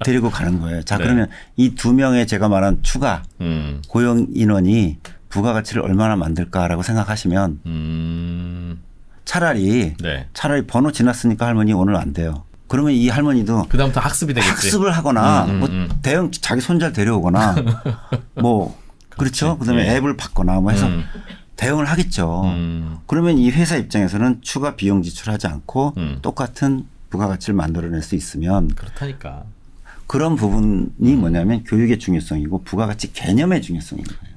데리고 가는 거예요. 자, 네. 그러면 이 2명의 제가 말한 추가 고용 인원이 부가가치를 얼마나 만들까라고 생각하시면 차라리 번호 지났으니까 할머니 오늘 안 돼요. 그러면 이 할머니도 그다음부터 학습이 되겠지. 학습을 하거나 뭐 대형 자기 손자 데려오거나 뭐 그렇죠. 그다음에 앱을 받거나 뭐 해서 대응을 하겠죠. 그러면 이 회사 입장에서는 추가 비용 지출하지 않고 똑같은 부가가치를 만들어낼 수 있으면 그렇다니까. 그런 부분이 뭐냐면 교육의 중요성이고 부가가치 개념의 중요성인 거예요.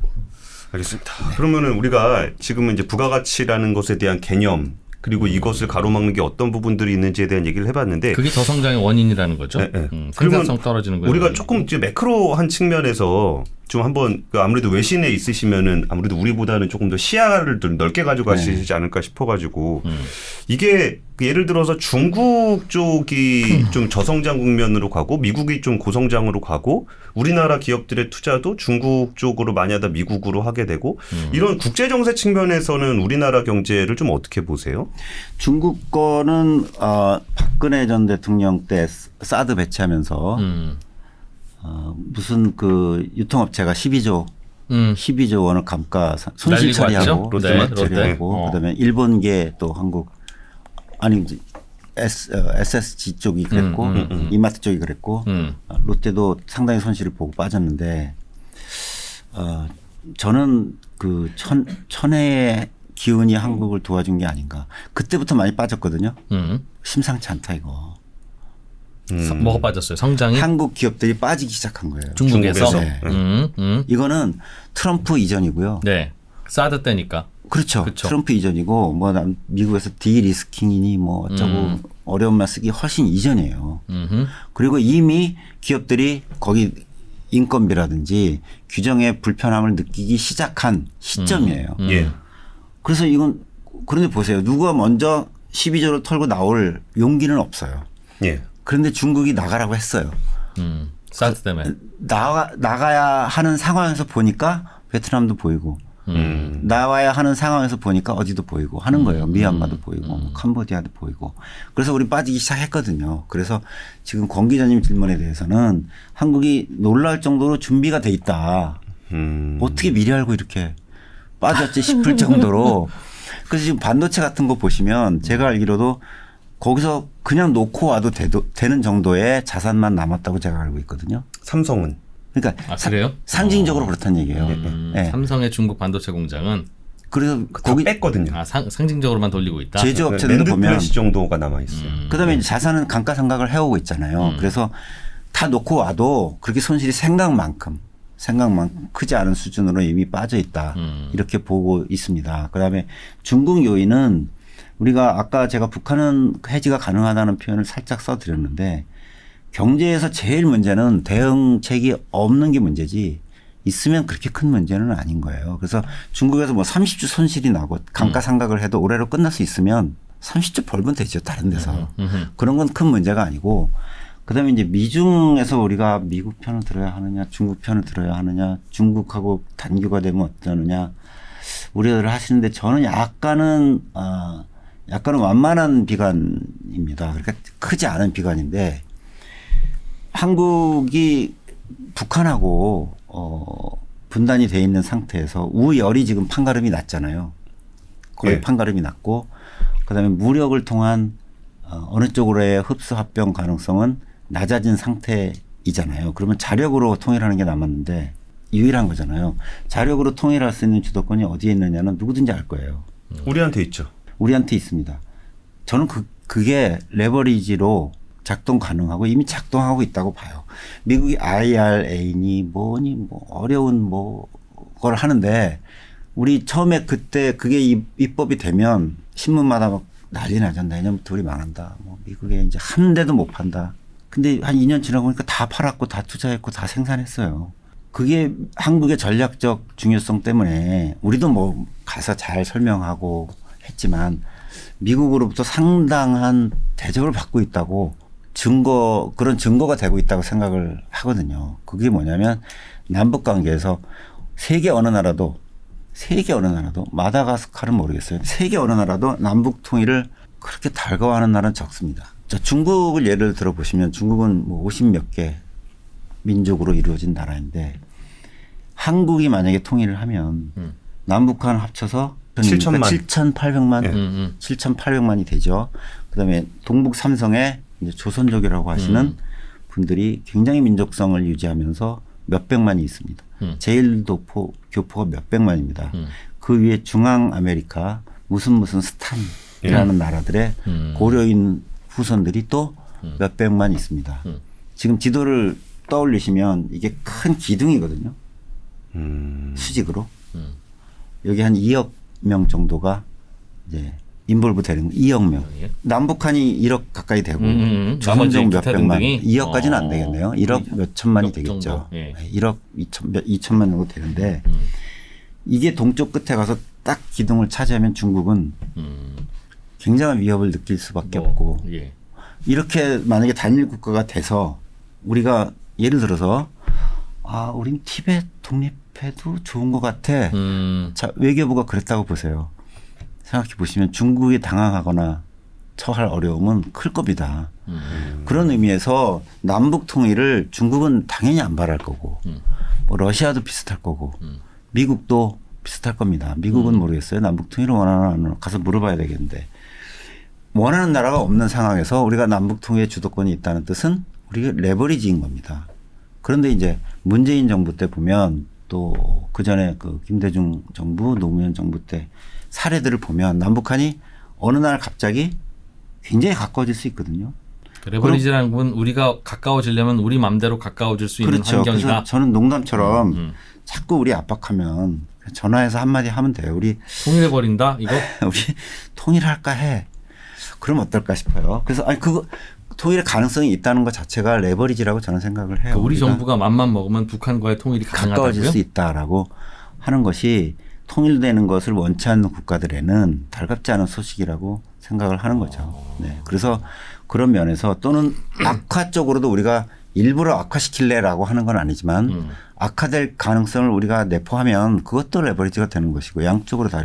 알겠습니다. 그러면은 우리가 지금은 이제 부가가치라는 것에 대한 개념 그리고 이것을 가로막는 게 어떤 부분들이 있는지에 대한 얘기를 해봤는데 그게 저성장의 원인이라는 거죠. 네. 생산성 떨어지는 거예요. 우리가 조금 이제 매크로한 측면에서 좀 한번 아무래도 외신에 있으시면은 아무래도 우리보다는 조금 더 시야를 좀 넓게 가지고 가시지 않을까 싶어가지고 이게 예를 들어서 중국 쪽이 좀 저성장 국면으로 가고 미국이 좀 고성장으로 가고 우리나라 기업들의 투자도 중국 쪽으로 많이 하다 미국으로 하게 되고 이런 국제 정세 측면에서는 우리나라 경제를 좀 어떻게 보세요? 중국 거는 박근혜 전 대통령 때 사드 배치하면서 무슨 그 유통업체가 12조 원을 감가 손실 처리하고 처리하고 그다음에 일본계 또 한국 아니 이제 SSG 쪽이 그랬고 이마트 쪽이 그랬고 롯데도 상당히 손실을 보고 빠졌는데 저는 그 천혜의 기운이 한국을 도와준 게 아닌가. 그때부터 많이 빠졌거든요. 심상치 않다 이거. 뭐가 빠졌어요? 성장이? 한국 기업들이 빠지기 시작한 거예요. 중국에서? 네. 이거는 트럼프 이전이고요. 네. 사드 때니까. 그렇죠. 그쵸. 트럼프 이전이고 뭐 미국에서 디리스킹이니 뭐 어쩌고 어려운 말 쓰기 훨씬 이전이에요. 그리고 이미 기업들이 거기 인건비라든지 규정의 불편함을 느끼기 시작한 시점이에요. 예. 그래서 이건 그런데 보세요. 누가 먼저 12조를 털고 나올 용기는 없어요. 예. 그런데 중국이 나가라고 했어요. 사드 때문에. 나가야 하는 상황에서 보니까 베트남도 보이고 나와야 하는 상황에서 보니까 어디도 보이고 하는 거예요. 미얀마도 보이고 뭐 캄보디아도 보이고. 그래서 우리 빠지기 시작했거든요. 그래서 지금 권 기자님 질문에 대해서는 한국이 놀랄 정도로 준비가 돼 있다. 어떻게 미리 알고 이렇게 빠졌지 싶을 정도로. 그래서 지금 반도체 같은 거 보시면 제가 알기로도 거기서 그냥 놓고 와도 되는 정도의 자산만 남았다고 제가 알고 있거든요. 삼성은. 그러니까 그래요? 상징적으로 그렇다는 얘기예요. 네. 삼성의 중국 반도체 공장은 그래서 다 거기 뺐거든요. 상징적으로만 돌리고 있다. 제조업체들도 보면 랜드 정도가 남아 있어요. 그다음에 이제 자산은 감가상각을 해오고 있잖아요. 그래서 다 놓고 와도 그렇게 손실이 생각만큼 크지 않은 수준으로 이미 빠져 있다. 이렇게 보고 있습니다. 그다음에 중국 요인은 우리가 아까 제가 북한은 해지가 가능하다는 표현을 살짝 써드렸는데 경제에서 제일 문제는 대응책이 없는 게 문제지 있으면 그렇게 큰 문제는 아닌 거예요. 그래서 중국에서 뭐 30조 손실이 나고 감가상각을 해도 올해로 끝날 수 있으면 30조 벌면 되죠. 다른 데서. 그런 건 큰 문제가 아니고 그다음에 이제 미중에서 우리가 미국 편을 들어야 하느냐 중국 편을 들어야 하느냐 중국하고 단교가 되면 어떠느냐 우려를 하시는데 저는 약간은 완만한 비관입니다. 그러니까 크지 않은 비관인데 한국이 북한하고 분단이 돼 있는 상태에서 우열이 지금 판가름이 났잖아요. 거의 네. 판가름이 났고 그다음에 무력을 통한 어느 쪽으로의 흡수 합병 가능성은 낮아진 상태이잖아요. 그러면 자력으로 통일하는 게 남았는데 유일한 거잖아요. 자력으로 통일할 수 있는 주도권이 어디에 있느냐는 누구든지 알 거예요. 우리한테 있죠. 우리한테 있습니다. 저는 그게 레버리지로 작동 가능하고 이미 작동하고 있다고 봐요. 미국이 IRA니 뭐니 뭐 어려운 뭐 걸 하는데 우리 처음에 그때 그게 입법이 되면 신문마다 막 난리 나잖아. 내년부터 우리 망한다. 뭐 미국에 이제 한 대도 못 판다. 근데 한 2년 지나고 보니까 다 팔았고 다 투자했고 다 생산했어요. 그게 한국의 전략적 중요성 때문에 우리도 뭐 가서 잘 설명하고 했지만 미국으로부터 상당한 대접을 받고 있다고 그런 증거가 되고 있다고 생각을 하거든요. 그게 뭐냐면 남북 관계에서 세계 어느 나라도 마다가스카르는 모르겠어요. 세계 어느 나라도 남북 통일을 그렇게 달가워하는 나라는 적습니다. 자, 중국을 예를 들어 보시면 중국은 뭐 50몇 개 민족으로 이루어진 나라인데 한국이 만약에 통일을 하면 남북한 합쳐서 7천만. 7,800만 7,800만이 되죠. 그다음에 동북 삼성에 이제 조선족이라고 하시는 분들이 굉장히 민족성을 유지하면서 몇백만이 있습니다. 제일도포 교포가 몇백만입니다. 그 위에 중앙 아메리카 무슨 스탄이라는 나라들의 고려인 후손들이 또 몇백만 있습니다. 지금 지도를 떠올리시면 이게 큰 기둥이거든요. 수직으로. 여기 한 2억 명 정도가 이제 인볼브 되는 2억 명. 남북한이 1억 가까이 되고 조선족 몇백만. 2억까지는 안 되겠네요. 1억 몇 천만이 되겠죠. 예. 1억 2천만 정도 되는데 이게 동쪽 끝에 가서 딱 기둥을 차지하면 중국은 굉장한 위협을 느낄 수밖에 없고 예. 이렇게 만약에 단일 국가가 돼서 우리가 예를 들어서 우린 티베트 독립해도 좋은 것 같아. 자, 외교부가 그랬다고 보세요. 생각해 보시면 중국이 당황하거나 처할 어려움은 클 겁니다. 그런 의미에서 남북 통일을 중국은 당연히 안 바랄 거고 뭐 러시아도 비슷할 거고 미국도 비슷할 겁니다. 미국은 모르겠어요. 남북 통일을 원하는 가서 물어봐야 되겠는데 원하는 나라가 없는 상황에서 우리가 남북 통일의 주도권이 있다는 뜻은 우리가 레버리지인 겁니다. 그런데 이제 문재인 정부 때 보면 또 그 전에 그 김대중 정부, 노무현 정부 때 사례들을 보면 남북한이 어느 날 갑자기 굉장히 가까워질 수 있거든요. 레버리지라는 건 우리가 가까워지려면 우리 마음대로 가까워질 수 있는 그렇죠. 환경이다. 그래서 저는 농담처럼 자꾸 우리 압박하면 전화해서 한마디 하면 돼요. 우리 통일해 버린다 이거. 우리 통일할까 해. 그럼 어떨까 싶어요. 그래서 아니 그거 통일의 가능성이 있다는 것 자체가 레버리지라고 저는 생각을 해요. 그러니까 우리 정부가 맘만 먹으면 북한과의 통일이 가능하다고요? 가까워질 수 있다라고 하는 것이 통일되는 것을 원치 않는 국가들에는 달갑지 않은 소식이라고 생각을 하는 거죠. 네. 그래서 그런 면에서 또는 악화 쪽으로도 우리가 일부러 악화시킬래라고 하는 건 아니지만 악화될 가능성을 우리가 내포하면 그것도 레버리지가 되는 것이고 양쪽으로 다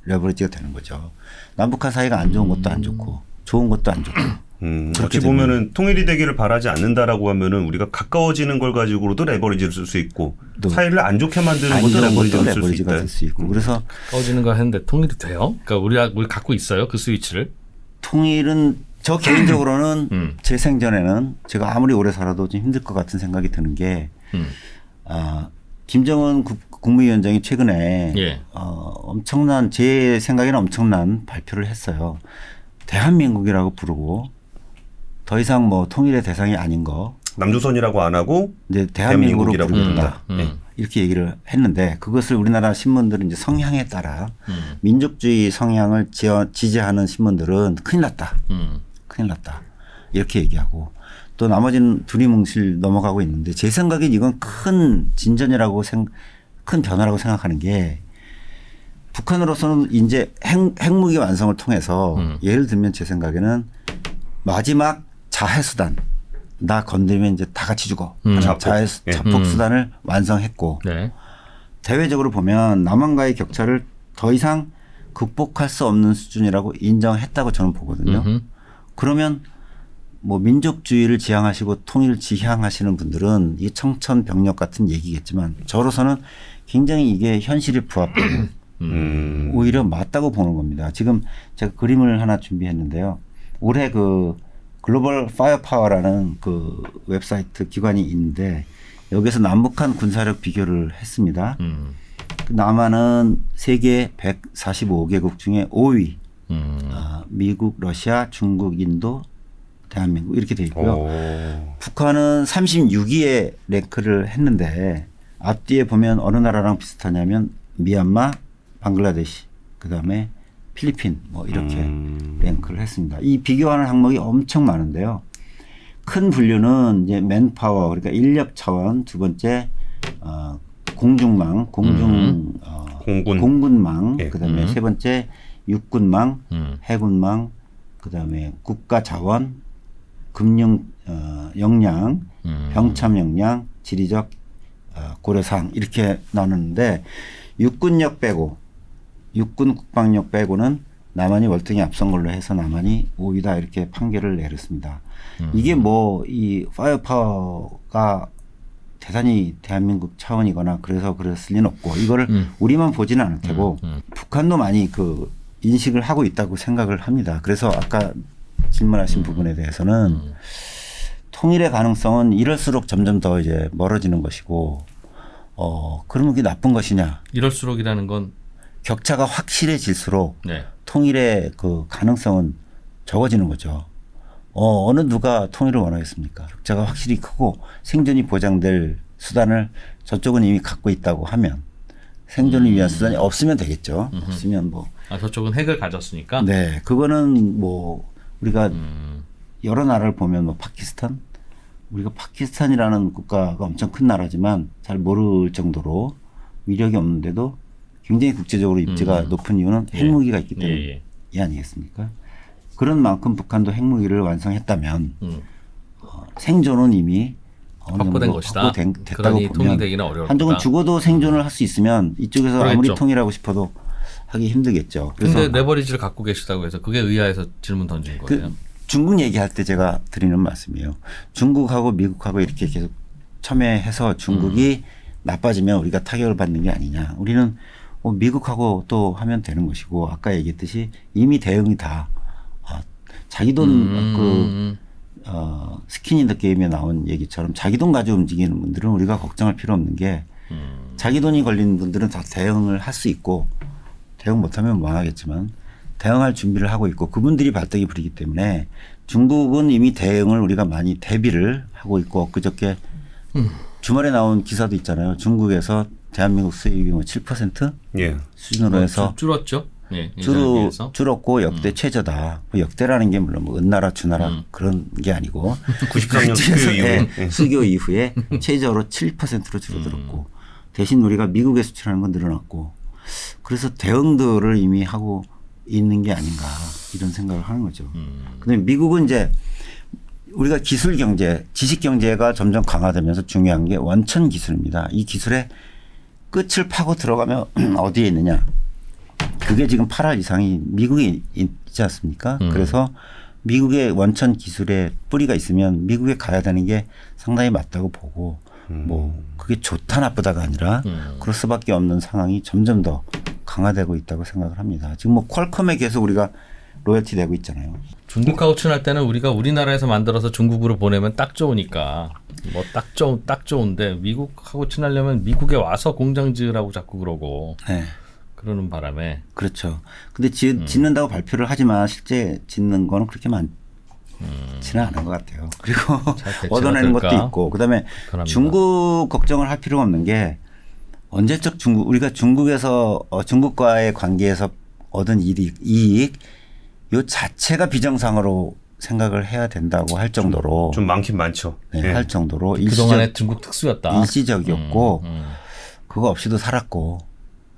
레버리지가 되는 거죠. 남북한 사이가 안 좋은 것도 안 좋고 좋은 것도 안 좋고. 어찌 보면은 통일이 되기를 바라지 않는다라고 하면은 우리가 가까워지는 걸 가지고도 레버리지를 쓸 수 있고 사이를 안 좋게 만드는 것도 레버리지가 쓸 수 있고. 그래서 가까워지는 거 했는데 통일이 돼요? 그러니까 우리 갖고 있어요 그 스위치를? 통일은 저 개인적으로는 제 생전에는 제가 아무리 오래 살아도 좀 힘들 것 같은 생각이 드는 게 김정은 국무위원장이 최근에 예. 엄청난 제 생각에는 엄청난 발표를 했어요. 대한민국이라고 부르고 더 이상 뭐 통일의 대상이 아닌 거. 남조선이라고 안 하고 이제 대한민국으로 부른다. 이렇게 얘기를 했는데 그것을 우리나라 신문들은 이제 성향에 따라 민족주의 성향을 지지하는 신문들은 큰일 났다. 큰일 났다. 이렇게 얘기하고 또 나머지는 두리뭉실 넘어가고 있는데 제 생각엔 이건 큰 진전이라고 큰 변화라고 생각하는 게 북한으로서는 이제 핵무기 완성을 통해서 예를 들면 제 생각에는 마지막 자해수단 나 건드리면 이제 다 같이 죽어. 자폭수단을 완성했고 네. 대외적으로 보면 남한과의 격차를 더 이상 극복할 수 없는 수준이라고 인정했다고 저는 보거든요. 그러면 뭐 민족주의를 지향하시고 통일을 지향하시는 분들은 이 청천벽력 같은 얘기겠지만 저로서는 굉장히 이게 현실에 부합되고 오히려 맞다고 보는 겁니다. 지금 제가 그림을 하나 준비했는데요. 올해 그 글로벌 파이어파워라는 그 웹사이트 기관이 있는데 여기서 남북한 군사력 비교를 했습니다. 남한은 세계 145개국 중에 5위. 미국, 러시아, 중국, 인도, 대한민국 이렇게 돼 있고요. 북한은 36위에 랭크를 했는데 앞뒤에 보면 어느 나라랑 비슷하냐면 미얀마, 방글라데시, 그다음에 필리핀 뭐 이렇게 랭크를 했습니다. 이 비교하는 항목이 엄청 많은데요. 큰 분류는 이제 맨파워 그러니까 인력 차원, 두 번째 공중망, 공군망, 예. 그다음에 세 번째 육군망, 해군망, 그다음에 국가 자원, 금융 역량, 병참 역량, 지리적 고려사항 이렇게 나누는데 육군력 빼고 육군 국방력 빼고는 남한이 월등히 앞선 걸로 해서 남한이 5위다 이렇게 판결을 내렸습니다. 이게 뭐 이 파이어파워가 대단히 대한민국 차원이거나 그래서 그랬을 리는 없고 이거를 우리만 보지는 않을 테고 북한도 많이 그 인식을 하고 있다고 생각을 합니다. 그래서 아까 질문하신 부분에 대해서는 통일의 가능성은 이럴수록 점점 더 이제 멀어지는 것이고 그러면 그게 나쁜 것이냐? 이럴수록이라는 건 격차가 확실해질수록 네. 통일의 그 가능성은 적어지는 거죠. 어느 누가 통일을 원하겠습니까? 격차가 확실히 크고 생존이 보장될 수단을 저쪽은 이미 갖고 있다고 하면 생존을 위한 수단이 없으면 되겠죠. 없으면 뭐. 저쪽은 핵을 가졌으니까. 네. 그거는 뭐 우리가 여러 나라를 보면 뭐 파키스탄 우리가 파키스탄이라는 국가가 엄청 큰 나라지만 잘 모를 정도로 위력이 없는데도 굉장히 국제적으로 입지가 높은 이유는 핵무기가 있기 때문이 아니겠습니까? 그런 만큼 북한도 핵무기를 완성했다면 생존은 이미 확보된 것이다. 됐다고 보면 통일되기는 어려울 한쪽은 죽어도 생존을 할 수 있으면 이쪽에서 그러겠죠. 아무리 통일하고 싶어도 하기 힘들겠죠. 그래서 근데 레버리지를 갖고 계시다고 해서 그게 의아해서 질문 던진 거예요. 중국 얘기할 때 제가 드리는 말씀이에요. 중국하고 미국하고 이렇게 계속 첨예해서 중국이 나빠지면 우리가 타격을 받는 게 아니냐. 우리는 미국하고 또 하면 되는 것이고 아까 얘기했듯이 이미 대응이 다 자기 돈 스킨 인 더 게임에 나온 얘기처럼 자기 돈 가지고 움직이는 분들은 우리가 걱정할 필요 없는 게 자기 돈이 걸린 분들은 다 대응을 할 수 있고 대응 못하면 망하겠지만 대응할 준비를 하고 있고 그분들이 발등이 부리기 때문에 중국은 이미 대응을 우리가 많이 대비를 하고 있고 그저께 주말에 나온 기사도 있잖아요. 중국에서 대한민국 수입이 뭐 7% 예. 수준으로 해서 줄었죠. 예, 예전에 비해서. 줄었고 역대 최저다. 뭐 역대라는 게 물론 뭐 은나라 주나라 그런 게 아니고 93년 수교 이후에 예, 수교 이후에 최저로 7%로 줄어들었고 대신 우리가 미국에 수출하는 건 늘어났고 그래서 대응들을 이미 하고 있는 게 아닌가 이런 생각을 하는 거죠. 그다음에 미국은 이제 우리가 기술 경제, 지식 경제가 점점 강화되면서 중요한 게 원천 기술입니다. 이 기술의 끝을 파고 들어가면 어디에 있느냐. 그게 지금 8할 이상이 미국에 있지 않습니까? 그래서 미국의 원천 기술에 뿌리가 있으면 미국에 가야 되는 게 상당히 맞다고 보고 뭐 그게 좋다 나쁘다가 아니라 그럴 수밖에 없는 상황이 점점 더 강화되고 있다고 생각을 합니다. 지금 뭐 퀄컴에 계속 우리가 로열티 내고 있잖아요. 중국하고 친할 때는 우리가 우리나라에서 만들어서 중국으로 보내면 딱 좋으니까 뭐 딱 좋은데 미국하고 친하려면 미국에 와서 공장 지으라고 자꾸 그러고 네. 그러는 바람에 그렇죠. 근데 짓는다고 발표를 하지만 실제 짓는 거는 그렇게 많지는 않은 것 같아요. 그리고 얻어내는 것도 될까? 있고 그다음에 그럽니다. 중국 걱정을 할 필요가 없는 게 언제적 우리가 중국에서 중국과의 관계에서 얻은 이익 요 자체가 비정상으로 생각을 해야 된다고 할 정도로 좀 많긴 많죠. 네, 예. 할 정도로 그동안의 중국 특수였다. 일시적이었고 그거 없이도 살았고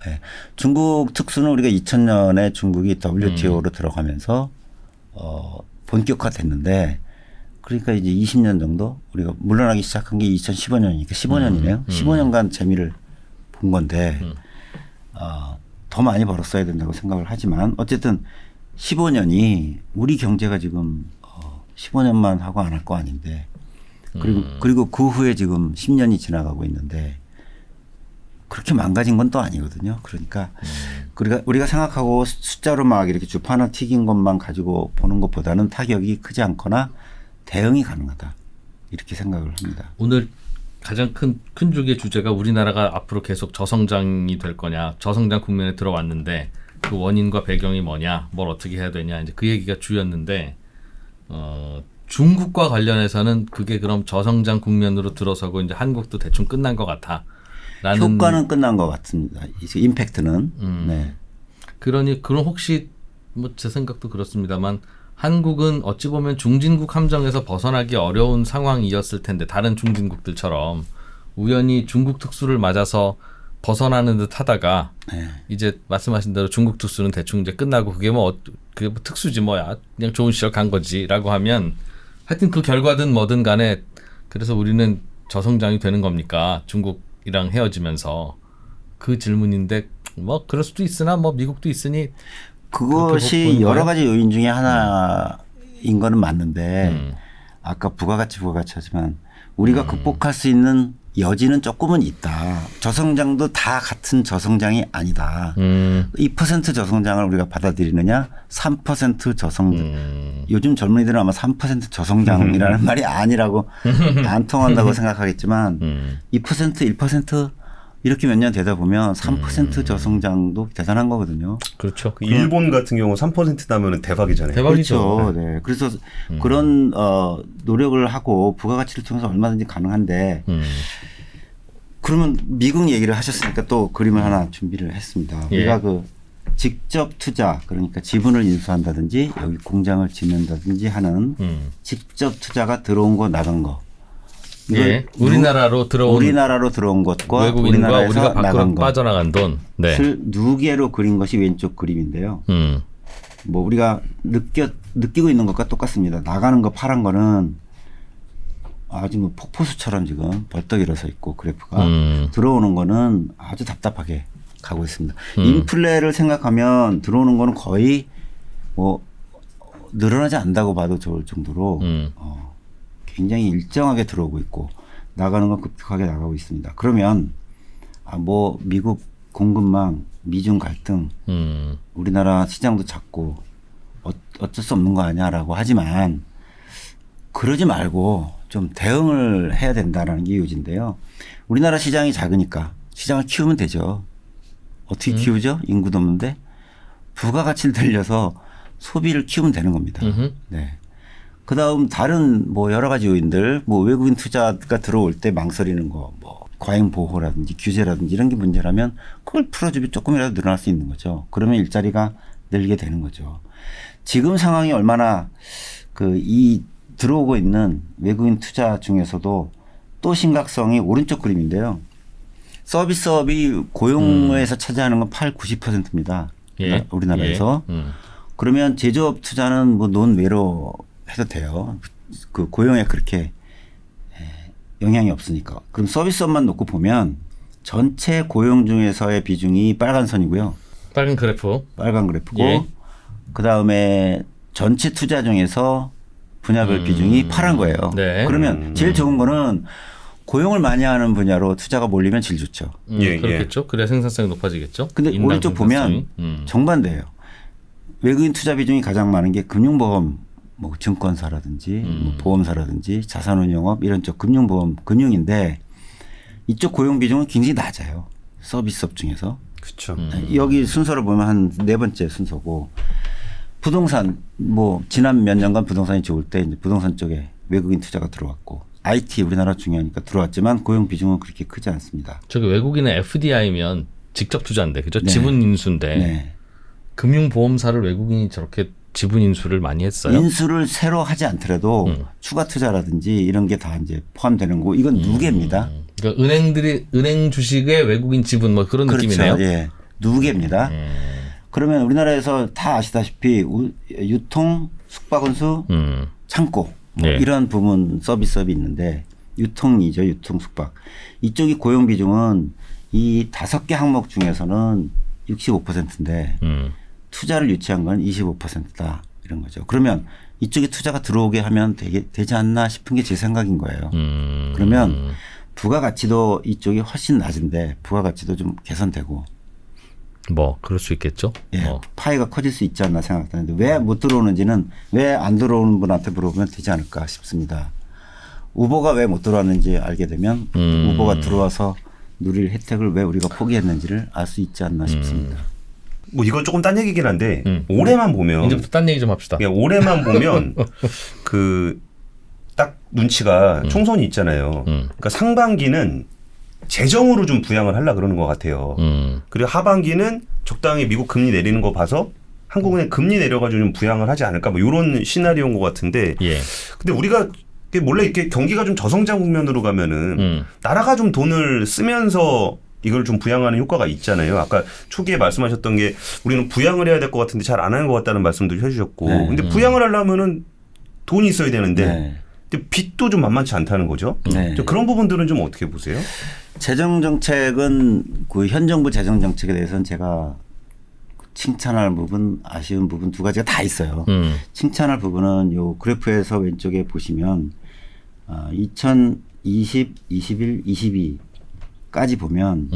네. 중국 특수는 우리가 2000년에 중국이 WTO로 들어가면서 본격화됐는데 그러니까 이제 20년 정도 우리가 물러나기 시작한 게 2015년이니까 15년이네요. 15년간 재미를 본 건데 더 많이 벌었어야 된다고 생각을 하지만 어쨌든 15년이 우리 경제가 지금 15년만 하고 안 할 거 아닌데 그리고 그 후에 지금 10년이 지나가고 있는데 그렇게 망가진 건 또 아니거든요. 그러니까 우리가 생각하고 숫자로 막 이렇게 주파나 튀긴 것만 가지고 보는 것보다는 타격이 크지 않거나 대응이 가능하다. 이렇게 생각을 합니다. 오늘 가장 큰 주기의 주제가 우리나라가 앞으로 계속 저성장이 될 거냐, 저성장 국면에 들어왔는데 그 원인과 배경이 뭐냐, 뭘 어떻게 해야 되냐, 이제 그 얘기가 주였는데 중국과 관련해서는 그게 그럼 저성장 국면으로 들어서고 이제 한국도 대충 끝난 것 같아. 라는 효과는 끝난 것 같습니다. 임팩트는. 네. 그럼 혹시 뭐 제 생각도 그렇습니다만 한국은 어찌 보면 중진국 함정에서 벗어나기 어려운 상황이었을 텐데 다른 중진국들처럼 우연히 중국 특수를 맞아서 벗어나는 듯 하다가 네. 이제 말씀하신 대로 중국 특수는 대충 이제 끝나고 그게 뭐 특수지 뭐야 그냥 좋은 시절 간 거지라고 하면 하여튼 그 결과든 뭐든 간에 그래서 우리는 저성장이 되는 겁니까? 중국이랑 헤어지면서 그 질문인데 뭐 그럴 수도 있으나 뭐 미국도 있으니 그것이 여러 가지 요인 중에 하나인 거는 맞는데 아까 부가가치 하지만 우리가 극복할 수 있는 여지는 조금은 있다. 저성장도 다 같은 저성장이 아니다. 2% 저성장을 우리가 받아들이느냐 3% 저성장. 요즘 젊은이들은 아마 3% 저성장이라는 말이 아니라고 안 통한다고 생각하겠지만 2% 1% 이렇게 몇 년 되다 보면 3% 저성장도 대단한 거거든요. 그렇죠. 그 일본 같은 경우 3% 나면은 대박이잖아요. 대박이죠. 그렇죠. 네. 그래서 그런 노력을 하고 부가가치를 통해서 얼마든지 가능한데 그러면 미국 얘기를 하셨으니까 또 그림을 하나 준비를 했습니다. 예. 우리가 그 직접 투자 그러니까 지분을 인수한다든지 여기 공장을 짓는다든지 하는 직접 투자가 들어온 거 나간 거. 예. 우리나라로 들어온 것과 외국인과 우리나라에서 우리가 밖으로 나간 것. 빠져나간 돈. 네. 누계로 그린 것이 왼쪽 그림인데요. 뭐 우리가 느끼고 있는 것과 똑같습니다. 나가는 거 파란 거는 아주 뭐 폭포수처럼 지금 벌떡 일어서 있고 그래프가 들어오는 거는 아주 답답하게 가고 있습니다. 인플레를 생각하면 들어오는 거는 거의 뭐 늘어나지 않는다고 봐도 좋을 정도로 굉장히 일정하게 들어오고 있고 나가는 건 급격하게 나가고 있습니다. 그러면 뭐 미국 공급망, 미중 갈등, 우리나라 시장도 작고 어쩔 수 없는 거 아니야라고 하지만 그러지 말고 좀 대응을 해야 된다는 게 요지인데요. 우리나라 시장이 작으니까 시장을 키우면 되죠. 어떻게 키우죠? 인구도 없는데 부가가치를 늘려서 소비를 키우면 되는 겁니다. 네. 그다음 다른 뭐 여러 가지 요인들 뭐 외국인 투자가 들어올 때 망설이는 거 뭐 과잉 보호라든지 규제라든지 이런 게 문제라면 그걸 풀어주면 조금이라도 늘어날 수 있는 거죠. 그러면 일자리가 늘게 되는 거죠. 지금 상황이 얼마나 이 들어오고 있는 외국인 투자 중에서도 또 심각성이 오른쪽 그림인데요. 서비스업이 고용에서 차지하는 건 90%입니다. 예. 우리나라에서. 예. 그러면 제조업 투자는 뭐 논외로 해도 돼요. 그 고용에 그렇게 영향이 없으니까. 그럼 서비스업만 놓고 보면 전체 고용 중에서의 비중이 빨간 선이고요. 빨간 그래프. 빨간 그래프고 예. 그다음에 전체 투자 중에서 분야별 비중이 파란 거예요. 네. 그러면 제일 좋은 거는 고용을 많이 하는 분야로 투자가 몰리면 제일 좋죠. 그렇겠죠. 그래야 생산성이 높아지겠죠. 근데 인당 오른쪽 생산성이. 보면 정반대예요. 외국인 투자 비중이 가장 많은 게 금융보험, 뭐 증권사라든지 뭐 보험사라든지 자산운용업 이런 쪽 금융보험, 금융인데 이쪽 고용 비중은 굉장히 낮아요. 서비스업 중에서. 그렇죠. 여기 순서를 보면 한 네 번째 순서고 부동산 뭐 지난 몇 년간 부동산이 좋을 때 이제 부동산 쪽에 외국인 투자가 들어왔고 IT 우리나라 중요하니까 들어왔지만 고용 비중은 그렇게 크지 않습니다. 저기 외국인의 FDI면 직접 투자인데 그죠? 네. 지분 인수인데 네. 금융보험사를 외국인이 저렇게 지분 인수를 많이 했어요. 인수를 새로 하지 않더라도 추가 투자라든지 이런 게 다 이제 포함되는 거고 이건 누계입니다. 그러니까 은행 주식의 외국인 지분 뭐 그런 그렇죠. 느낌이네요. 예. 누계입니다. 그러면 우리나라에서 다 아시다시피 유통, 숙박운수, 창고 뭐 네. 이런 부분 서비스업이 있는데 유통이죠. 유통, 숙박. 이쪽이 고용 비중은 이 5개 항목 중에서는 65%인데 투자를 유치한 건 25%다 이런 거죠. 그러면 이쪽에 투자가 들어오게 하면 되지 않나 싶은 게 제 생각인 거예요. 그러면 부가가치도 이쪽이 훨씬 낮은데 부가가치도 좀 개선되고 뭐 그럴 수 있겠죠. 예, 파이가 커질 수 있지 않나 생각하는데 왜 못 들어오는지는 왜 안 들어오는 분한테 물어보면 되지 않을까 싶습니다. 우버가 왜 못 들어왔는지 알게 되면 우버가 들어와서 누릴 혜택을 왜 우리가 포기했는지를 알 수 있지 않나 싶습니다. 뭐 이건 조금 딴 얘기긴 한데 올해만 보면 이제부터 딴 얘기 좀 합시다. 올해만 보면 그 딱 눈치가 총선이 있잖아요. 그러니까 상반기는 재정으로 좀 부양을 하려 그러는 것 같아요. 그리고 하반기는 적당히 미국 금리 내리는 거 봐서 한국은행 금리 내려가지고 좀 부양을 하지 않을까 뭐 이런 시나리오인 것 같은데. 예. 근데 우리가 원래 이렇게 경기가 좀 저성장 국면으로 가면은 나라가 좀 돈을 쓰면서 이걸 좀 부양하는 효과가 있잖아요. 아까 초기에 말씀하셨던 게 우리는 부양을 해야 될 것 같은데 잘 안 하는 것 같다는 말씀도 해주셨고. 네. 근데 부양을 하려면은 돈이 있어야 되는데 네. 근데 빚도 좀 만만치 않다는 거죠. 네. 그런 부분들은 좀 어떻게 보세요? 재정 정책은 그 현 정부 재정 정책에 대해서는 제가 칭찬할 부분, 아쉬운 부분 두 가지가 다 있어요. 칭찬할 부분은 요 그래프에서 왼쪽에 보시면 2020, 21, 22까지 보면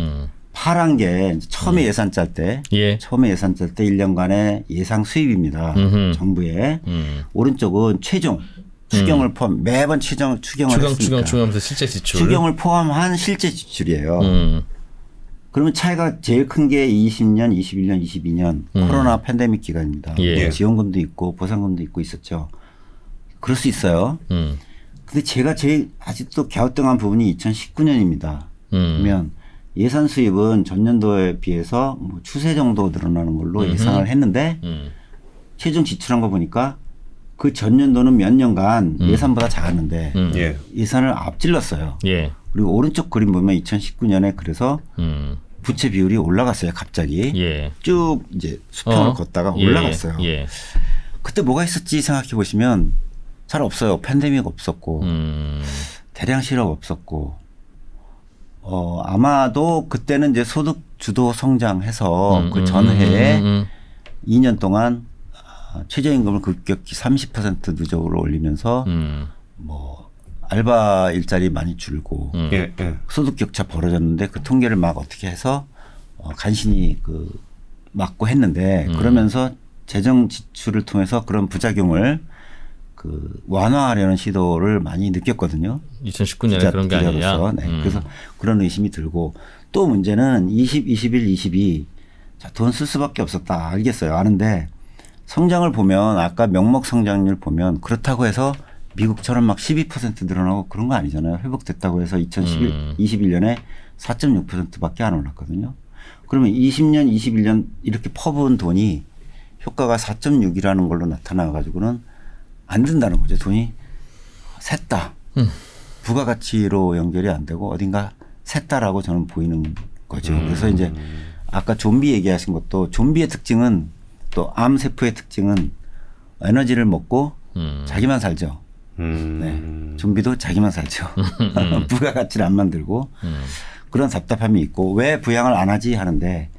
파란 게 처음에 예산 짤 때, 예. 처음에 예산 짤 때 1년간의 예상 수입입니다. 정부의. 오른쪽은 최종 추경을 포함 매번 추경을 했으니까. 추경하면서 실제 지출. 추경을 포함한 실제 지출이에요. 그러면 차이가 제일 큰 게 20년, 21년, 22년 코로나 팬데믹 기간입니다. 예. 지원금도 있고 보상금도 있고 있었죠. 그럴 수 있어요. 근데 제가 제일 아직도 갸우뚱한 부분이 2019년입니다. 그러면 예산 수입은 전년도에 비해서 뭐 추세 정도 늘어나는 걸로 예상을 했는데 최종 지출한 거 보니까 그 전년도는 몇 년간 예산보다 작았는데 예. 예산을 앞질렀어요. 예. 그리고 오른쪽 그림 보면 2019년에 그래서 부채 비율이 올라갔어요. 갑자기 예. 쭉 이제 수평을 걷다가 올라갔어요. 예. 그때 뭐가 있었지 생각해 보시면 잘 없어요. 팬데믹 없었고 대량 실업 없었고 아마도 그때는 이제 소득 주도 성장해서 그 전해에 2년 동안 최저임금을 급격히 30% 누적으로 올리면서 뭐 알바 일자리 많이 줄고 예. 소득 격차 벌어졌는데 그 통계를 막 어떻게 해서 간신히 그 막고 했는데 그러면서 재정 지출을 통해서 그런 부작용을 그 완화하려는 시도를 많이 느꼈거든요. 2019년에 그런 게 아니냐. 네. 그래서 그런 의심이 들고 또 문제는 20, 21, 22 돈 쓸 수밖에 없었다. 알겠어요. 아는데 성장을 보면 아까 명목 성장률 보면 그렇다고 해서 미국처럼 막 12% 늘어나고 그런 거 아니잖아요. 회복됐다고 해서 2021년에 4.6%밖에 안 올랐거든요. 그러면 20년, 21년 이렇게 퍼부은 돈이 효과가 4.6이라는 걸로 나타나 가지고는 안 된다는 거죠. 돈이 샜다. 부가가치로 연결이 안 되고 어딘가 샜다라고 저는 보이는 거죠. 그래서 이제 아까 좀비 얘기하신 것도 좀비의 특징은 또 암세포의 특징은 에너지를 먹고 자기만 살죠. 네. 좀비도 자기만 살죠. 부가가치를 안 만들고 그런 답답함이 있고 왜 부양을 안 하지 하는데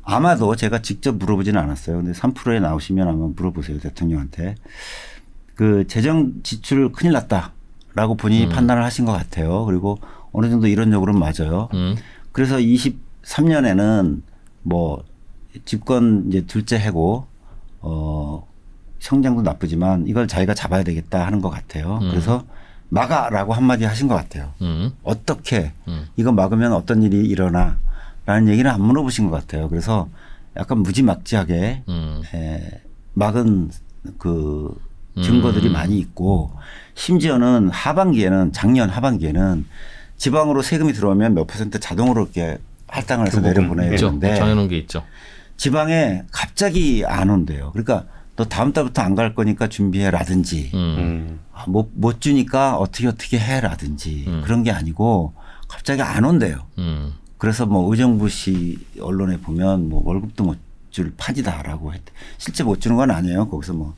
아마도 제가 직접 물어보지는 않았어요. 근데 3%에 나오시면 아마 물어보세요. 대통령한테. 그 재정 지출 큰일 났다라고 본인이 판단을 하신 것 같아요. 그리고 어느 정도 이론적으로는 맞아요. 그래서 23년에는 뭐 집권 이제 둘째 해고 성장도 나쁘지만 이걸 자기가 잡아야 되겠다 하는 것 같아요. 그래서 막아라고 한마디 하신 것 같아요. 어떻게 이거 막으면 어떤 일이 일어나라는 얘기는 안 물어보신 것 같아요. 그래서 약간 무지막지하게 막은 그 증거들이 많이 있고 심지어는 하반기에는 작년 하반기에는 지방으로 세금이 들어오면 몇 % 자동으로 이렇게 할당을 해서 내려보내야 되는데 정해놓은 게 있죠. 지방에 갑자기 안 온대요. 그러니까 너 다음 달부터 안 갈 거니까 준비해라든지 못 주니까 어떻게 해라든지 그런 게 아니고 갑자기 안 온대요. 그래서 뭐 의정부시 언론에 보면 뭐 월급도 못 줄 판이다라고 했대. 실제 못 주는 건 아니에요. 거기서 뭐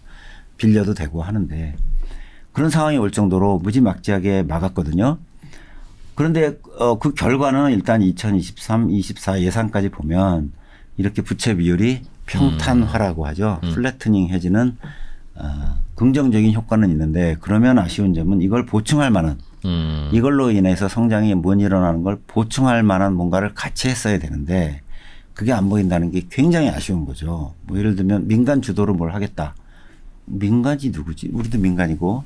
빌려도 되고 하는데 그런 상황이 올 정도로 무지막지하게 막았거든요. 그런데 그 결과는 일단 2023, 24 예산까지 보면 이렇게 부채 비율이 평탄화라고 하죠. 플래트닝 해지는 긍정적인 효과는 있는데 그러면 아쉬운 점은 이걸 보충할 만한 이걸로 인해서 성장이 못 일어나는 걸 보충할 만한 뭔가를 같이 했어야 되는데 그게 안 보인다는 게 굉장히 아쉬운 거죠. 뭐 예를 들면 민간 주도로 뭘 하겠다. 민간이 누구지? 우리도 민간이고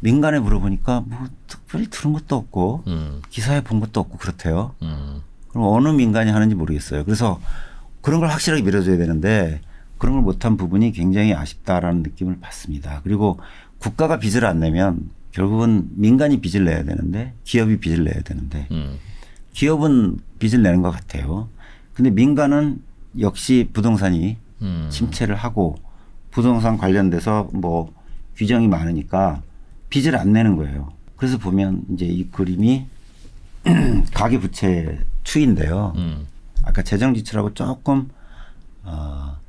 민간에 물어보니까 뭐 특별히 들은 것도 없고 기사에 본 것도 없고 그렇대요. 그럼 어느 민간이 하는지 모르겠어요. 그래서 그런 걸 확실하게 밀어줘야 되는데 그런 걸 못한 부분이 굉장히 아쉽다라는 느낌을 받습니다. 그리고 국가가 빚을 안 내면 결국은 민간이 빚을 내야 되는데 기업이 빚을 내야 되는데 기업은 빚을 내는 것 같아요. 근데 민간은 역시 부동산이 침체를 하고 부동산 관련돼서 뭐 규정이 많으니까 빚을 안 내는 거예요. 그래서 보면 이제 이 그림이 가계부채 추이인데요. 아까 재정지출하고 조금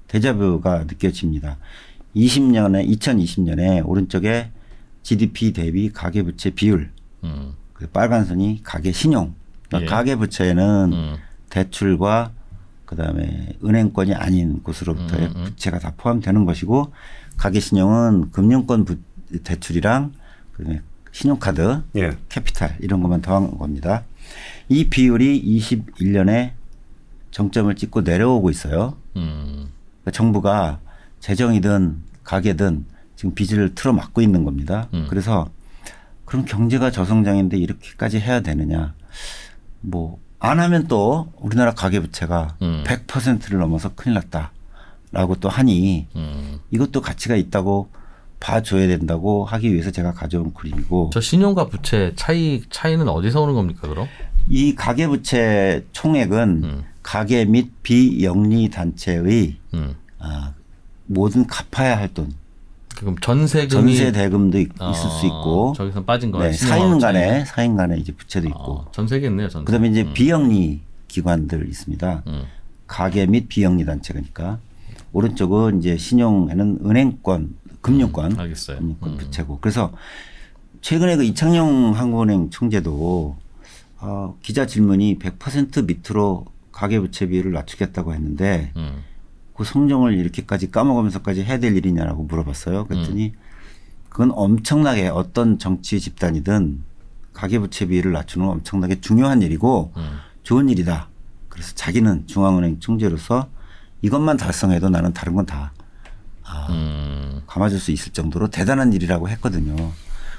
데자뷰가 느껴집니다. 2020년에 오른쪽에 GDP 대비 가계부채 비율, 그 빨간 선이 가계신용. 그러니까 예. 가계부채는 대출과 그다음에 은행권이 아닌 곳으로부터의 부채가 다 포함되는 것이고 가계신용은 금융권 대출이랑 그다음에 신용카드, 예. 캐피탈 이런 것만 더한 겁니다. 이 비율이 21년에 정점을 찍고 내려오고 있어요. 그러니까 정부가 재정이든 가계든 지금 빚을 틀어막고 있는 겁니다. 그래서 그럼 경제가 저성장인데 이렇게까지 해야 되느냐. 뭐 안 하면 또 우리나라 가계부채가 100%를 넘어서 큰일 났다라고 또 하니 이것도 가치가 있다고 봐줘야 된다고 하기 위해서 제가 가져온 그림이고. 저 신용과 부채 차이는 어디서 오는 겁니까, 그럼? 이 가계부채 총액은 가계 및 비영리 단체의 모든 갚아야 할 돈. 그럼 전세금이 전세 대금도 있을 수 있고. 저기서 빠진 거예요. 네, 사인 간에 이제 부채도 있고. 전세겠네요, 전세. 그다음에 이제 비영리 기관들 있습니다. 가계 및 비영리 단체니까 오른쪽은 이제 신용에는 은행권, 금융권, 알겠어요. 금융권 부채고. 그래서 최근에 그 이창용 한국은행 총재도 기자 질문이 100% 밑으로 가계부채 비율을 낮추겠다고 했는데 그 성정을 이렇게까지 까먹으면서까지 해야 될 일이냐라고 물어봤어요. 그랬더니 그건 엄청나게 어떤 정치 집단이든 가계부채 비율을 낮추는 건 엄청나게 중요한 일이고 좋은 일이다. 그래서 자기는 중앙은행 총재로서 이것만 달성해도 나는 다른 건 다 감아줄 수 있을 정도로 대단한 일이라고 했거든요.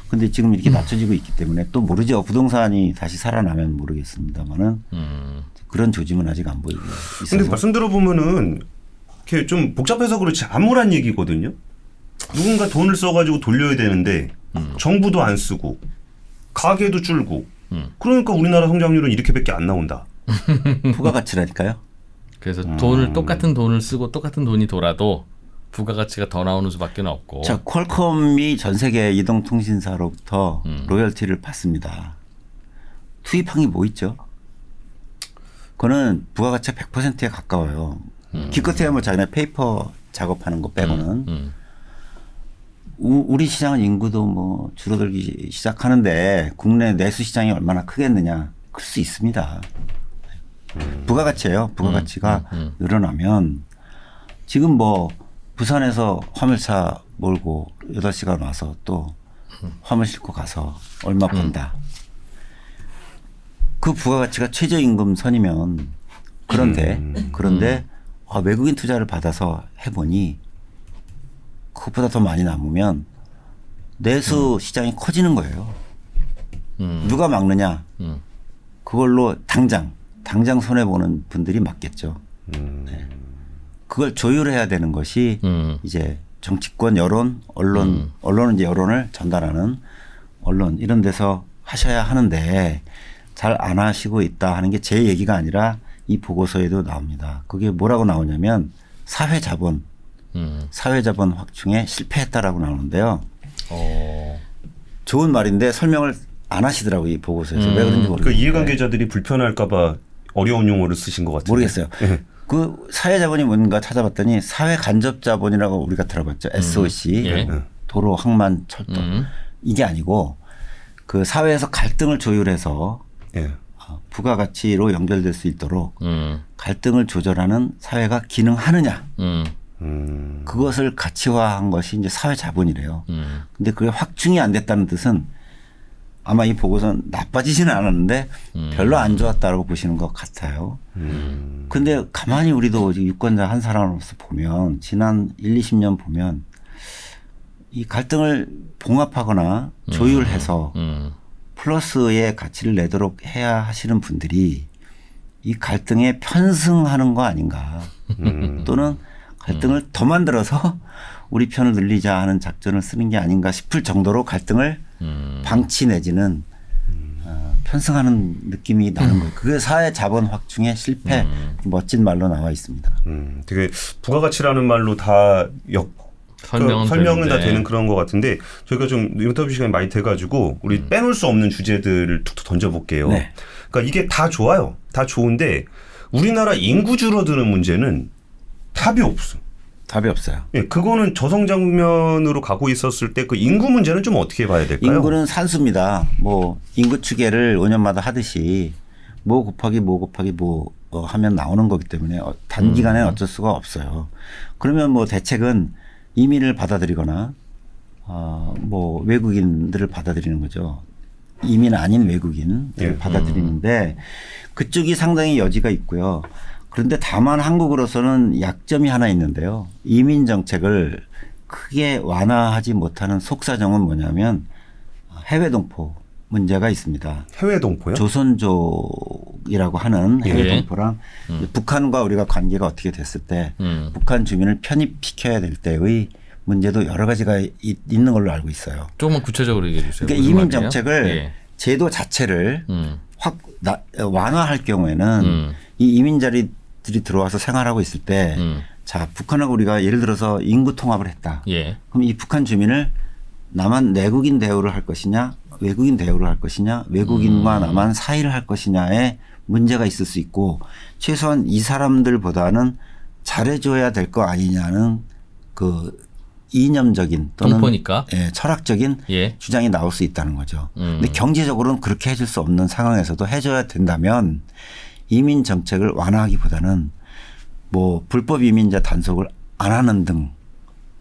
근데 지금 이렇게 낮춰지고 있기 때문에 또 모르죠. 부동산이 다시 살아나면 모르겠습니다만은 그런 조짐은 아직 안 보이고 있어서. 근데 말씀 들어보면은 이렇게 좀 복잡해서 그렇지 암울한 얘기거든요. 누군가 돈을 써가지고 돌려야 되는데 정부도 안 쓰고 가계도 줄고 그러니까 우리나라 성장률은 이렇게밖에 안 나온다. 부가가치라니까요. 그래서 똑같은 돈을 쓰고 똑같은 돈이 돌아도 부가가치가 더 나오는 수밖에 없고. 자, 퀄컴이 전 세계 이동통신사로부터 로열티를 받습니다. 투입한 게 뭐 있죠? 그거는 부가가치가 100%에 가까워요. 기껏해야 뭐 자기네 페이퍼 작업하는 거 빼고는. 우리 시장은 인구도 뭐 줄어들기 시작하는데 국내 내수 시장이 얼마나 크겠느냐. 클 수 있습니다. 부가가치예요. 부가가치가 늘어나면 지금 뭐 부산에서 화물차 몰고 8시간 와서 또 화물 싣고 가서 얼마 번다. 그 부가가치가 최저임금 선이면 그런데 외국인 투자를 받아서 해보니 그것보다 더 많이 남으면 내수 시장이 커지는 거예요. 누가 막느냐. 그걸로 당장 손해보는 분들이 맞겠죠. 네. 그걸 조율해야 되는 것이 이제 정치권, 여론, 언론은 이제 여론을 전달하는 언론 이런 데서 하셔야 하는데 잘 안 하시고 있다 하는 게 제 얘기가 아니라 이 보고서에도 나옵니다. 그게 뭐라고 나오냐면 사회자본 확충에 실패했다라고 나오는데요. 좋은 말인데 설명을 안 하시더라고요. 이 보고서에서. 왜 그런지 모르겠어요. 그 이해관계자들이 불편할까 봐 어려운 용어를 쓰신 것 같은데. 모르겠어요. 그 사회자본이 뭔가 찾아봤더니 사회간접자본이라고 우리가 들어봤죠. SOC, 예. 도로, 항만, 철도. 이게 아니고 그 사회에서 갈등을 조율해서 예. 부가가치로 연결될 수 있도록 갈등을 조절하는 사회가 기능하느냐. 그것을 가치화한 것이 이제 사회자본이래요. 근데 그게 확충이 안 됐다는 뜻은 아마 이 보고서는 나빠지지는 않았는데 별로 안 좋았다고 보시는 것 같아요. 근데 가만히 우리도 유권자 한 사람으로서 보면 지난 1, 20년 보면 이 갈등을 봉합하거나 조율해서 플러스의 가치를 내도록 해야 하시는 분들이 이 갈등에 편승하는 거 아닌가. 또는 갈등을 더 만들어서 우리 편을 늘리자 하는 작전을 쓰는 게 아닌가 싶을 정도로 갈등을 방치 내지는 편승하는 느낌이 나는 거예요. 그게 사회 자본 확충의 실패 멋진 말로 나와 있습니다. 되게 부가가치라는 말로 다 설명은 다 되는 그런 것 같은데 저희가 좀 인터뷰 시간이 많이 돼가지고 우리 빼놓을 수 없는 주제들을 툭툭 던져볼게요. 네. 그러니까 이게 다 좋아요. 다 좋은데 우리나라 인구 줄어드는 문제는 답이 없어. 답이 없어요. 예, 그거는 저성장면으로 가고 있었을 때 그 인구 문제는 좀 어떻게 봐야 될까요? 인구는 산수입니다. 뭐 인구 추계를 5년마다 하듯이 뭐 곱하기 뭐 하면 나오는 거기 때문에 단기간에 어쩔 수가 없어요. 그러면 뭐 대책은 이민을 받아들이거나 뭐 외국인들을 받아들이는 거죠. 이민 아닌 외국인들을 받아들이는데 그쪽이 상당히 여지가 있고요. 그런데 다만 한국으로서는 약점이 하나 있는데요. 이민 정책을 크게 완화하지 못하는 속사정은 뭐냐면 해외 동포 문제가 있습니다. 해외 동포요? 조선족이라고 하는 해외 동포랑 북한과 우리가 관계가 어떻게 됐을 때 북한 주민을 편입시켜야 될 때의 문제도 여러 가지가 있는 걸로 알고 있어요. 조금만 구체적으로 얘기해 주세요. 그러니까 이민 정책을 제도 자체를 확 완화할 경우에는 이 이민자들이 들어와서 생활하고 있을 때 자, 북한하고 우리가 예를 들어서 인구 통합을 했다. 그럼 이 북한 주민을 남한 내국인 대우를 할 것이냐 외국인 대우를 할 것이냐 외국인과 남한 사이를 할 것이냐에 문제가 있을 수 있고 최소한 이 사람들보다는 잘해줘야 될 거 아니냐는 그 이념적인 또는 동포니까. 철학적인 주장이 나올 수 있다는 거죠. 근데 경제적으로는 그렇게 해줄 수 없는 상황에서도 해줘야 된다면 이민 정책을 완화하기보다는 뭐 불법 이민자 단속을 안 하는 등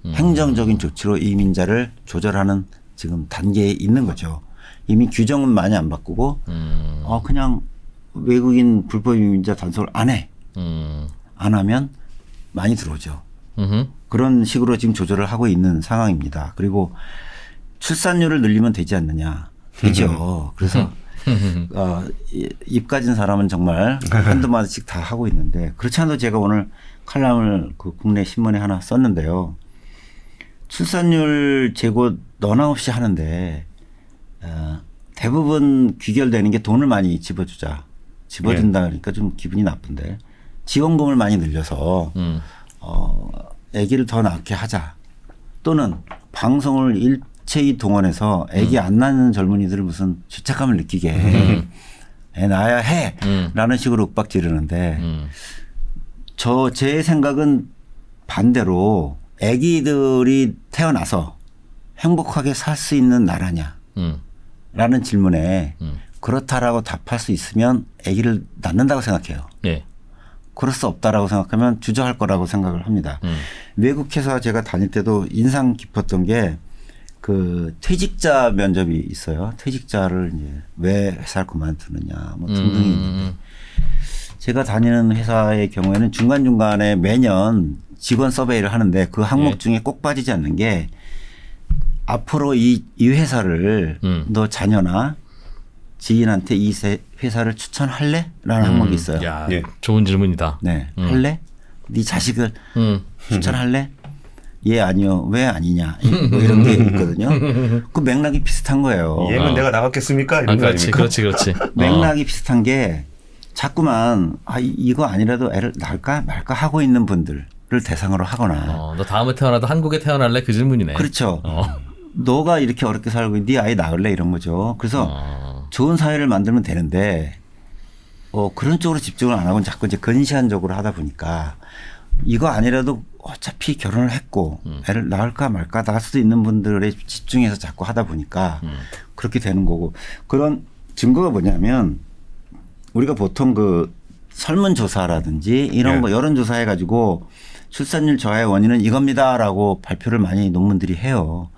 행정적인 조치로 이민자를 조절하는 지금 단계에 있는 거죠. 이미 규정은 많이 안 바꾸고 그냥 외국인 불법 이민자 단속을 안 해. 안 하면 많이 들어오죠. 그런 식으로 지금 조절을 하고 있는 상황입니다. 그리고 출산율을 늘리면 되지 않느냐. 되죠. 그래서 입 가진 사람은 정말 한두 마디씩 다 하고 있는데 그렇지 않아도 제가 오늘 칼럼을 그 국내 신문에 하나 썼는데요. 출산율 제고 너나 없이 하는데 대부분 귀결되는 게 돈을 많이 집어준다 그러니까 좀 기분이 나쁜데 지원금을 많이 늘려서 아기를 더 낳게 하자 또는 방송을 일체히 동원해서 아기 안 낳는 젊은이들을 무슨 죄책감을 느끼게 해. 애 낳아야 해 라는 식으로 윽박 지르는데 제 생각은 반대로 아기들이 태어나서 행복하게 살 수 있는 나라냐 라는 질문에 그렇다라고 답할 수 있으면 아기를 낳는다고 생각해요. 예. 그럴 수 없다라고 생각하면 주저할 거라고 생각을 합니다. 외국 회사 제가 다닐 때도 인상 깊었던 게 그 퇴직자 면접이 있어요. 퇴직자를 이제 왜 회사를 그만두느냐 뭐 등등이 있는데 제가 다니는 회사의 경우에는 중간중간에 매년 직원 서베이를 하는데 그 항목 중에 꼭 빠지지 않는 게 앞으로 이 회사를 너 자녀나 지인한테 이 회사를 추천할래? 라는 항목이 있어요. 야, 좋은 질문이다. 네. 할래? 네 자식을 추천할래? 예, 아니요. 왜 아니냐. 뭐 이런 게 있거든요. 그 맥락이 비슷한 거예요. 얘는 내가 나갔겠습니까? 이런 거 아닙니까? 그렇지. 맥락이 비슷한 게 자꾸만 이거 아니라도 애를 낳을까 말까 하고 있는 분들을 대상으로 하거나. 너 다음에 태어나도 한국에 태어날래? 그 질문이네. 그렇죠. 너가 이렇게 어렵게 살고 네 아이 낳을래? 이런 거죠. 그래서 좋은 사회를 만들면 되는데 그런 쪽으로 집중을 안 하고 자꾸 이제 근시안적으로 하다 보니까 이거 아니라도 어차피 결혼을 했고 애를 낳을까 말까 낳을 수도 있는 분들에 집중해서 자꾸 하다 보니까 그렇게 되는 거고 그런 증거가 뭐냐면 우리가 보통 그 설문조사라든지 이런 거 여론조사 해가지고 출산율 저하의 원인은 이겁니다라고 발표를 많이 논문들이 해요.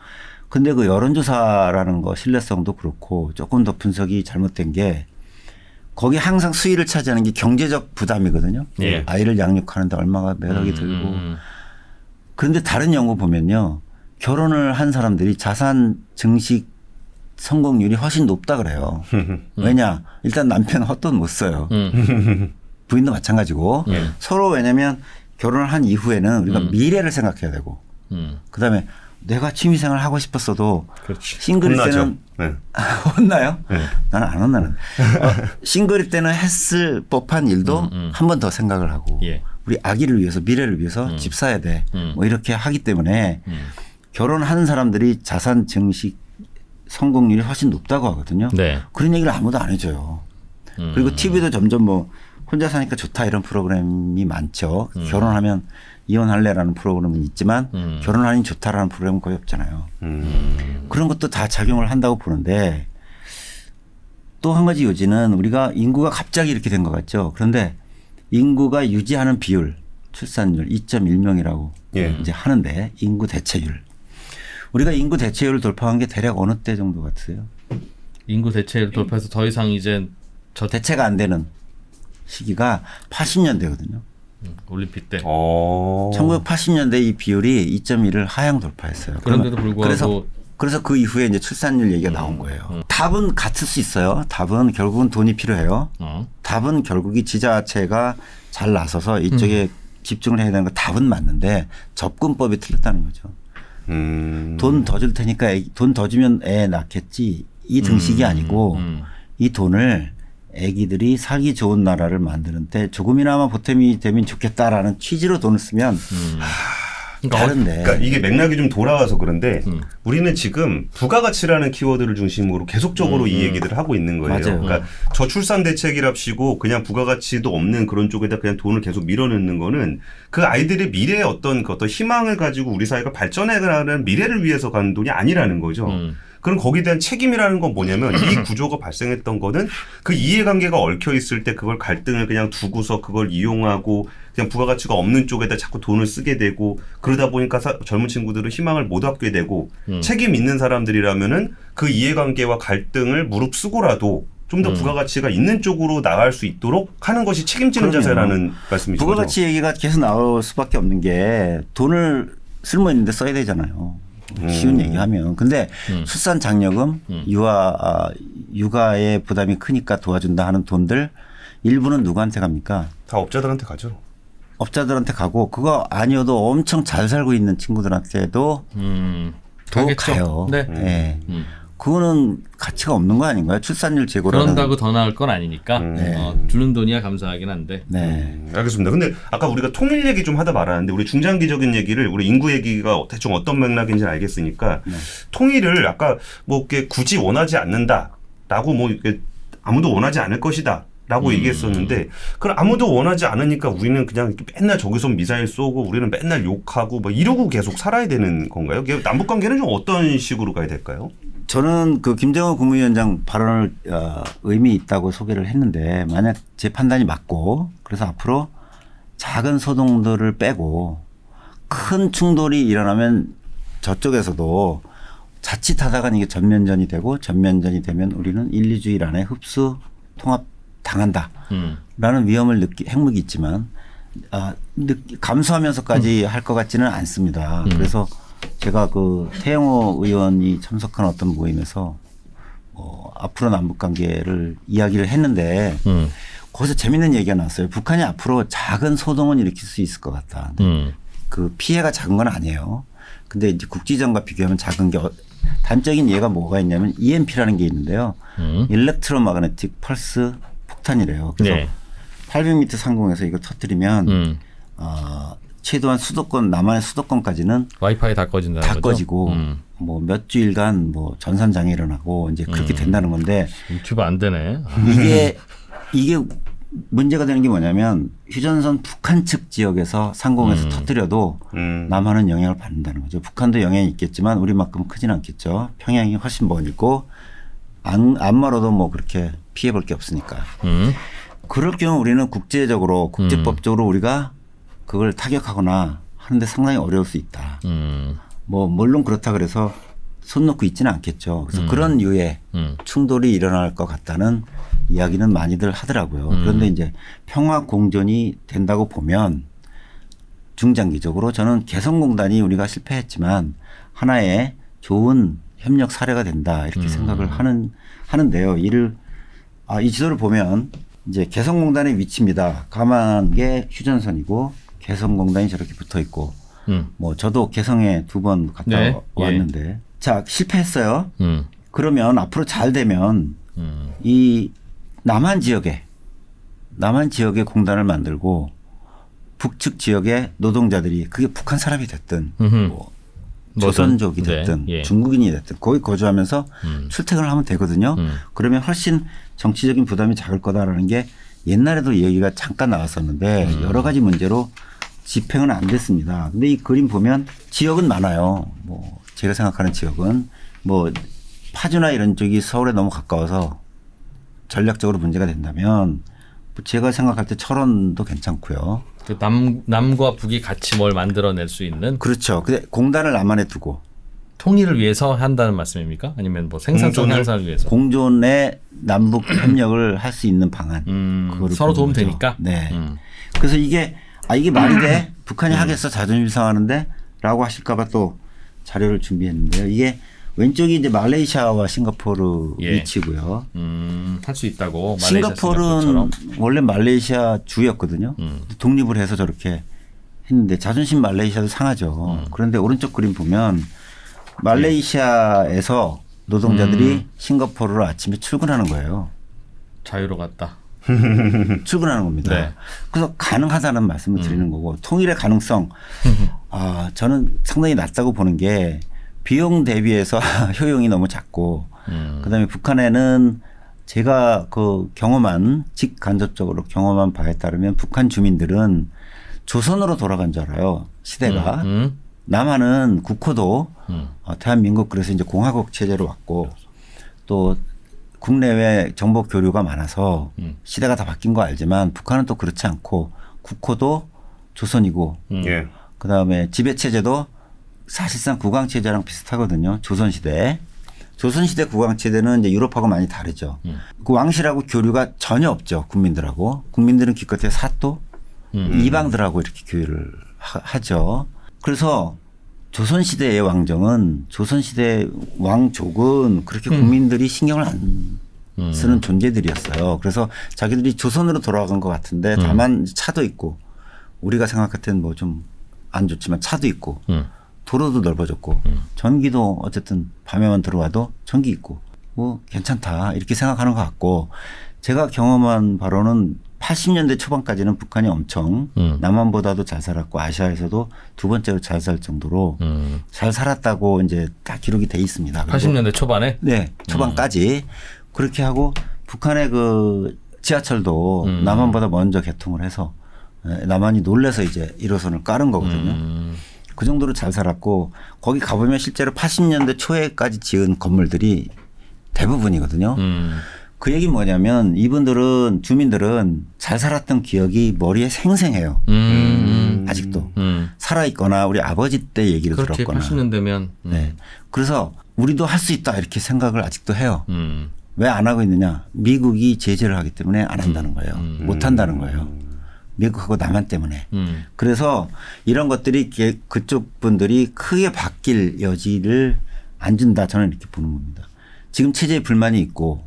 근데 그 여론조사라는 거 신뢰성도 그렇고 조금 더 분석이 잘못된 게 거기 항상 수위를 차지하는 게 경제적 부담이거든요. 예. 아이를 양육하는데 얼마가 매력이 들고. 그런데 다른 연구 보면요. 결혼을 한 사람들이 자산 증식 성공률이 훨씬 높다 그래요. 왜냐? 일단 남편은 헛돈 못 써요. 부인도 마찬가지고. 서로 왜냐면 결혼을 한 이후에는 우리가 미래를 생각해야 되고 그다음에 내가 취미생활 하고 싶었어도 싱글일 때는 혼나요? 네. 나는 안 혼나는. 싱글일 때는 했을 법한 일도 한 번 더 생각을 하고 우리 아기를 위해서 미래를 위해서 집 사야 돼. 뭐 이렇게 하기 때문에 결혼하는 사람들이 자산 증식 성공률이 훨씬 높다고 하거든요. 네. 그런 얘기를 아무도 안 해줘요. 그리고 TV도 점점 뭐 혼자 사니까 좋다 이런 프로그램이 많죠. 결혼하면 이혼할래라는 프로그램은 있지만 결혼하니 좋다라는 프로그램은 거의 없잖아요. 그런 것도 다 작용을 한다고 보는데 또 한 가지 요지는 우리가 인구가 갑자기 이렇게 된 것 같죠. 그런데 인구가 유지하는 비율 출산율 2.1명이라고 이제 하는데 인구 대체율. 우리가 인구 대체율을 돌파한 게 대략 어느 때 정도 같으세요? 인구 대체율을 돌파해서 더 이상 이제 대체가 안 되는 시기가 80년대거든요. 올림픽 때. 1980년대 이 비율이 2.1을 하향 돌파했어요. 그런데도 불구하고 그래서 그 이후에 이제 출산율 얘기가 나온 거예요. 답은 같을 수 있어요. 답은 결국은 돈이 필요해요. 답은 결국이 지자체가 잘 나서서 이쪽에 집중을 해야 되는 거 답은 맞는데 접근법이 틀렸다는 거죠. 돈 더 줄 테니까 돈 더 주면 애 낳겠지 이 등식이 아니고 이 돈을 애기들이 살기 좋은 나라를 만드는데 조금이나마 보탬이 되면 좋겠다라는 취지로 돈을 쓰면 다른데. 그러니까 이게 맥락이 좀 돌아와서 그런데 우리는 지금 부가가치라는 키워드를 중심으로 계속적으로 이 얘기들을 하고 있는 거예요. 맞아요. 그러니까 저출산 대책이랍시고 그냥 부가가치도 없는 그런 쪽에다 그냥 돈을 계속 밀어넣는 거는 그 아이들의 미래의 어떤 희망을 가지고 우리 사회가 발전해가는 미래를 위해서 가는 돈이 아니라는 거죠. 그럼 거기에 대한 책임이라는 건 뭐냐면 이 구조가 발생했던 거는 그 이해관계가 얽혀 있을 때 그걸 갈등을 그냥 두고서 그걸 이용하고 그냥 부가가치가 없는 쪽에다 자꾸 돈을 쓰게 되고 그러다 보니까 젊은 친구들은 희망을 못 얻게 되고 책임 있는 사람들이라면은 그 이해관계와 갈등을 무릅쓰고라도 좀 더 부가가치가 있는 쪽으로 나갈 수 있도록 하는 것이 책임지는 자세라는 말씀이시죠. 부가가치 얘기가 계속 나올 수밖에 없는 게 돈을 쓸모 있는데 써야 되잖아요. 쉬운 얘기하면. 근데 출산 장려금, 육아의 부담이 크니까 도와준다 하는 돈들 일부는 누구한테 갑니까? 다 업자들한테 가죠. 업자들한테 가고 그거 아니어도 엄청 잘 살고 있는 친구들한테도 더 가겠죠. 가요. 네. 네. 그거는 가치가 없는 거 아닌가요? 출산율 제고라는. 그런다고 더 나을 건 아니니까 주는 돈이야 감사하긴 한데. 네. 알겠습니다. 근데 아까 우리가 통일 얘기 좀 하다 말았는데 우리 중장기적인 얘기를 우리 인구 얘기가 대충 어떤 맥락인지 알겠으니까 통일을 아까 뭐 이렇게 굳이 원하지 않는다라고 뭐 이렇게 아무도 원하지 않을 것이다. 라고 얘기했었는데 그럼 아무도 원하지 않으니까 우리는 그냥 이렇게 맨날 저기서 미사일 쏘고 우리는 맨날 욕하고 뭐 이러고 계속 살아야 되는 건가요? 남북 관계는 좀 어떤 식으로 가야 될까요? 저는 그 김정은 국무위원장 발언을 의미 있다고 소개를 했는데 만약 제 판단이 맞고 그래서 앞으로 작은 소동들을 빼고 큰 충돌이 일어나면 저쪽에서도 자칫하다가 이게 전면전이 되고 전면전이 되면 우리는 1, 2주일 안에 흡수 통합 당한다라는 위험을 핵무기 있지만 감수하면서까지 할 것 같지는 않습니다. 그래서 제가 그 태영호 의원이 참석한 어떤 모임에서 앞으로 남북 관계를 이야기를 했는데 거기서 재밌는 얘기가 나왔어요. 북한이 앞으로 작은 소동은 일으킬 수 있을 것 같다. 그 피해가 작은 건 아니에요. 근데 이제 국지전과 비교하면 작은 게 단적인 예가 뭐가 있냐면 EMP라는 게 있는데요. 일렉트로마그네틱 펄스 폭탄이래요. 그래서 네. 800m 상공에서 이거 터뜨리면 최소한 수도권 남한의 수도권까지는 와이파이 다 꺼진다는 다 거죠? 꺼지고 뭐 몇 주일간 뭐 전산 장애 일어나고 이제 그렇게 된다는 건데 유튜브 안 되네. 이게 문제가 되는 게 뭐냐면 휴전선 북한 측 지역에서 상공에서 터뜨려도 남한은 영향을 받는다는 거죠. 북한도 영향이 있겠지만 우리만큼 크지는 않겠죠. 평양이 훨씬 멀고 안 멀어도 뭐 그렇게 피해 볼 게 없으니까. 그럴 경우 우리는 국제적으로 국제법적으로 우리가 그걸 타격하거나 하는데 상당히 어려울 수 있다. 뭐 물론 그렇다 그래서 손 놓고 있지는 않겠죠. 그래서 그런 류의 충돌이 일어날 것 같다는 이야기는 많이들 하더라고요. 그런데 이제 평화 공존이 된다고 보면 중장기적으로 저는 개성공단이 우리가 실패했지만 하나의 좋은 협력 사례가 된다 이렇게 생각을 하는데요. 이 지도를 보면 이제 개성공단의 위치입니다. 가만 게 휴전선이고 개성공단이 저렇게 붙어 있고 뭐 저도 개성에 2번 갔다 네. 왔는데 예. 자 실패했어요. 그러면 앞으로 잘 되면 이 남한 지역에 공단을 만들고 북측 지역의 노동자들이 그게 북한 사람이 됐든 뭐 조선족이 됐든 네. 예. 중국인이 됐든 거기 거주하면서 출퇴근을 하면 되거든요. 그러면 훨씬 정치적인 부담이 작을 거다라는 게 옛날에도 얘기가 잠깐 나왔었는데 여러 가지 문제로 집행은 안 됐습니다. 근데 이 그림 보면 지역은 많아요. 뭐 제가 생각하는 지역은 뭐 파주나 이런 쪽이 서울에 너무 가까워서 전략적으로 문제가 된다면 제가 생각할 때 철원도 괜찮고요. 그 남과 북이 같이 뭘 만들어낼 수 있는 그렇죠. 근데 공단을 남한에 두고 통일을 위해서 한다는 말씀입니까? 아니면 뭐 생산성 향상을 위해서? 공존의 남북 협력을 할 수 있는 방안. 그거를 서로 도움 보는 거죠. 되니까. 네. 그래서 이게 말이 돼? 북한이 하겠어 자존심 상하는데? 라고 하실까봐 또 자료를 준비했는데요. 이게 왼쪽이 이제 말레이시아와 싱가포르 예. 위치고요. 할 수 있다고. 싱가포르는 원래 말레이시아 주였거든요. 독립을 해서 저렇게 했는데 자존심 말레이시아도 상하죠. 그런데 오른쪽 그림 보면 말레이시아에서 노동자들이 싱가포르로 아침에 출근하는 거예요. 자유로 갔다. 출근하는 겁니다. 네. 그래서 가능하다는 말씀을 드리는 거고 통일의 가능성 저는 상당히 낮다고 보는 게 비용 대비해서 효용이 너무 작고 그다음에 북한에는 제가 그 직간접적으로 경험한 바에 따르면 북한 주민들은 조선으로 돌아간 줄 알아요. 시대가. 남한은 국호도 대한민국 그래서 이제 공화국 체제로 왔고 또 국내외 정보 교류가 많아서 시대가 다 바뀐 거 알지만 북한은 또 그렇지 않고 국호도 조선이고 예. 그다음에 지배 체제도 사실상 국왕 체제랑 비슷하거든요. 조선시대 국왕 체제는 이제 유럽하고 많이 다르죠. 그 왕실하고 교류가 전혀 없죠. 국민들하고. 국민들은 기껏해 사또 이방들하고 이렇게 교류를 하죠. 그래서 조선시대의 왕정은 조선시대 왕족은 그렇게 국민들이 신경을 안 쓰는 존재들이었어요. 그래서 자기들이 조선으로 돌아간 것 같은데 다만 차도 있고 우리가 생각할 때는 뭐 좀 안 좋지만 차도 있고 도로도 넓어졌고 전기도 어쨌든 밤에만 들어와도 전기 있고 뭐 괜찮다 이렇게 생각하는 것 같고 제가 경험한 바로는 80년대 초반까지는 북한이 엄청 남한보다도 잘 살았고 아시아에서도 두 번째로 잘 살 정도로 잘 살았다고 이제 다 기록이 돼 있습니다. 80년대 초반에? 네, 초반까지 그렇게 하고 북한의 그 지하철도 남한보다 먼저 개통을 해서 남한이 놀래서 이제 1호선을 깔은 거거든요. 그 정도로 잘 살았고 거기 가보면 실제로 80년대 초에까지 지은 건물들이 대부분이거든요. 그 얘기는 뭐냐면 이분들은 주민들은 잘 살았던 기억이 머리에 생생해요. 아직도 살아있거나 우리 아버지 때 얘기를 그렇지, 들었거나. 80년대면. 네. 그래서 우리도 할 수 있다 이렇게 생각을 아직도 해요. 왜 안 하고 있느냐. 미국이 제재를 하기 때문에 안 한다는 거예요. 못 한다는 거예요. 미국하고 남한 때문에. 그래서 이런 것들이 그쪽 분들이 크게 바뀔 여지를 안 준다. 저는 이렇게 보는 겁니다. 지금 체제에 불만이 있고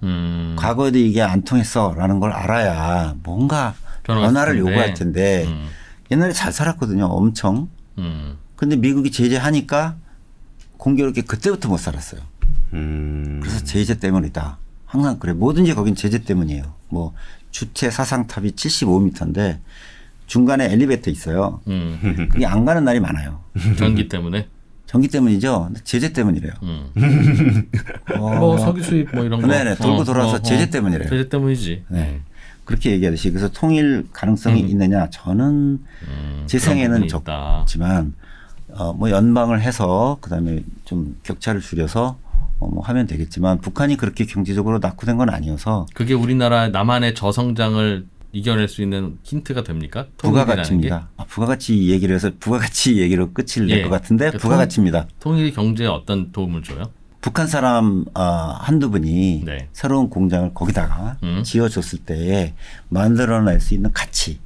과거에도 이게 안 통했어라는 걸 알아야 뭔가 변화를 요구할 텐데 옛날에 잘 살았거든요. 엄청. 근데 미국이 제재하니까 공교롭게 그때부터 못 살았어요. 그래서 제재 때문이다. 항상 그래. 뭐든지 거긴 제재 때문이에요. 뭐 주체 사상탑이 75m인데 중간에 엘리베이터 있어요. 그게 안 가는 날이 많아요. 전기 때문에? 전기 때문이죠. 제재 때문이래요. 뭐 석유 수입 뭐 이런 거. 네네. 돌고 돌아서 제재 때문이래요. 제재 때문이지. 네. 그렇게 얘기하듯이 그래서 통일 가능성이 있느냐 저는 제 생에는 적지만 뭐 연방을 해서 그다음에 좀 격차를 줄여서 뭐 하면 되겠지만 북한이 그렇게 경제적으로 낙후된 건 아니어서 그게 우리나라 남한의 저성장을 이겨낼 수 있는 힌트가 됩니까? 부가가치입니다. 부가가치 얘기를 해서 부가가치 얘기로 끝을 낼 것 같은데 그러니까 부가가치입니다. 통일이 경제에 어떤 도움을 줘요? 북한 사람 한두 분이 네. 새로운 공장을 거기다가 지어줬을 때에 만들어낼 수 있는 가치.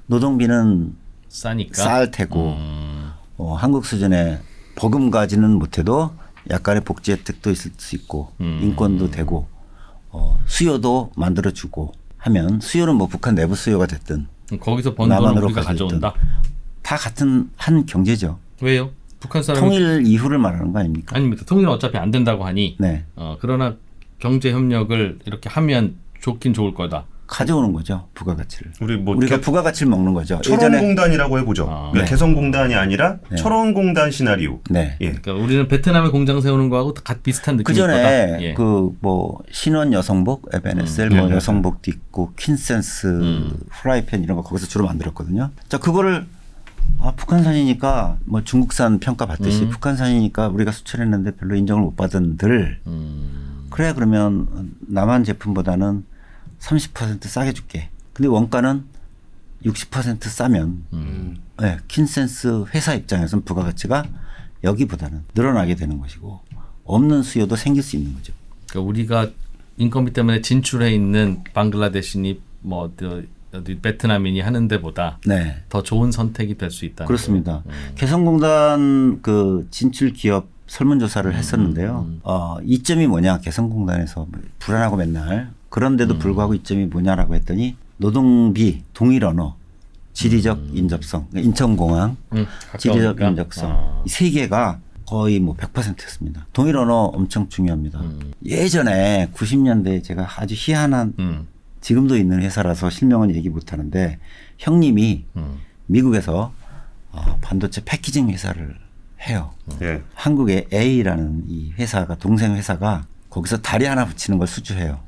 노동비는 싸니까 쌀 테고 한국 수준의 버금가지는 못해도 약간의 복지 혜택도 있을 수 있고 인권도 되고 수요도 만들어주고 하면 수요는 뭐 북한 내부 수요가 됐든 거기서 번 돈을 우리가 가져온다. 다 같은 한 경제죠. 왜요? 북한 사람이 통일 이후를 말하는 거 아닙니까? 아닙니다. 통일은 어차피 안 된다고 하니. 네. 그러나 경제 협력을 이렇게 하면 좋긴 좋을 거다. 가져오는 거죠. 부가가치를. 우리가 부가가치를 먹는 거죠. 철원공단이라고 해보죠. 네. 개성공단이 아니라 네. 철원공단 시나리오. 네. 예. 그러니까 우리는 베트남에 공장 세우는 거하고 비슷한 느낌일 거다. 그전에 예. 그 뭐 신원 여성복, 에베네셀 뭐 여성복도 있고 퀸센스 프라이팬 이런 거 거기서 주로 만들었거든요. 자 그거를 북한산이니까 뭐 중국산 평가 받듯이 북한산이니까 우리가 수출했는데 별로 인정을 못 받은들 그래 그러면 남한 제품보다는 30% 싸게 줄게. 근데 원가는 60% 싸면 네, 킨센스 회사 입장에서는 부가가치가 여기보다는 늘어나게 되는 것이고 없는 수요도 생길 수 있는 거죠. 그러니까 우리가 인건비 때문에 진출해 있는 방글라데시니 뭐 어디 베트남인이 하는 데보다 네. 더 좋은 선택이 될 수 있다. 그렇습니다. 개성공단 그 진출 기업 설문조사를 했었는데요. 이점이 뭐냐 개성공단에서 불안하고 맨날 그런데도 불구하고 이점이 뭐냐라고 했더니 노동비, 동일 언어, 지리적 인접성, 인천공항, 지리적 인접성 이 세 개가 거의 뭐 100%였습니다. 동일 언어 엄청 중요합니다. 예전에 90년대에 제가 아주 희한한 지금도 있는 회사라서 실명은 얘기 못 하는데 형님이 미국에서 반도체 패키징 회사를 해요. 예. 한국의 A라는 이 회사가 동생 회사가 거기서 다리 하나 붙이는 걸 수주해요.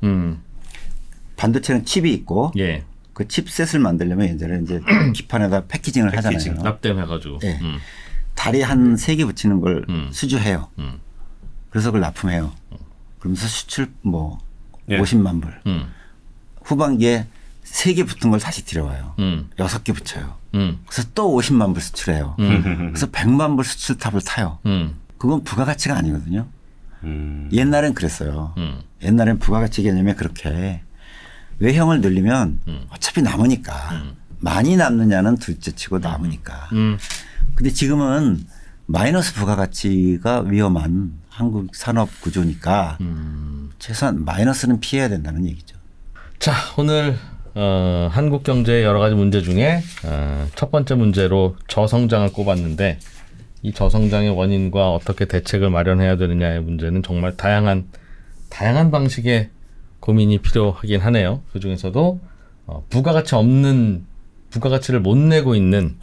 반도체는 칩이 있고 예. 그 칩셋을 만들려면 예전에 이제 기판에다 패키징을 하잖아요. 납땜해가지고. 네. 다리 한 3개 붙이는 걸 수주해요. 그래서 그걸 납품해요. 그러면서 수출 뭐 50만 불. 후반기에 3개 붙은 걸 다시 들여와요. 6개 붙여요. 그래서 또 50만 불 수출해요. 그래서 100만 불 수출탑을 타요. 그건 부가가치가 아니거든요. 옛날엔 그랬어요. 옛날엔 부가가치 개념에 그렇게 외형을 늘리면 어차피 남으니까 많이 남느냐는 둘째치고 남으니까. 근데 지금은 마이너스 부가가치가 위험한 한국 산업 구조니까 최소한 마이너스는 피해야 된다는 얘기죠. 자, 오늘 한국 경제의 여러 가지 문제 중에 첫 번째 문제로 저성장을 꼽았는데 이 저성장의 원인과 어떻게 대책을 마련해야 되느냐의 문제는 정말 다양한 방식의 고민이 필요하긴 하네요. 그 중에서도 부가가치를 못 내고 있는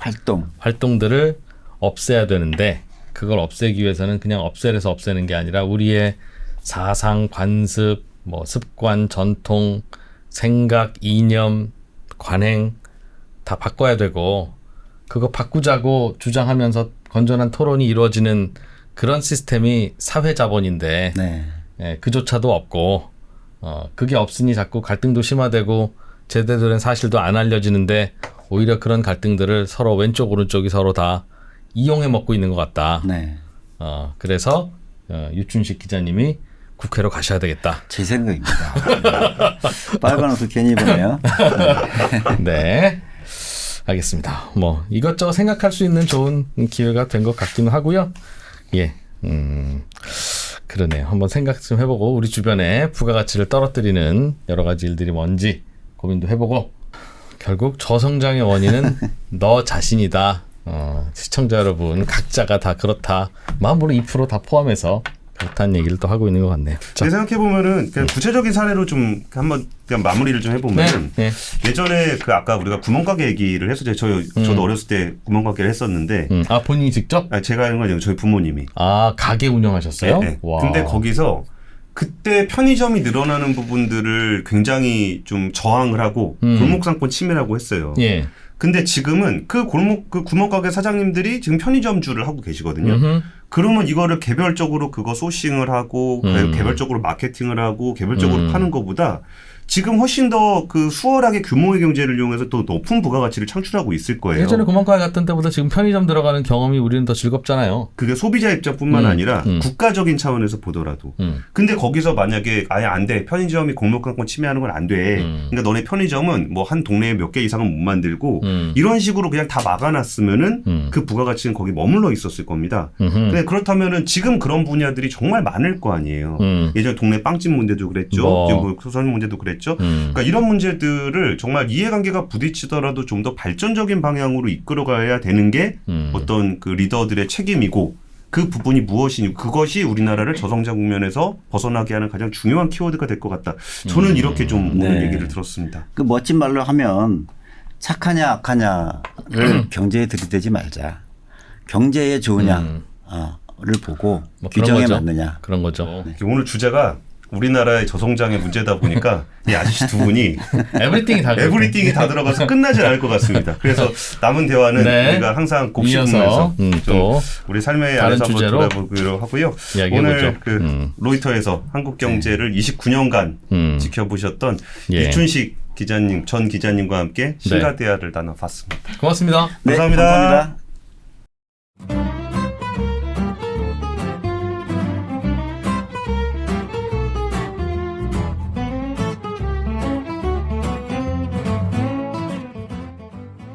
활동들을 없애야 되는데 그걸 없애기 위해서는 그냥 없애래서 없애는 게 아니라 우리의 사상, 관습, 뭐 습관, 전통, 생각, 이념, 관행 다 바꿔야 되고 그거 바꾸자고 주장하면서 건전한 토론이 이루어지는 그런 시스템이 사회자본인데 네. 예, 그조차도 없고 그게 없으니 자꾸 갈등도 심화되고 제대로 된 사실도 안 알려지는데 오히려 그런 갈등들을 서로 왼쪽 오른쪽이 서로 다 이용해 먹고 있는 것 같다. 네. 그래서 유춘식 기자님이 국회로 가셔야 되겠다. 제 생각입니다. 빨간 옷을 괜히 입었네요. 네. 알겠습니다. 뭐 이것저것 생각할 수 있는 좋은 기회가 된 것 같기는 하고요. 예. 그러네요. 한번 생각 좀 해보고 우리 주변에 부가가치를 떨어뜨리는 여러 가지 일들이 뭔지 고민도 해보고 결국 저성장의 원인은 너 자신이다. 시청자 여러분 각자가 다 그렇다. 물론 2% 다 포함해서 그렇다는 얘기를 또 하고 있는 것 같네요. 생각해 보면은 그냥 구체적인 사례로 좀 한번 그냥 마무리를 좀 해보면 네. 예전에 그 아까 우리가 구멍가게 얘기를 해서 저도 어렸을 때 구멍가게를 했었는데 본인이 직접? 제가 하는 건 아니고 저희 부모님이 가게 운영하셨어요? 네. 근데 거기서 그때 편의점이 늘어나는 부분들을 굉장히 좀 저항을 하고 골목상권 침해라고 했어요. 예. 근데 지금은 그 구멍가게 사장님들이 지금 편의점주를 하고 계시거든요. 그러면 이거를 개별적으로 그거 소싱을 하고 개별적으로 마케팅을 하고 개별적으로 파는 것보다 지금 훨씬 더 그 수월하게 규모의 경제를 이용해서 또 높은 부가가치를 창출하고 있을 거예요. 예전에 구멍가게 갔던 때보다 지금 편의점 들어가는 경험이 우리는 더 즐겁잖아요. 그게 소비자 입장뿐만 아니라 국가적인 차원에서 보더라도. 근데 거기서 만약에 아예 안 돼. 편의점이 골목상권 침해하는 건 안 돼. 그러니까 너네 편의점은 뭐 한 동네에 몇 개 이상은 못 만들고 이런 식으로 그냥 다 막아놨으면은 그 부가가치는 거기 머물러 있었을 겁니다. 근데 그렇다면은 지금 그런 분야들이 정말 많을 거 아니에요. 예전에 동네 빵집 문제도 그랬죠. 지금 뭐 소설 문제도 그랬죠. 그러니까 이런 문제들을 정말 이해관계가 부딪히더라도 좀 더 발전적인 방향으로 이끌어가야 되는 게 어떤 그 리더들의 책임이고 그 부분이 무엇이니 그것이 우리나라를 저성장 국면에서 벗어나게 하는 가장 중요한 키워드가 될 것 같다. 저는 이렇게 좀 오늘 얘기를 들었습니다. 그 멋진 말로 하면 착하냐 악하냐를 경제에 들이대지 말자. 경제에 좋으냐를 보고 규정에 맞느냐. 그런 거죠. 네. 오늘 주제가 우리나라의 저성장의 문제다 보니까 이 아저씨 두 분이 에브리띵이 다 들어가서 끝나질 않을 것 같습니다. 그래서 남은 대화는 우리가 항상 곱씹으면서 또 우리 삶의 안에서 한번 돌아보기로 하고요. 오늘 그 로이터에서 한국 경제를 29년간 지켜보셨던 유춘식 기자님, 전 기자님과 함께 신가대화를 나눠봤습니다. 고맙습니다. 감사합니다. 감사합니다.